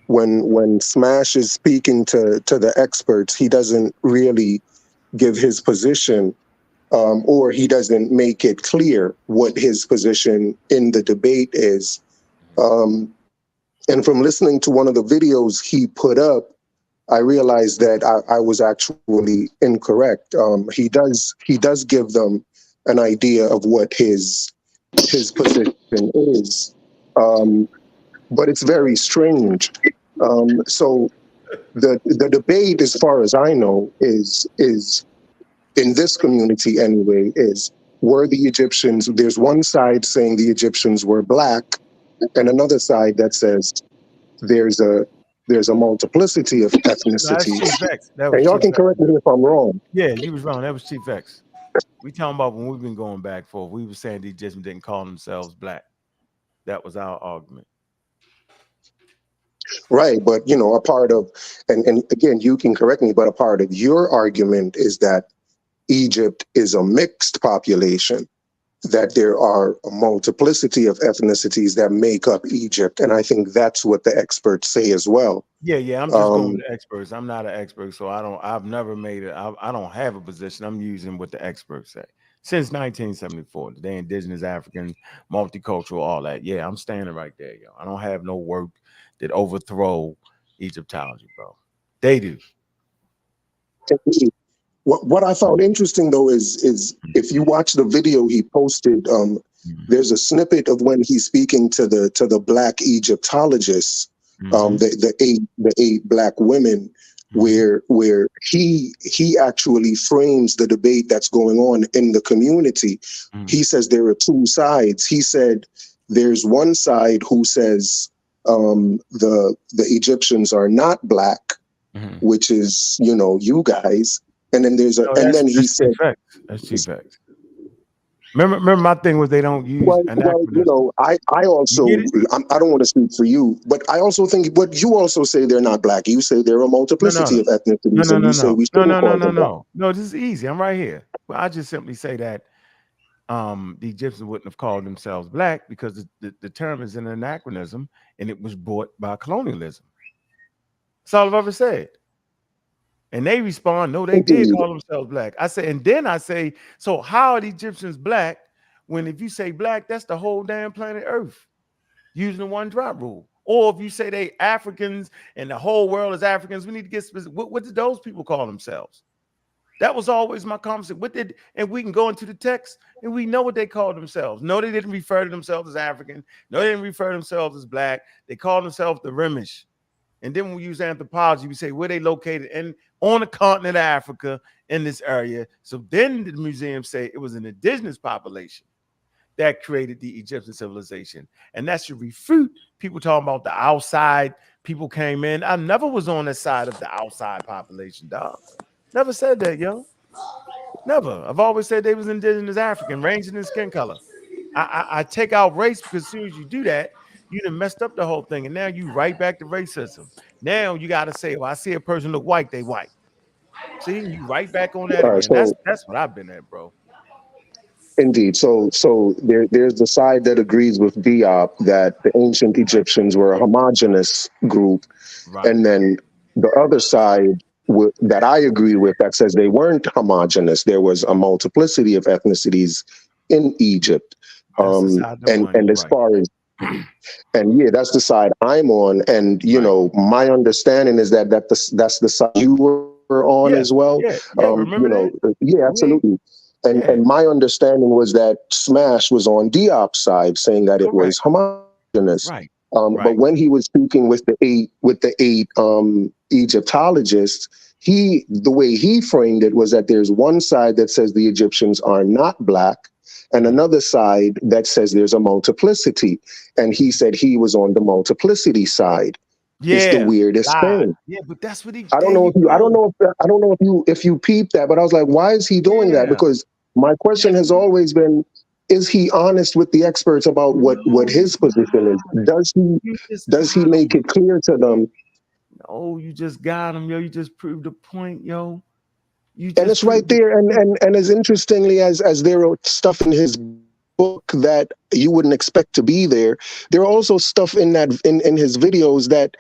P: when Smash is speaking to the experts, he doesn't really give his position, or he doesn't make it clear what his position in the debate is. And from listening to one of the videos he put up, I realized that I was actually incorrect. He does give them an idea of what his position is, but it's very strange. So the debate, as far as I know, is in this community anyway, is were the Egyptians, there's one side saying the Egyptians were black, and another side that says there's a multiplicity of ethnicities. And y'all can correct me if I'm wrong.
B: Yeah, you was wrong. That was Chief X. We talking about when we've been going back and forth. We were saying the Egyptians didn't call themselves black. That was our argument.
P: Right, but you know, a part of, and again, you can correct me, but a part of your argument is that Egypt is a mixed population, that there are a multiplicity of ethnicities that make up Egypt. And I think that's what the experts say as well.
B: Yeah, I'm just going with the experts. I'm not an expert, so I've never made it. I don't have a position. I'm using what the experts say. Since 1974, the indigenous Africans, multicultural, all that. Yeah, I'm standing right there, yo. I don't have no work that overthrow Egyptology, bro. They do.
P: What I found interesting though is if you watch the video he posted, there's a snippet of when he's speaking to the black Egyptologists, the eight black women, where he actually frames the debate that's going on in the community. He says there are two sides. He said there's one side who says the Egyptians are not black, which is, you know, you guys. And then there's he said,
B: that's Chief X. Remember my thing was they don't use anachronistic.
P: You know, I also I don't want to speak for you, but I also think what you also say they're not black. You say there are a multiplicity of ethnicities.
B: No, this is easy. I'm right here. Well, I just simply say that the Egyptians wouldn't have called themselves black because the term is an anachronism and it was brought by colonialism. That's all I've ever said. And they respond, no, they did call themselves black. I say, and then I say, so how are the Egyptians black when if you say black, that's the whole damn planet Earth using the one drop rule? Or if you say they Africans and the whole world is Africans, we need to get specific. What did those people call themselves? That was always my conversation. And we can go into the text and we know what they called themselves. No, they didn't refer to themselves as African. No, they didn't refer to themselves as black. They called themselves the Remish. And then when we use anthropology, we say where they located and on the continent of Africa in this area. So then the museum say it was an indigenous population that created the Egyptian civilization. And that should refute people talking about the outside people came in. I never was on the side of the outside population, dog. Never said that, yo. Never. I've always said they was indigenous African, ranging in skin color. I take out race because as soon as you do that, you done messed up the whole thing, and now you right back to racism. Now you got to say, well, I see a person look white, they white. See, you right back on that
P: All right,
B: again. That's
P: so
B: what I've been at, bro.
P: indeed, so there's the side that agrees with Diop that the ancient Egyptians were a homogenous group,
B: Right.
P: and then the other side that I agree with that says they weren't homogenous. There was a multiplicity of ethnicities in Egypt.
B: That's the side that won.
P: And
B: You're
P: as
B: right.
P: far as and yeah, that's the side I'm on. And you know, my understanding is that that's the side you were on as well.
B: Remember that?
P: Yeah, absolutely. And my understanding was that Smash was on Diop's side, saying that it was homogenous.
B: Right.
P: But when he was speaking with the eight Egyptologists, the way he framed it was that there's one side that says the Egyptians are not black, and another side that says there's a multiplicity. And he said he was on the multiplicity side.
B: Yeah,
P: it's the weirdest thing.
B: Yeah, but that's what he.
P: I don't know if you peeped that, but I was like, why is he doing that? Because my question has always been, is he honest with the experts about what his position is? Does he make it clear to them?
B: No, you just got him, yo. You just proved the point, yo.
P: And it's right there. And as interestingly as there are stuff in his book that you wouldn't expect to be there, there are also stuff in his videos that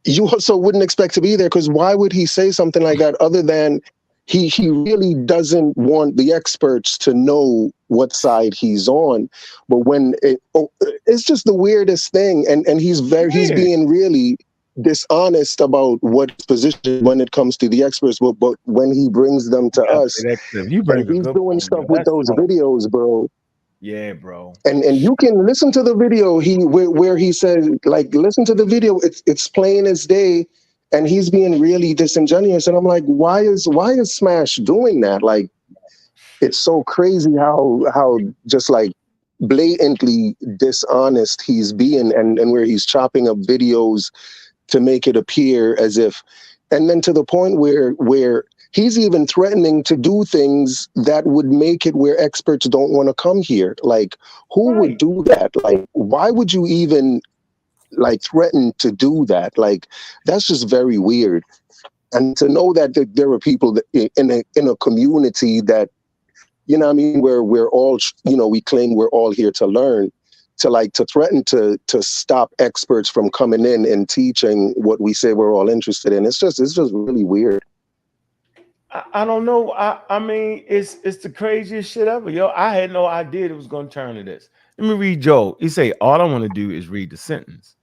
P: you also wouldn't expect to be there, because why would he say something like that other than he really doesn't want the experts to know what side he's on. But when it's just the weirdest thing, and he's being really dishonest about what his position when it comes to the experts, but when he brings them to us,
B: you bring
P: and he's doing stuff with those videos, bro.
B: Yeah, bro.
P: And you can listen to the video where he says, like, listen to the video. It's plain as day, and he's being really disingenuous. And I'm like, why is Smash doing that? Like, it's so crazy how just like blatantly dishonest he's being, and where he's chopping up videos to make it appear as if, and then to the point where he's even threatening to do things that would make it where experts don't want to come here. Like, who would do that? Like, why would you even like threaten to do that? Like, that's just very weird. And to know that there are people that in a community that, you know what I mean, where we're all, we claim we're all here to learn, to threaten to stop experts from coming in and teaching what we say we're all interested in. It's just really weird.
B: I don't know. I mean, it's the craziest shit ever, yo. I had no idea it was going to turn to this. Let me read Joe. He say, all I want to do is read the sentence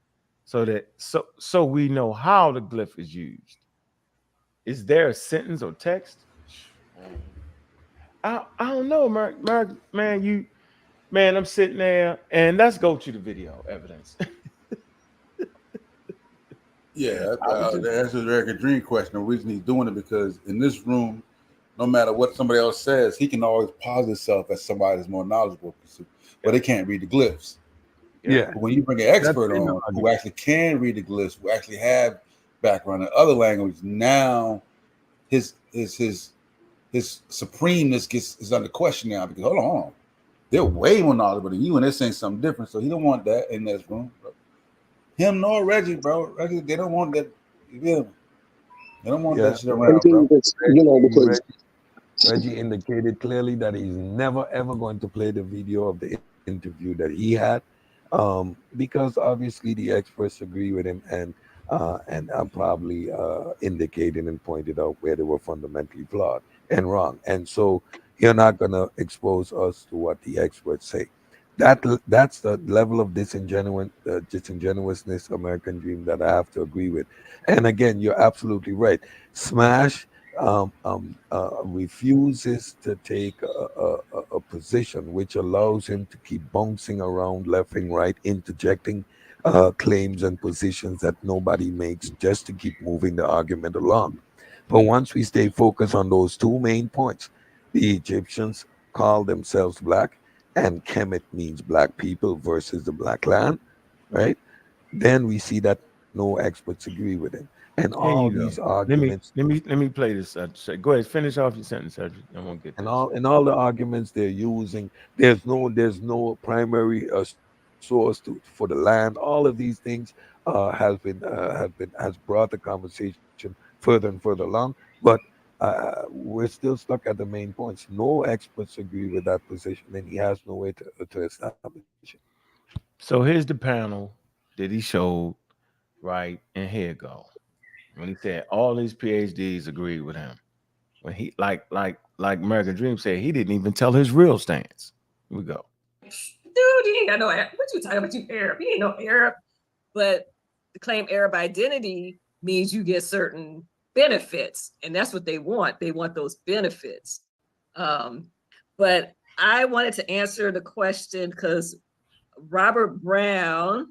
B: so we know how the glyph is used. Is there a sentence or text? I don't know, man, I'm sitting there, and let's go to the video evidence.
A: Yeah, the answer to the Eric Dream question. The reason he's doing it because in this room, no matter what somebody else says, he can always posit himself as somebody that's more knowledgeable, but they can't read the glyphs.
F: Yeah.
A: But when you bring an expert on who actually can read the glyphs, who actually have background in other languages, now his supremeness is under question now, because hold on, they're way more knowledgeable than you, and they're saying something different. So he don't want that in this room. Him nor Reggie, bro. Reggie, they don't want that. You feel me? They don't want that shit around, bro.
P: Because
F: Reggie indicated clearly that he's never ever going to play the video of the interview that he had, because obviously the experts agree with him and probably indicated and pointed out where they were fundamentally flawed and wrong. And so you're not going to expose us to what the experts say. That's the level of disingenuousness, American dream, that I have to agree with. And again, you're absolutely right. Smash refuses to take a position which allows him to keep bouncing around left and right, interjecting claims and positions that nobody makes, just to keep moving the argument along. But once we stay focused on those two main points, the Egyptians call themselves black, and Kemet means black people versus the black land, right? Then we see that no experts agree with him. And all these arguments.
B: Let me play this. Go ahead, finish off your sentence, Cedric. I won't get
F: and all the arguments they're using. There's no primary source for the land. All of these things has brought the conversation further and further along. But we're still stuck at the main points. No experts agree with that position, and he has no way to establish it.
B: So here's the panel that he showed, right? And here it go. When he said all his PhDs agreed with him. When he like American Dream said, he didn't even tell his real stance. Here we go.
Q: Dude, you ain't got no Arab. What you talking about? You Arab? You ain't no Arab. But to claim Arab identity means you get certain benefits, and that's what they want. They want those benefits. But I wanted to answer the question because Robert Brown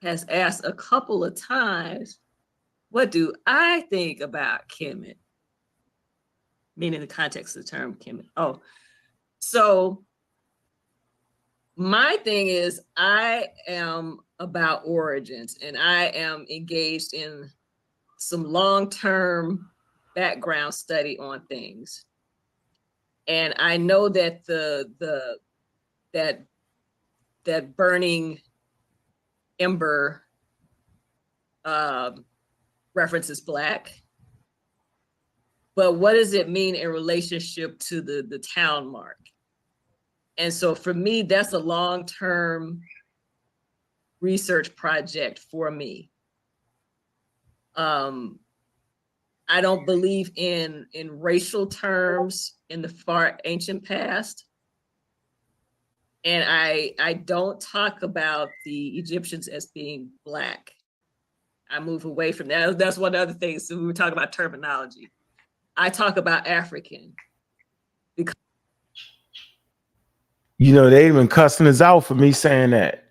Q: has asked a couple of times, what do I think about Kemet? Meaning the context of the term Kemet. Oh, so my thing is I am about origins, and I am engaged in some long-term background study on things. And I know that that burning ember references Black. But what does it mean in relationship to the town mark? And so for me, that's a long-term research project for me. I don't believe in racial terms in the far ancient past. And I don't talk about the Egyptians as being Black. I move away from that. That's one of the other things. So we were talking about terminology. I talk about African. Because
B: they've been cussing us out for me saying that.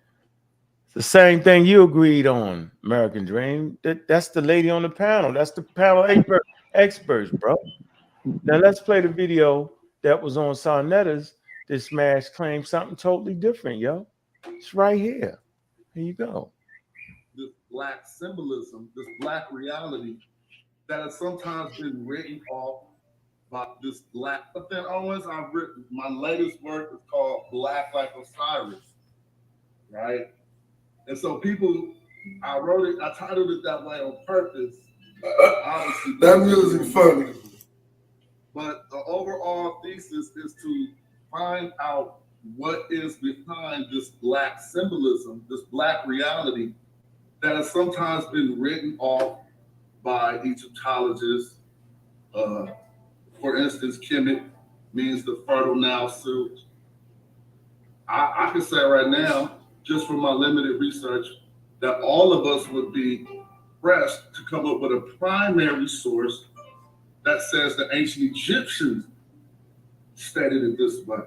B: It's the same thing you agreed on, American Dream. That's the lady on the panel. That's the panel experts, bro. Now let's play the video that was on Sonetta's. This smash claims something totally different, yo. It's right here. Here you go.
D: This Black symbolism, this Black reality that has sometimes been written off by this Black. But then always I've written, my latest work is called Black Like Osiris, right? And so people, I titled it that way on purpose. Obviously, that music's funny. But the overall thesis is to find out what is behind this Black symbolism, this Black reality that has sometimes been written off by Egyptologists. For instance, Kemet means the fertile Nile suit. I can say right now, just from my limited research, that all of us would be pressed to come up with a primary source that says the ancient Egyptians stated it this way.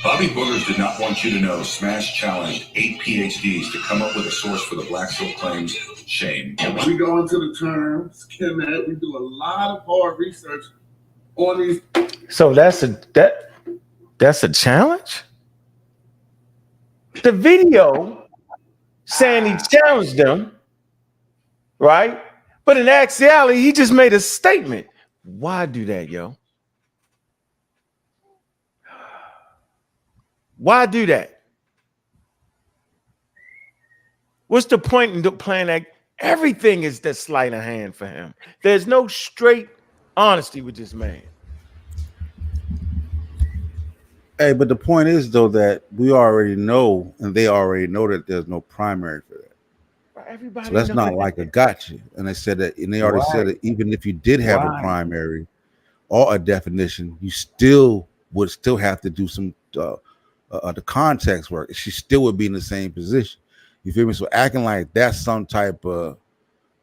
R: Bobby Boogers did not want you to know Smash challenged 8 PhDs to come up with a source for the Black Silk claims. Shame.
D: We go into the terms, Kemet. We do a lot of hard research on these.
B: So that's a challenge? The video saying he challenged them, right? But in actuality, he just made a statement. Why do that, yo? Why do that? What's the point in playing that? Everything is the sleight of hand for him. There's no straight honesty with this man.
A: Hey, but the point is, though, that we already know, and they already know that there's no primary for that.
B: Everybody
A: so that's not like a gotcha. And they said that, and they already said that even if you did have a primary or a definition, you would still have to do some the context work. She still would be in the same position. You feel me? So acting like that's some type of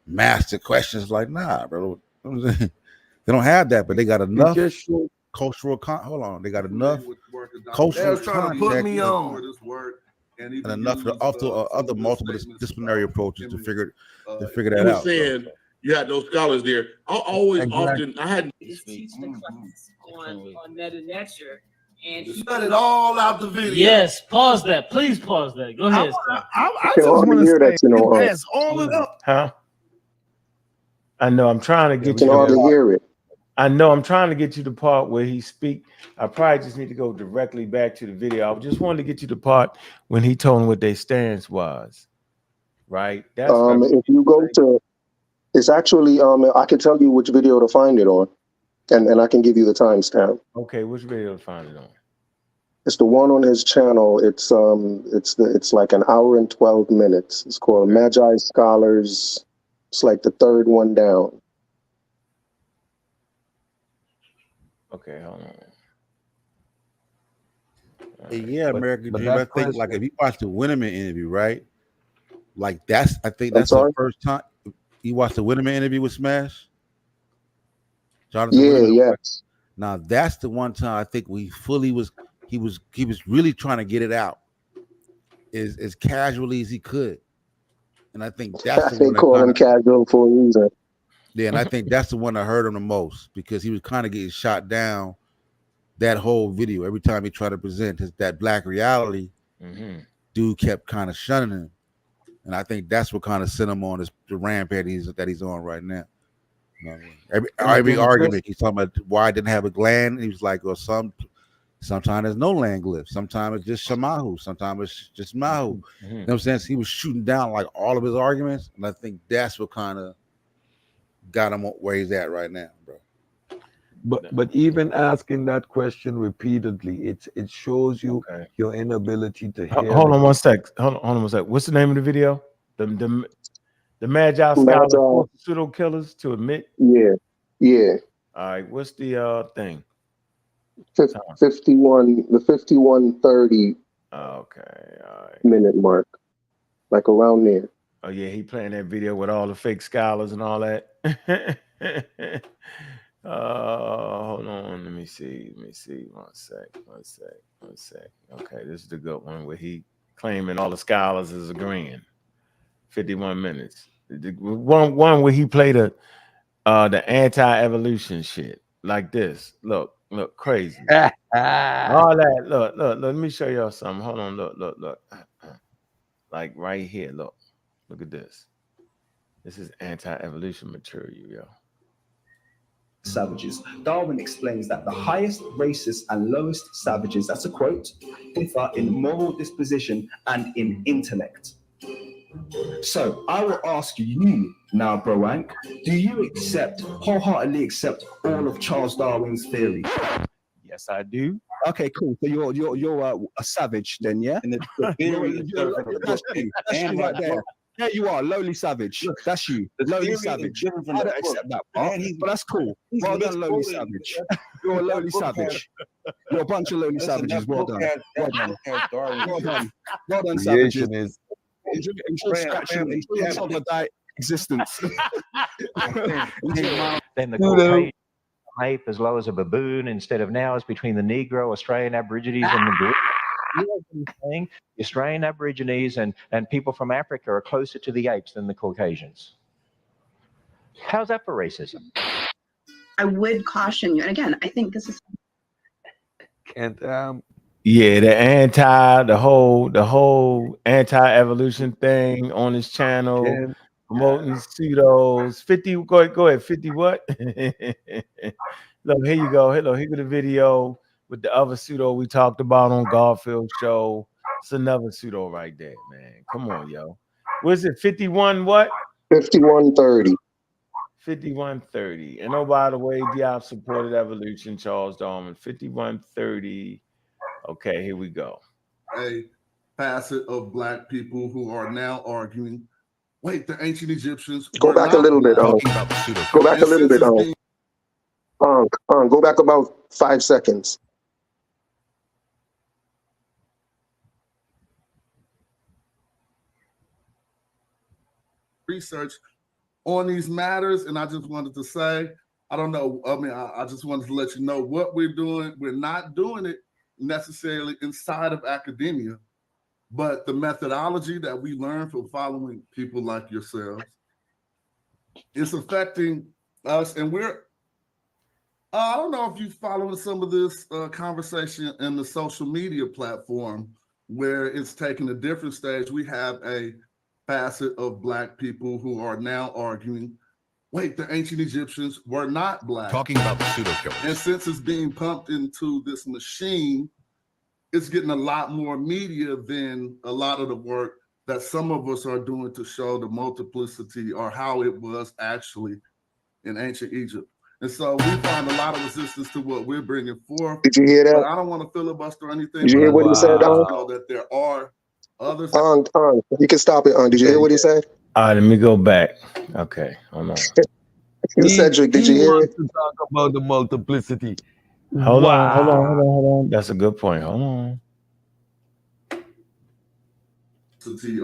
A: master question is like, nah, bro. They don't have that, but they got enough cultural hold on, they got enough cultural
D: trying to put me on for this work
A: and enough of other multiple disciplinary approaches to figure that out.
S: Saying you had those scholars there. I always often I had
Q: teach the class on meta nature, And
D: cut it all out the video.
T: Yes, pause that. Please pause that. Go ahead.
K: I just want to say, that's all it up.
B: Huh? I know. I'm trying to get
P: can
B: you.
P: hardly hear it.
B: I know. I'm trying to get you the part where he speak. I probably just need to go directly back to the video. I just wanted to get you the part when he told them what their stance was. Right. That's
P: if you go to, it's actually I can tell you which video to find it on, and I can give you the timestamp.
B: Okay, which video to find it on?
P: It's the one on his channel. It's like an hour and 12 minutes. It's called Magi Scholars. It's like the third one down.
B: Okay, hold on.
A: Yeah, American
F: but
A: Dream. I think like if you watch the Winterman interview, right? Like I think that's the first time you watched the Winterman interview with Smash. Jonathan Winterman.
P: Yes.
A: Now that's the one time I think he was really trying to get it out as casually as he could. And I think that's the one
P: they call him casual for a reason.
A: Yeah, and I think that's the one that hurt him the most because he was kind of getting shot down that whole video. Every time he tried to present that black reality, dude kept kind of shunning him. And I think that's what kind of sent him on the rampage that he's on right now. You know what I mean? Every argument he's talking about why I didn't have a gland. He was like, well, sometimes there's no land glyph. Sometimes it's just Shamahu. Sometimes it's just Mahu. You know what I'm saying? So he was shooting down like all of his arguments. And I think that's what kind of got him where he's at right now, bro.
F: But even asking that question repeatedly, it shows you your inability to hear.
B: Hold on one sec. Hold on one sec. What's the name of the video? The Magi Scholars pseudo killers to admit.
P: Yeah.
B: All right. What's the thing?
P: 51. The 51:30.
B: Okay. All right.
P: Minute mark, like around there.
B: Oh yeah, he playing that video with all the fake scholars and all that. Hold on, let me see. One sec. Okay, this is the good one where he claiming all the scholars is agreeing. 51 minutes. The one where he played the anti-evolution shit like this. Look, crazy. All that. Look. Let me show y'all something. Hold on. Look. Like right here. Look at this. This is anti-evolution material, yo.
U: Savages. Darwin explains that the highest races and lowest savages, that's a quote, differ in moral disposition and in intellect. So I will ask you now, Broank, do you wholeheartedly accept all of Charles Darwin's theory?
B: Yes, I do.
U: Okay, cool. So you're a savage then, yeah? And the theory that's you right there. Yeah, you are lowly savage. That's you, lowly savage. I don't accept that part, but that's cool. Well done, lowly savage. You're a lowly savage. You're a bunch of lowly savages. Well done. Well done, savages. Enjoy scratching troglodyte existence.
V: Then the ape as low as a baboon instead of now is between the Negro, Australian Aborigines, and the group. You know what I'm saying? The Australian Aborigines and people from Africa are closer to the apes than the Caucasians. How's that for racism?
W: I would caution you, and again, I think this is.
B: Yeah, the whole anti-evolution thing on his channel, promoting pseudos. 50, go ahead, 50 what? Look, here you go. Hello, here's the video with the other pseudo we talked about on Garfield show. It's another pseudo right there, man. Come on, yo. Was it 51 what?
P: 51:30.
B: 51:30. And oh, by the way, Diop supported evolution, Charles Darwin. 51:30. Okay, here we go.
D: A facet of Black people who are now arguing, wait, the ancient Egyptians.
P: Go back a little bit. Go back a little bit. Go back about 5 seconds.
D: Research on these matters, and I just wanted to say, I don't know. I mean, I just wanted to let you know what we're doing. We're not doing it necessarily inside of academia, but the methodology that we learn from following people like yourselves is affecting us, and we're I don't know if you're following some of this conversation in the social media platform where it's taking a different stage. We have a facet of Black people who are now arguing, wait, the ancient Egyptians were not Black.
R: Talking about the pseudo-killers.
D: And since it's being pumped into this machine, it's getting a lot more media than a lot of the work that some of us are doing to show the multiplicity or how it was actually in ancient Egypt. And so we find a lot of resistance to what we're bringing forth.
P: Did you hear that?
D: But I don't want to filibuster or anything.
P: Did you hear what he said,
D: I know that there are others.
P: You can stop it. Did you hear what he said?
B: All right, let me go back. Okay, hold on.
P: Cedric, did you hear it?
F: To talk about the multiplicity.
B: Hold on. That's a good point. Hold on.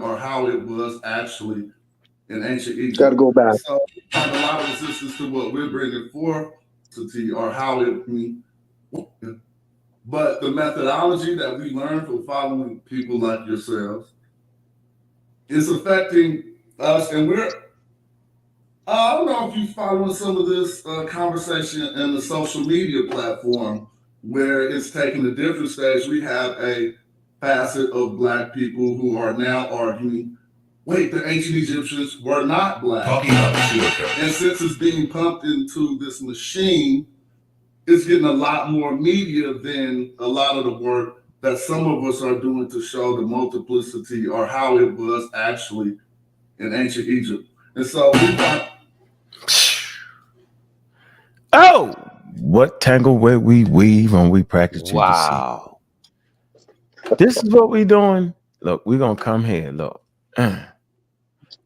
D: Or how it was actually in ancient Egypt.
P: Got to go back.
D: So we find a lot of resistance to what we're bringing forth or how it. But the methodology that we learn from following people like yourselves is affecting us, and we're. I don't know if you're following some of this conversation in the social media platform where it's taking a different stage. We have a facet of Black people who are now arguing, wait, the ancient Egyptians were not Black.
R: Talking about the pseudo-killers.
D: And since it's being pumped into this machine, it's getting a lot more media than a lot of the work that some of us are doing to show the multiplicity or how it was actually in ancient Egypt. And so we find.
B: Oh, what tangle where we weave when we practice.
F: Wow.
B: This is what we doing. Look, we're gonna come here. Look.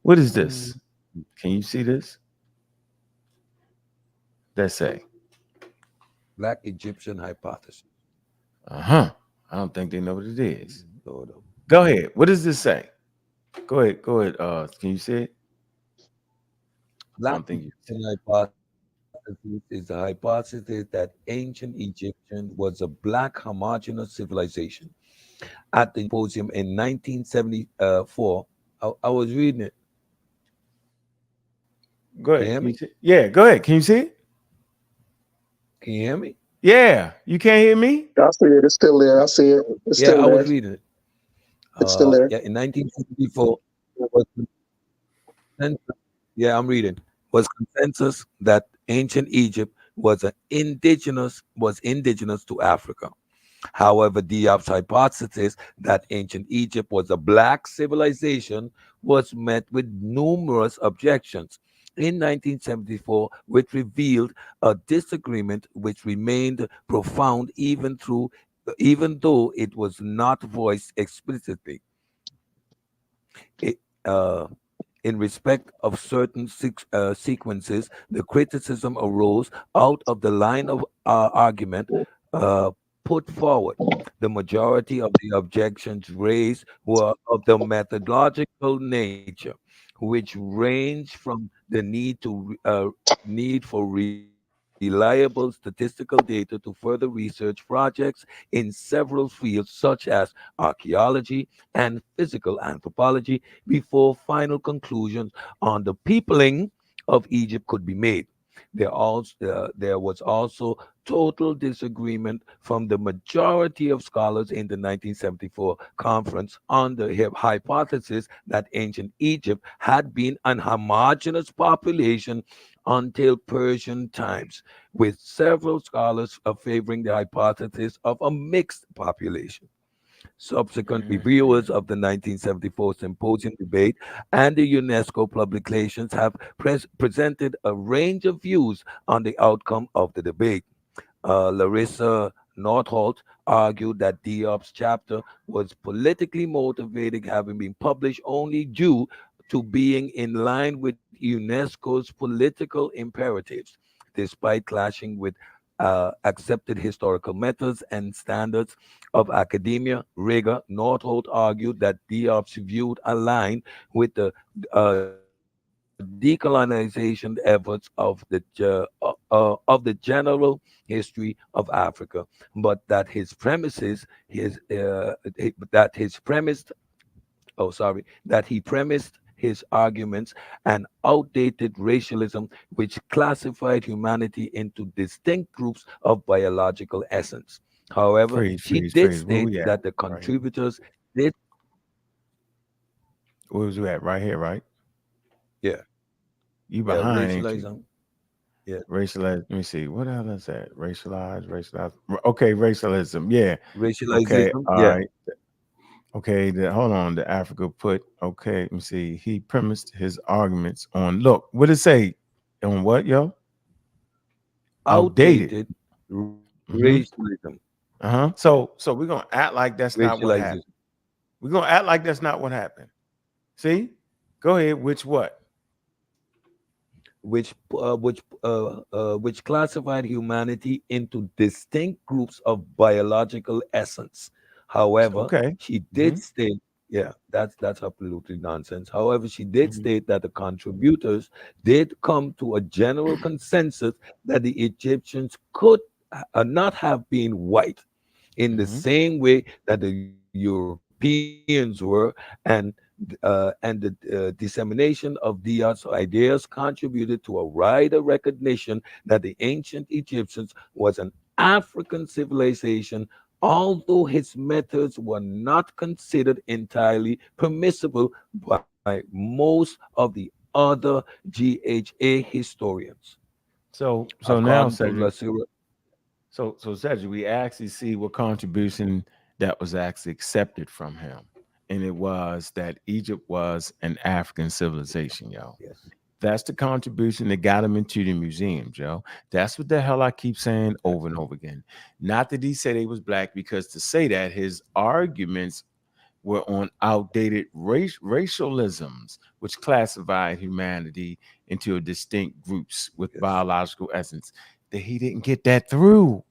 B: What is this? Can you see this? Let's say
F: Black Egyptian hypothesis.
B: I don't think they know what it is. Go ahead. What does this say? Go ahead. Can you see it?
F: Black Egyptian hypothesis is the hypothesis that ancient Egyptian was a Black homogeneous civilization. At the symposium in 1974, I was reading it.
B: Go ahead.
F: Can you hear me?
B: Yeah, go ahead. Can you see it?
F: Can you hear me?
B: Yeah. You can't hear me?
P: I see it. It's still there. I see it. It's still there.
F: I was reading it.
P: It's still there.
F: Yeah, in 1974, there was consensus, I'm reading. Was consensus that ancient Egypt was indigenous to Africa. However, Diop's hypothesis that ancient Egypt was a Black civilization was met with numerous objections. In 1974, which revealed a disagreement which remained profound even though it was not voiced explicitly. In respect of certain sequences, the criticism arose out of the line of argument put forward. The majority of the objections raised were of the methodological nature, which range from the need for reliable statistical data to further research projects in several fields such as archaeology and physical anthropology before final conclusions on the peopling of Egypt could be made. There was also total disagreement from the majority of scholars in the 1974 conference on the hypothesis that ancient Egypt had been an homogeneous population until Persian times, with several scholars favoring the hypothesis of a mixed population. Subsequent reviewers of the 1974 symposium debate and the UNESCO publications have presented a range of views on the outcome of the debate. Larissa Nordholt argued that Diop's chapter was politically motivated, having been published only due to being in line with UNESCO's political imperatives, despite clashing with accepted historical methods and standards of academia rigor. Nordholt argued that Diop's view aligned with the decolonization efforts of the general history of Africa, but that he premised his arguments an outdated racialism which classified humanity into distinct groups of biological essence. However, she did
B: Freeze. Where
F: state
B: we at?
F: that the
B: Right here.
F: contributors did.
B: Where was we at? Right here, right?
F: Yeah.
B: You
F: Yeah,
B: behind, ain't you?
F: racialism. Yeah.
B: Racialized. Let me see. What else is that? Racialized. Okay, racialism. Yeah. Okay.
F: Racialization.
B: All
F: Yeah.
B: right. Okay. Hold on. The Africa put. Okay. Let me see. He premised his arguments on. Look. What did it say? On what, yo? Outdated.
F: Racialism.
B: So we're gonna act like that's not what happened.
F: Racialization.
B: We're gonna act like that's not what happened. See? Go ahead. Which what?
F: Which classified humanity into distinct groups of biological essence. However,
B: Okay.
F: she did state, yeah, that's absolutely nonsense. However, she did state that the contributors did come to a general consensus that the Egyptians could not have been white in the same way that the Europeans were, and the dissemination of Diaz's ideas contributed to a wider recognition that the ancient Egyptians was an African civilization, although his methods were not considered entirely permissible by most of the other GHA historians.
B: So now,
F: According to
B: Cedric.
F: Lasura,
B: So Cedric, we actually see what contribution that was actually accepted from him. And it was that Egypt was an African civilization, yo.
F: Yes.
B: That's the contribution that got him into the museums, yo. That's what the hell I keep saying over and over again. Not that he said he was black, because to say that, his arguments were on outdated racialisms, which classified humanity into distinct groups with biological essence. That he didn't get that through.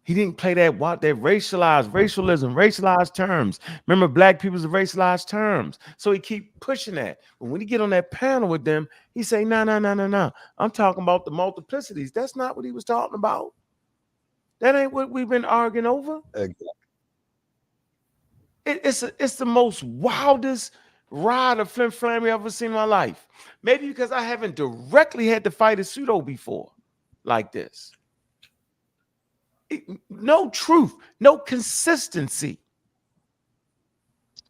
B: He didn't play that racialized terms. Remember, black people's racialized terms. So he keep pushing that. But when he get on that panel with them, he say, no. I'm talking about the multiplicities. That's not what he was talking about. That ain't what we've been arguing over.
F: Exactly.
B: It's the most wildest ride of flim flam I've ever seen in my life. Maybe because I haven't directly had to fight a pseudo before like this. No truth, no consistency.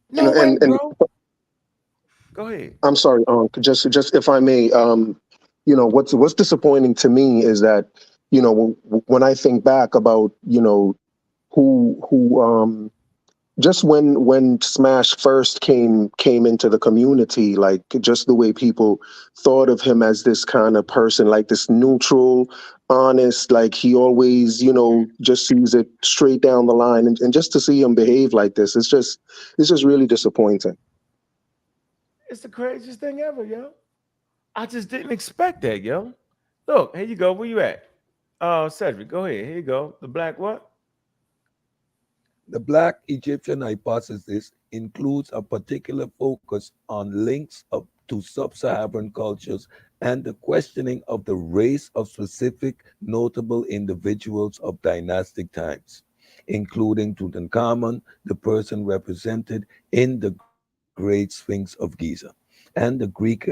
B: No way, bro. Go ahead.
P: I'm sorry, just if I may, what's disappointing to me is that, when I think back about, who just when Smash first came into the community, like just the way people thought of him as this kind of person, like this neutral, honest, like he always, just sees it straight down the line, and just to see him behave like this, it's just really disappointing.
B: It's the craziest thing ever, yo. I just didn't expect that, yo. Look, here you go. Where you at? Cedric, go ahead. Here you go. The black what?
F: The Black Egyptian hypothesis includes a particular focus on links to sub-Saharan cultures and the questioning of the race of specific notable individuals of dynastic times, including Tutankhamun, the person represented in the Great Sphinx of Giza, and the Greek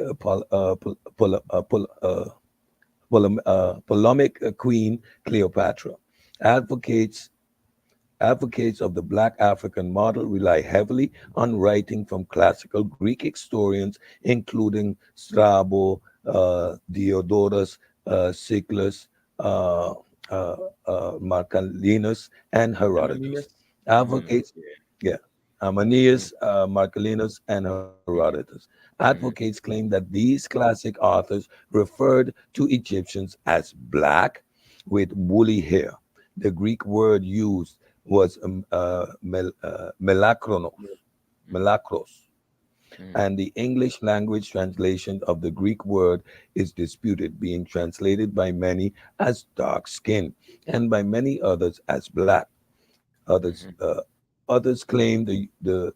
F: Ptolemaic queen Cleopatra. Advocates of the Black African model rely heavily on writing from classical Greek historians, including Strabo, Diodorus Siculus, Marcellinus, and Herodotus. Amanius, Marcellinus, and Herodotus. Advocates claim that these classic authors referred to Egyptians as black with woolly hair. The Greek word used was melakros, and the English language translation of the Greek word is disputed, being translated by many as dark skin and by many others as black. Others claim the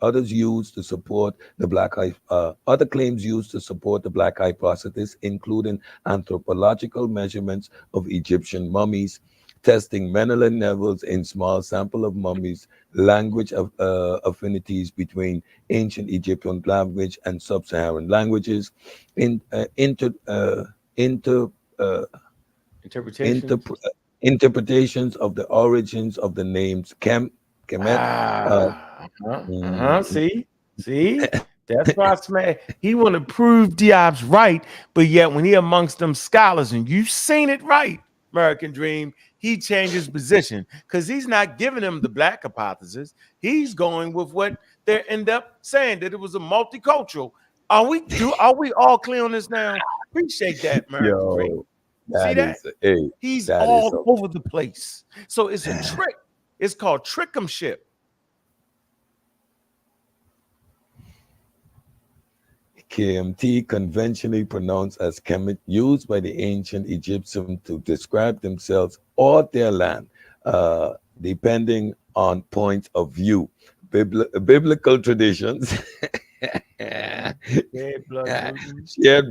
F: others used to support the other claims used to support the black hypothesis, including anthropological measurements of Egyptian mummies, testing Menelin levels in small sample of mummies, language of affinities between ancient Egyptian language and sub-Saharan languages, interpretations of the origins of the names Kemet.
B: See, that's why he want to prove Diop's right, but yet when he amongst them scholars, and you've seen it right, American Dream, he changes position because he's not giving them the black hypothesis. He's going with what they end up saying, that it was a multicultural. Are we all clear on this now? Appreciate that, American Dream. See that? He's all over the place. So it's a trick. It's called trick'emship.
F: KMT, conventionally pronounced as Kemet, used by the ancient Egyptians to describe themselves or their land, depending on point of view. Biblical traditions, shared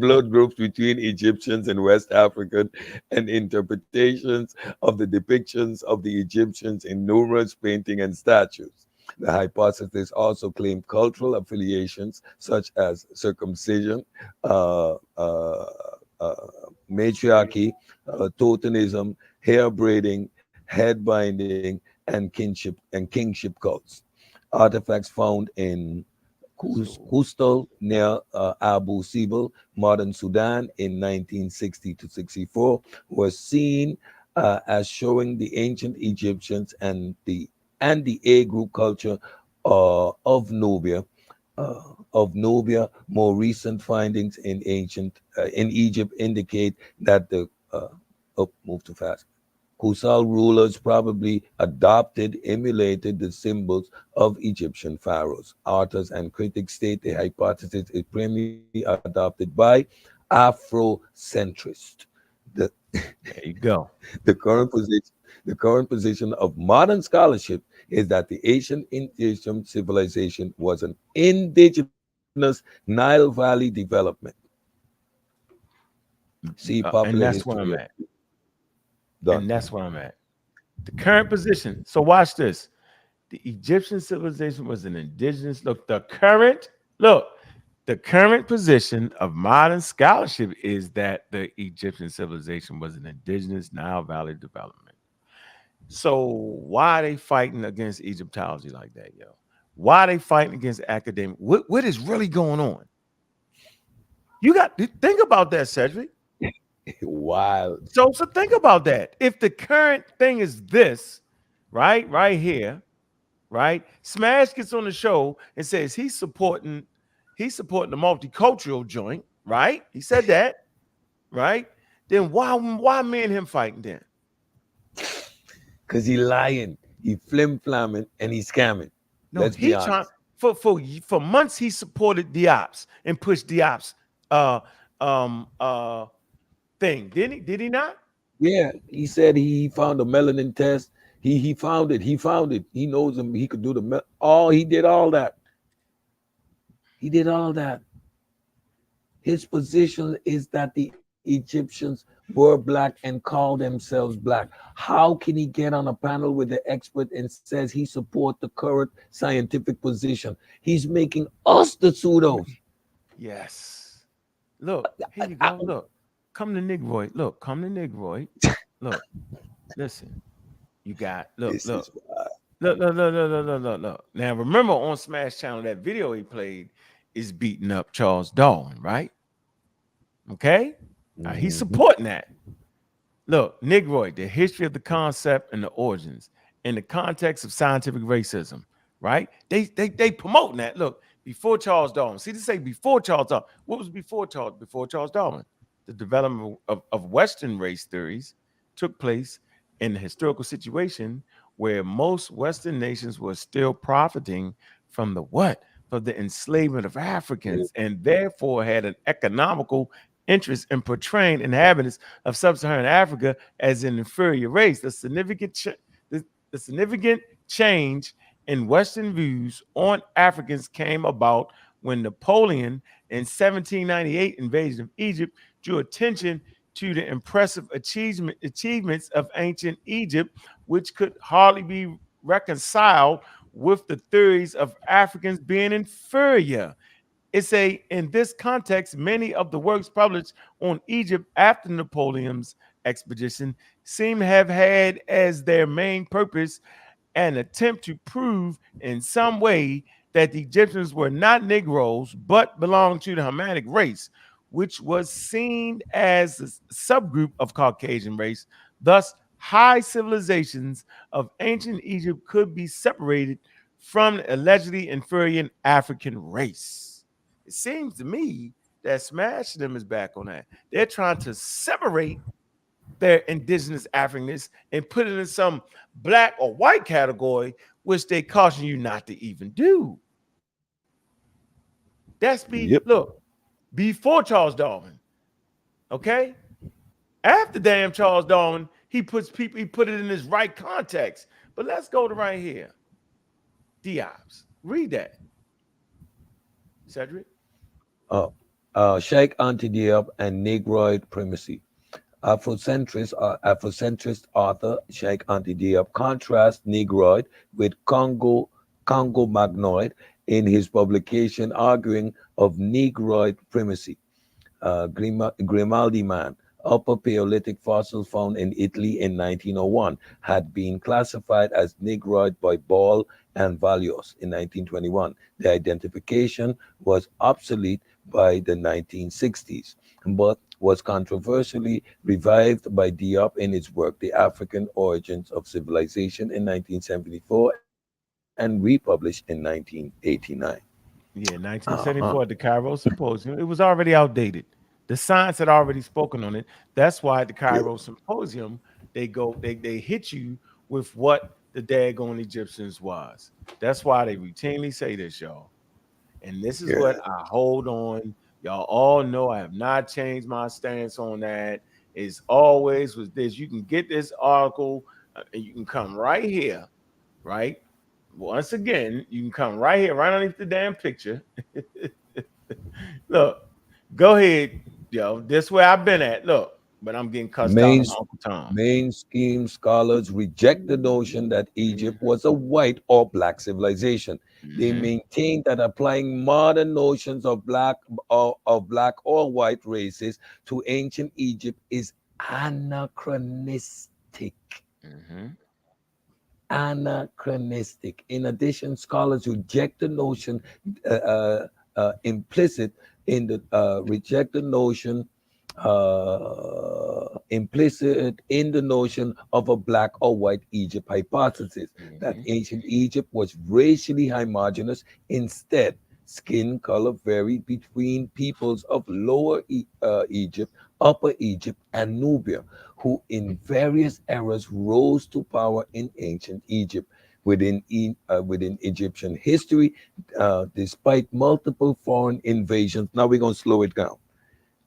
F: blood groups between Egyptians and West African, and interpretations of the depictions of the Egyptians in numerous paintings and statues. The hypothesis also claimed cultural affiliations such as circumcision, matriarchy, totemism, hair braiding, head binding, and kingship cults. Artifacts found in Kustal near Abu Simbel, modern Sudan, in 1960 to 64 was seen as showing the ancient Egyptians and the A group culture of Nubia. More recent findings in Egypt indicate that the move too fast. Kusal rulers probably emulated the symbols of Egyptian pharaohs. Authors and critics state the hypothesis is primarily adopted by Afrocentrists. There
B: you go.
F: The current position of modern scholarship is that the ancient Egyptian civilization was an indigenous Nile Valley development. See,
B: and that's where I'm at. And that's where I'm at. The current position. So watch this. The Egyptian civilization was an indigenous. The current position of modern scholarship is that the Egyptian civilization was an indigenous Nile Valley development. So why are they fighting against Egyptology like that, yo? Why are they fighting against academic? What is really going on? You got to think about that, Cedric.
F: Wild.
B: So think about that. If the current thing is this, right here, right? Smash gets on the show and says he's supporting the multicultural joint, right? He said that, right? Then why me and him fighting then?
F: Because he lying, he flim-flamming, and he's scamming.
B: No,
F: Let's be honest.
B: For months he supported Diop's and pushed Diop's thing. Did he not?
F: Yeah, he said he found a melanin test. He found it. He knows him. He could do he did all that. He did all that. His position is that the Egyptians were black and called themselves black. How can he get on a panel with the expert and says he support the current scientific position? He's making us the pseudos.
B: Yes. Look, here you go. Look, come to Negroid. Look, come to Negroid. Look, listen. You got look. Now remember on Smash Channel that video he played is beating up Charles Darwin, right? Okay. Now, he's supporting that. Look, Negroid, the history of the concept and the origins in the context of scientific racism, right? They promoting that. Look, before Charles Darwin. See, they say before Charles Darwin. What was before Charles Darwin? The development of Western race theories took place in the historical situation where most Western nations were still profiting from the what? From the enslavement of Africans, and therefore had an economical interest in portraying inhabitants of sub-Saharan Africa as an inferior race. The significant change in Western views on Africans came about when Napoleon in 1798 invasion of Egypt drew attention to the impressive achievements of ancient Egypt, which could hardly be reconciled with the theories of Africans being inferior. In this context, many of the works published on Egypt after Napoleon's expedition seem to have had as their main purpose an attempt to prove in some way that the Egyptians were not Negroes, but belonged to the Hamitic race, which was seen as a subgroup of Caucasian race. Thus, high civilizations of ancient Egypt could be separated from the allegedly inferior African race. It seems to me that Smash Them is back on that. They're trying to separate their indigenous Africanness and put it in some black or white category, which they caution you not to even do. That's look, before Charles Darwin, okay? After damn Charles Darwin, he put it in his right context. But let's go to right here. Diop's. Read that. Cedric?
F: Sheikh Anta and Negroid primacy. Afrocentrist author Sheikh Anta contrasts Negroid with Congo Magnoid in his publication arguing of Negroid primacy. Grimaldi man, Upper Paleolithic fossils found in Italy in 1901 had been classified as Negroid by Ball and Valios in 1921. The identification was obsolete by the 1960s, but was controversially revived by Diop in his work, The African Origins of Civilization in 1974 and republished in 1989.
B: Yeah, 1974 at the Cairo Symposium. It was already outdated. The science had already spoken on it. That's why at the Cairo Symposium, they hit you with what the daggone Egyptians was. That's why they routinely say this, y'all. And this is what I hold on. Y'all all know I have not changed my stance on that. It's always with this. You can get this article and you can come right here, right? Once again, you can come right here, right underneath the damn picture. Look, go ahead, yo. This where I've been at. Look, but I'm getting cussed out on Uncle Tom.
F: Mainstream scholars reject the notion that Egypt was a white or black civilization. They maintain that applying modern notions of black or white races to ancient Egypt is anachronistic. Anachronistic. In addition, scholars reject the notion implicit in the notion of a black or white Egypt hypothesis, that ancient Egypt was racially homogeneous. Instead, skin color varied between peoples of Lower Egypt, Upper Egypt, and Nubia, who in various eras rose to power in ancient Egypt. Within Egyptian history, despite multiple foreign invasions, now we're going to slow it down.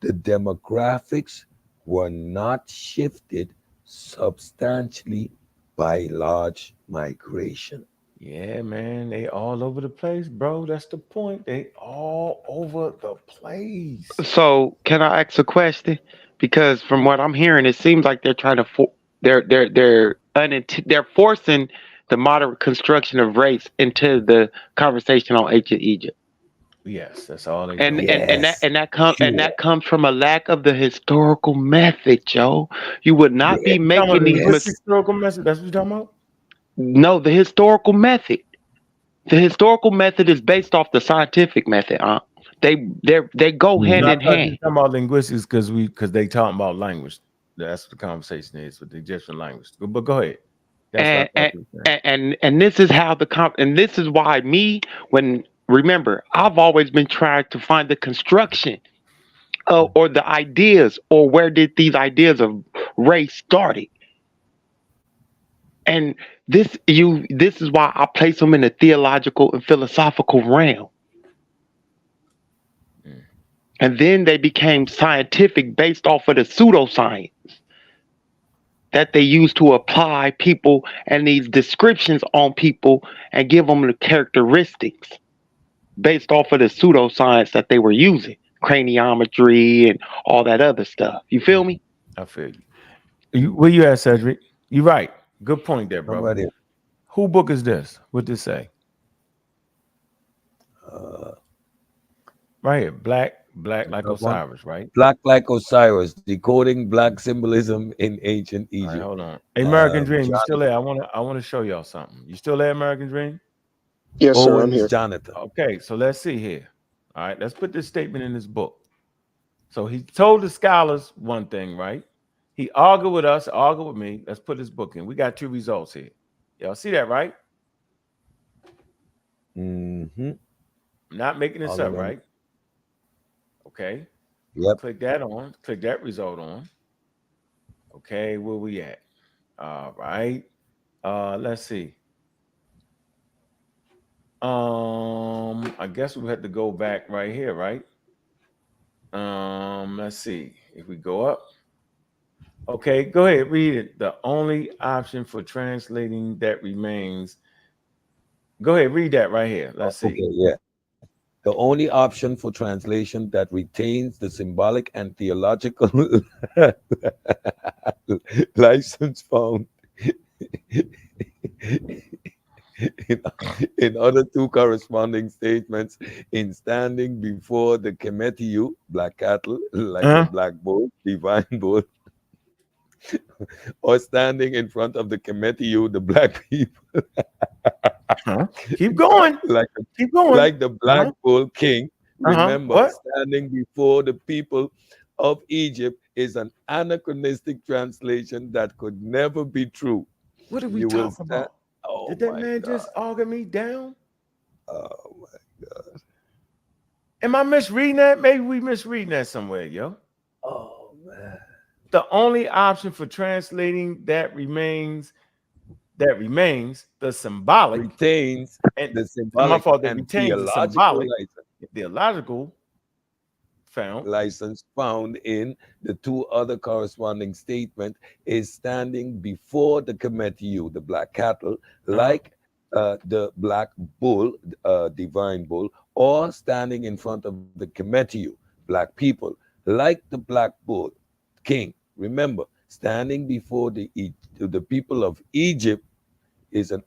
F: The demographics were not shifted substantially by large migration.
B: Yeah, man, they all over the place, bro. That's the point. They all over the place.
O: So, can I ask a question? Because from what I'm hearing, it seems like they're trying to they're forcing the moderate construction of race into the conversation on ancient Egypt.
B: Yes, that's all they
O: and that comes from a lack of the historical method, Joe. You would not be making these
B: historical method. That's what you're talking about?
O: No, the historical method. The historical method is based off the scientific method. They go hand in hand.
B: You're talking about linguistics because they talking about language. That's what the conversation is with the Egyptian language. But go ahead.
O: And this is how and this is why remember, I've always been trying to find the construction or the ideas, or where did these ideas of race started. And this is why I place them in the theological and philosophical realm. And then they became scientific based off of the pseudoscience that they use to apply people and these descriptions on people and give them the characteristics based off of the pseudoscience that they were using, craniometry and all that other stuff. You feel me?
B: I feel you. Where you at, Cedric? You right. Good point there, brother.
F: Right here.
B: Who book is this? What this say? Right here. Black like Osiris, right?
F: Black like Osiris, decoding black symbolism in ancient Egypt.
B: All right, hold on. American Dream, you still there? I want to show y'all something. You still there, American Dream?
P: Yes, sir, I'm here.
F: Jonathan.
B: Okay, so let's see here. All right, let's put this statement in this book. So he told the scholars one thing, right? He argued with us, argued with me. Let's put this book in. We got 2 results here. Y'all see that, right?
F: Mm-hmm.
B: I'm not making this up, right? Okay.
F: Yep.
B: Click that on. Click that result on. Okay, where we at? All right. Let's see. I guess we have to go back right here, right? Let's see if we go up. Okay, go ahead, read it. The only option for translating that remains. Go ahead, read that right here. Let's see.
F: Okay, yeah. The only option for translation that retains the symbolic and theological license found in other 2 corresponding statements in standing before the Kemetiu, black cattle, like the black bull, divine bull, or standing in front of the Kemetiu, the black people.
B: Keep going. Keep going.
F: Like the black bull king. Remember,
B: What?
F: standing before the people of Egypt is an anachronistic translation that could never be true.
B: What are we talking about?
F: Oh,
B: did that man just argue me down?
F: Oh my God.
B: Am I misreading that? Maybe we misreading that somewhere, yo.
F: Oh man.
B: The only option for translating that remains the symbolic
F: retains
B: and
F: the symbolic
B: my fault, that
F: and
B: retains the symbolic theological
F: license found in the 2 other corresponding statement is standing before the Kemetiu, the black cattle, like the black bull, divine bull, or standing in front of the Kemetiu, black people, like the black bull, king. Remember, standing before the people of Egypt is an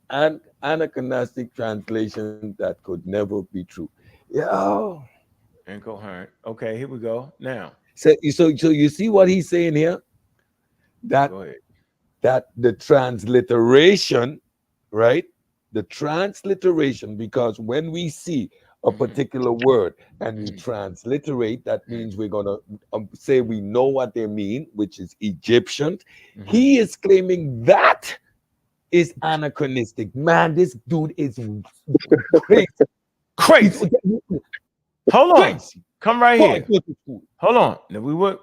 F: anachronistic translation that could never be true. Yeah.
B: Incoherent. Okay, here we go. Now.
F: So you see what he's saying here? That the transliteration, right? The transliteration, because when we see a particular word and we transliterate, that means we're gonna say we know what they mean, which is Egyptian. He is claiming that is anachronistic. Man, this dude is crazy.
B: Crazy. Hold on. Come right here. Hold on. Now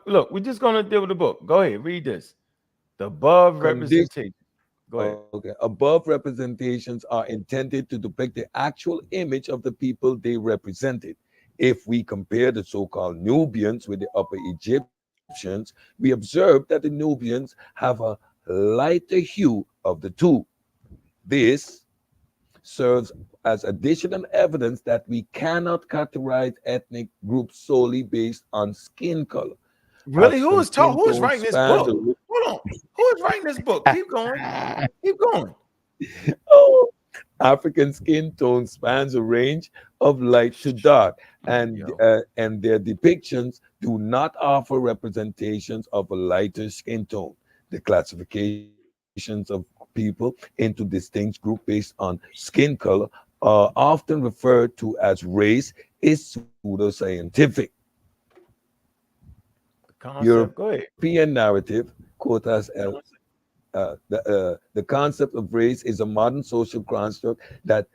B: look, we're just gonna deal with the book. Go ahead, read this. The above representation. Go ahead.
F: Okay. Above representations are intended to depict the actual image of the people they represented. If we compare the so-called Nubians with the Upper Egyptians, we observe that the Nubians have a lighter hue of the 2. This serves as additional evidence that we cannot categorize ethnic groups solely based on skin color.
B: Really? Who is writing this book? Hold on. Who is writing this book? Keep going. Keep going.
F: Oh, African skin tone spans a range of light to dark, and their depictions do not offer representations of a lighter skin tone. The classifications of people into distinct groups based on skin color are often referred to as race is pseudoscientific. European narrative, quote as the concept of race is a modern social construct that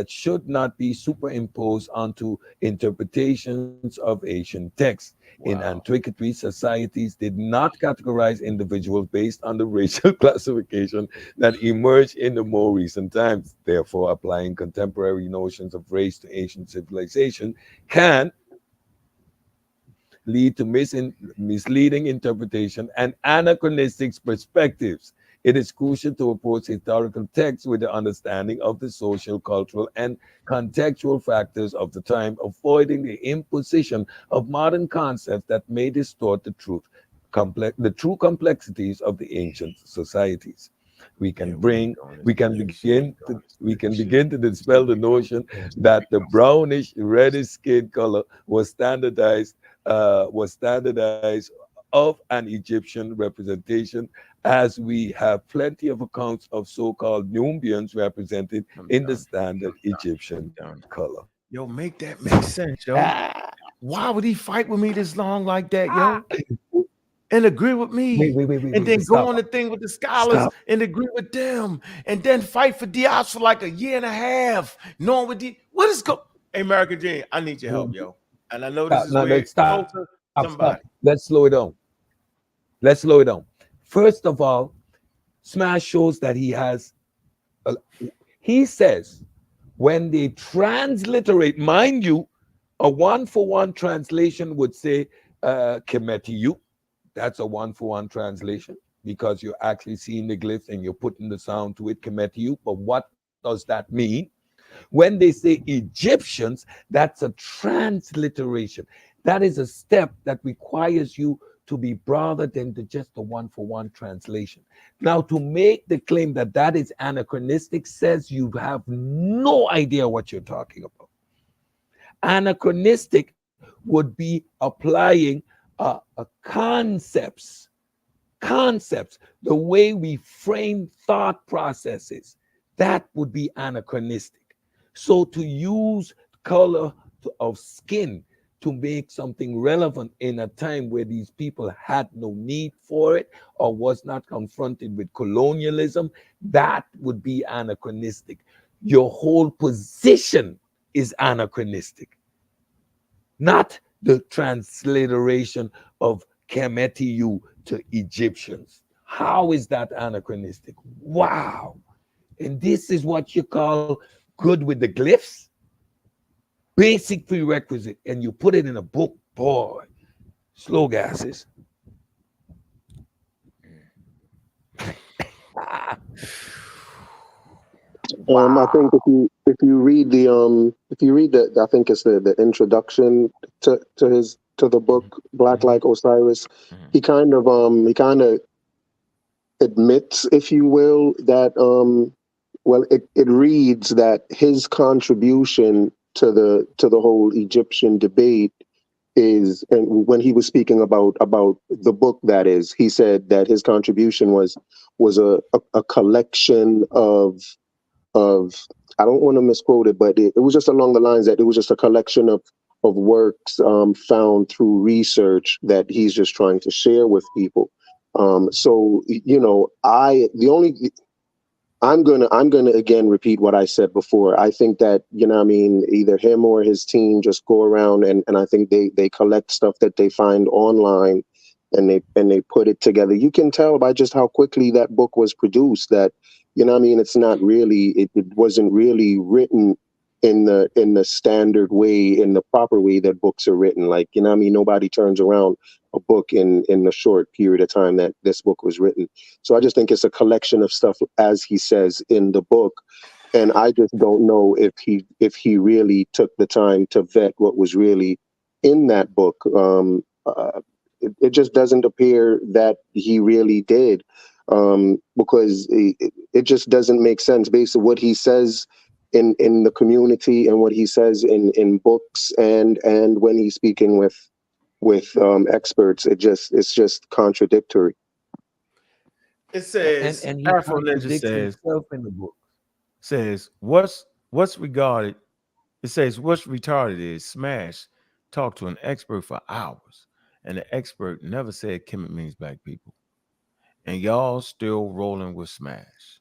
F: should not be superimposed onto interpretations of ancient texts. Wow. In antiquity, societies did not categorize individuals based on the racial classification that emerged in the more recent times. Therefore, applying contemporary notions of race to ancient civilization can lead to misleading interpretation and anachronistic perspectives. It is crucial to approach historical texts with the understanding of the social, cultural, and contextual factors of the time, avoiding the imposition of modern concepts that may distort the truth the true complexities of the ancient societies. We can begin to dispel the notion that the brownish reddish skin color was standardized of an Egyptian representation, as we have plenty of accounts of so-called Nubians represented in the standard Egyptian color.
B: Yo, make that make sense, yo. Why would he fight with me this long like that, yo? And agree with me, and then go on the thing with the scholars and agree with them, and then fight for Diaz for like a year and a half, knowing what is go. Hey, American Dream, I need your help, yo. And I know this is weird.
F: Stop. Let's slow it down. First of all, Smash shows that he has. He says when they transliterate, mind you, a one-for-one translation would say Kemetiyu. That's a one-for-one translation because you're actually seeing the glyphs and you're putting the sound to it, Kemetiyu. But what does that mean? When they say Egyptians, that's a transliteration. That is a step that requires you to be broader than just a one-for-one translation. Now, to make the claim that that is anachronistic says you have no idea what you're talking about. Anachronistic would be applying concepts, the way we frame thought processes. That would be anachronistic. So to use color of skin to make something relevant in a time where these people had no need for it or was not confronted with colonialism, that would be anachronistic. Your whole position is anachronistic, not the transliteration of Kemetiyu to Egyptians. How is that anachronistic? Wow. And this is what you call good with the glyphs? Basic prerequisite, and you put it in a book, boy, slow gases.
P: I think if you read the I think it's the introduction to the book Black Like Osiris, he kind of admits, if you will, that well, it reads that his contribution to the whole Egyptian debate is, and when he was speaking about the book, that is, he said that his contribution was a collection of I don't want to misquote it, but it was just along the lines that it was just a collection of works found through research that he's just trying to share with people. So you know, I'm gonna again repeat what I said before. I think that, you know what I mean, either him or his team just go around and I think they collect stuff that they find online and they put it together. You can tell by just how quickly that book was produced that, you know what I mean, it's not really, it wasn't really written in the standard way, in the proper way that books are written. Like, you know what I mean, nobody turns around a book in the short period of time that this book was written. So I just think it's a collection of stuff, as he says in the book, and I just don't know if he really took the time to vet what was really in that book. It just doesn't appear that he really did, because it just doesn't make sense based on what he says in the community and what he says in books and when he's speaking with experts. It's just contradictory.
B: It says,
F: and he
B: Afro Ninja
F: contradicts
B: says,
F: himself in the book.
B: Says what's regarded. It says what's retarded is Smash talk to an expert for hours, and the expert never said Kemet means black people, and y'all still rolling with Smash.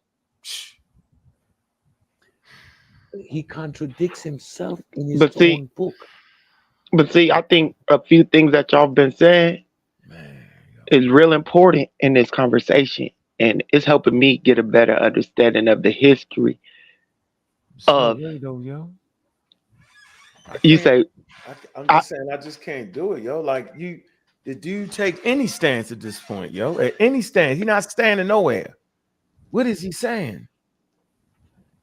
F: He contradicts himself in his own book.
O: But see, I think a few things that y'all been saying is real important in this conversation, and it's helping me get a better understanding of the history of. You say,
B: I'm just saying, I just can't do it, yo. Like, did you take any stance at this point, yo? At any stance, he's not standing nowhere. What is he saying?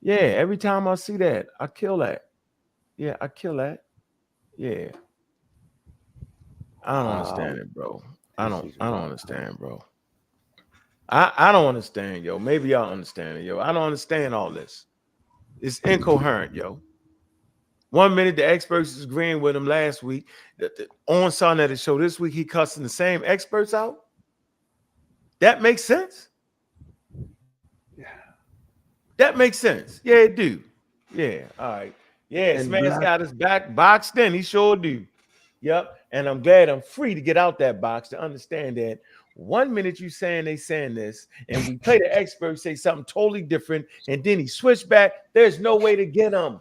B: Yeah, every time I see that, I kill that. Yeah, I kill that. Yeah. I don't understand it, bro. I don't understand, bro. I don't understand, yo. Maybe y'all understand it, yo. I don't understand all this. It's incoherent, yo. 1 minute the experts is agreeing with him last week. On Son at the show this week, he cussing the same experts out. That makes sense. That makes sense. Yeah, it do. Yeah, all right. Yeah, Smash got his back boxed in. He sure do. Yep. And I'm glad I'm free to get out that box to understand that 1 minute you saying they saying this, and we play the expert say something totally different, and then he switched back. There's no way to get him.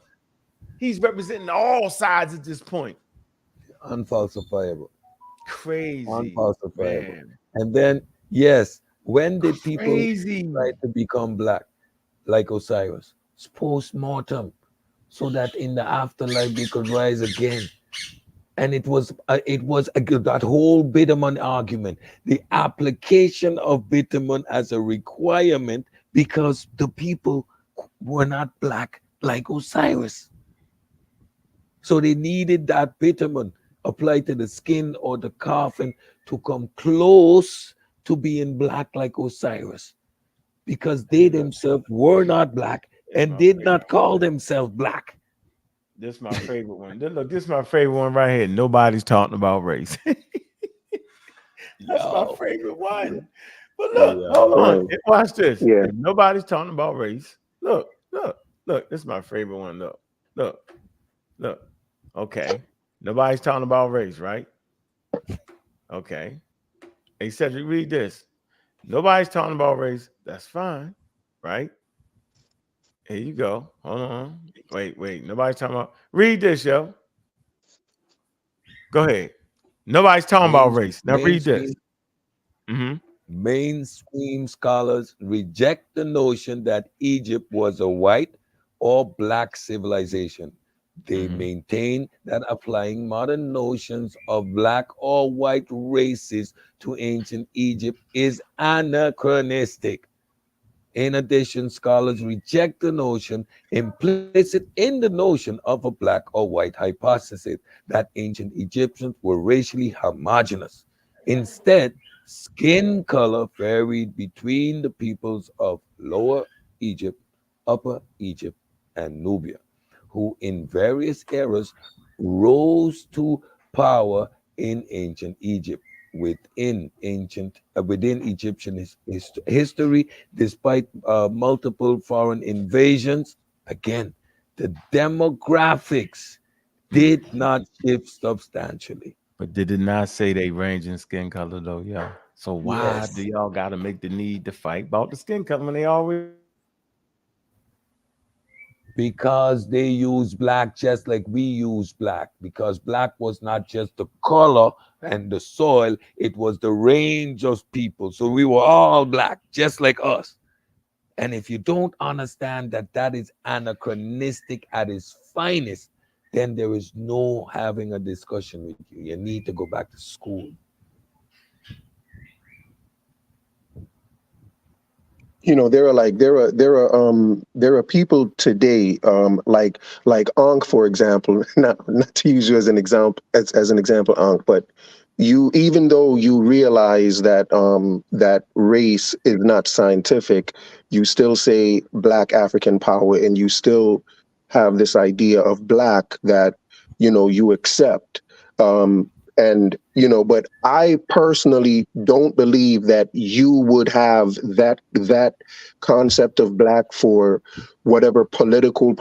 B: He's representing all sides at this point.
F: Unfalsifiable.
B: Crazy.
F: Unfalsifiable.
B: Man.
F: And then, yes, when did people try to become black, like Osiris? It's post-mortem, so that in the afterlife they could rise again. And it was that whole Bitterman argument, the application of Bitterman as a requirement because the people were not black like Osiris. So they needed that Bitterman applied to the skin or the coffin to come close to being black like Osiris, because they themselves were not black and did not call themselves black.
B: This is my favorite one. Look, this is my favorite one right here. Nobody's talking about race. That's my favorite one. But look, hold on. Watch this.
P: Yeah.
B: If nobody's talking about race. Look. This is my favorite one. Look. Okay. Nobody's talking about race, right? Okay. Hey, Cedric, read this. Nobody's talking about race. That's fine, right? Here you go. Hold on. Wait. Nobody's talking about. Read this, yo. Go ahead. Nobody's talking about race. Now read this.
F: Mainstream scholars reject the notion that Egypt was a white or black civilization. They maintain that applying modern notions of black or white races to ancient Egypt is anachronistic. In addition, scholars reject the notion implicit in the notion of a black or white hypothesis that ancient Egyptians were racially homogeneous. Instead, skin color varied between the peoples of Lower Egypt, Upper Egypt, and Nubia, who in various eras rose to power in ancient Egypt. Within Egyptian history, despite multiple foreign invasions, again, the demographics did not shift substantially.
B: But did it not say they range in skin color though, y'all? So why do y'all got to make the need to fight about the skin color when they always?
F: Because they use black just like we use black, because black was not just the color and the soil, it was the range of people. So we were all black, just like us. And if you don't understand that that is anachronistic at its finest, then there is no having a discussion with you. You need to go back to school.
P: You know, there are people today, like Ankh, for example, not to use you as an example, as an example, Ankh, but you, even though you realize that that race is not scientific, you still say Black African power, and you still have this idea of black that, you know, you accept. And, you know, but I personally don't believe that you would have that concept of black for whatever political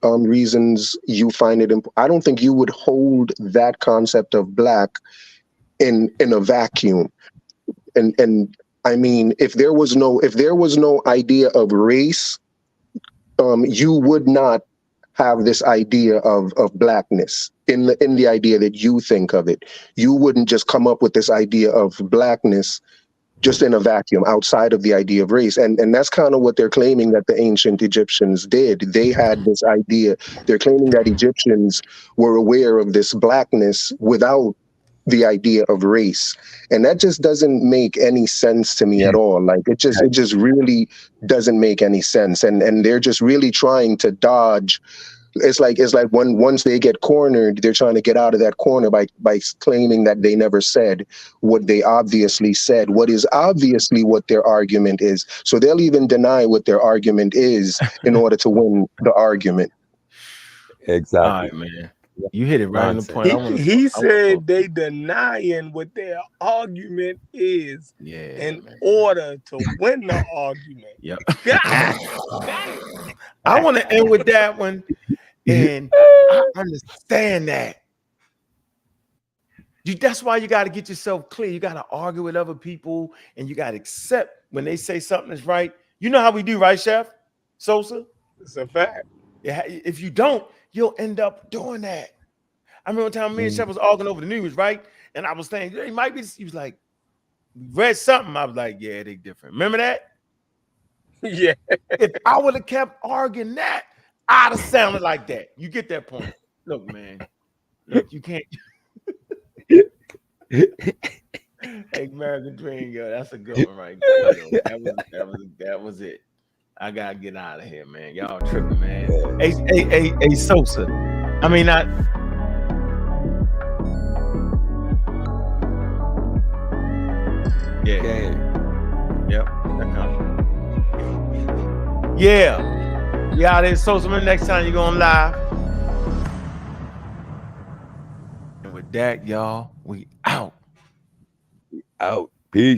P: reasons you find it. I don't think you would hold that concept of black in a vacuum. And I mean, if there was no idea of race, you would not have this idea of blackness in the idea that you think of it. You wouldn't just come up with this idea of blackness just in a vacuum outside of the idea of race. And that's kind of what they're claiming that the ancient Egyptians did. They had this idea. They're claiming that Egyptians were aware of this blackness without the idea of race. And that just doesn't make any sense to me at all. Like it just really doesn't make any sense. And they're just really trying to dodge it's like once they get cornered, they're trying to get out of that corner by claiming that they never said what they obviously said, what is obviously what their argument is. So they'll even deny what their argument is in order to win the argument.
F: Exactly.
B: All right, man. You hit it right on the point.
C: He said they denying what their argument is in order to win the argument.
B: Yep. I want to end with that one, and I understand that. That's why you got to get yourself clear. You got to argue with other people, and you got to accept when they say something is right. You know how we do, right, Chef Sosa?
C: It's a fact.
B: Yeah. If you don't, you'll end up doing that. I remember one time me and Chef was arguing over the news, right? And I was saying, it might be, he was like, read something. I was like, yeah, they different. Remember that?
C: Yeah.
B: If I would have kept arguing that, I'd have sounded like that. You get that point. Look, man. Look, you can't. Hey, American Dream, yo, that's a good one right there. That was it. I gotta get out of here, man. Y'all tripping, man. Hey, Sosa. I mean, not. Yeah. Yep. That counts. Yeah. We out here, Sosa. Next time you're going live. And with that, y'all, we out.
F: Out. Peace.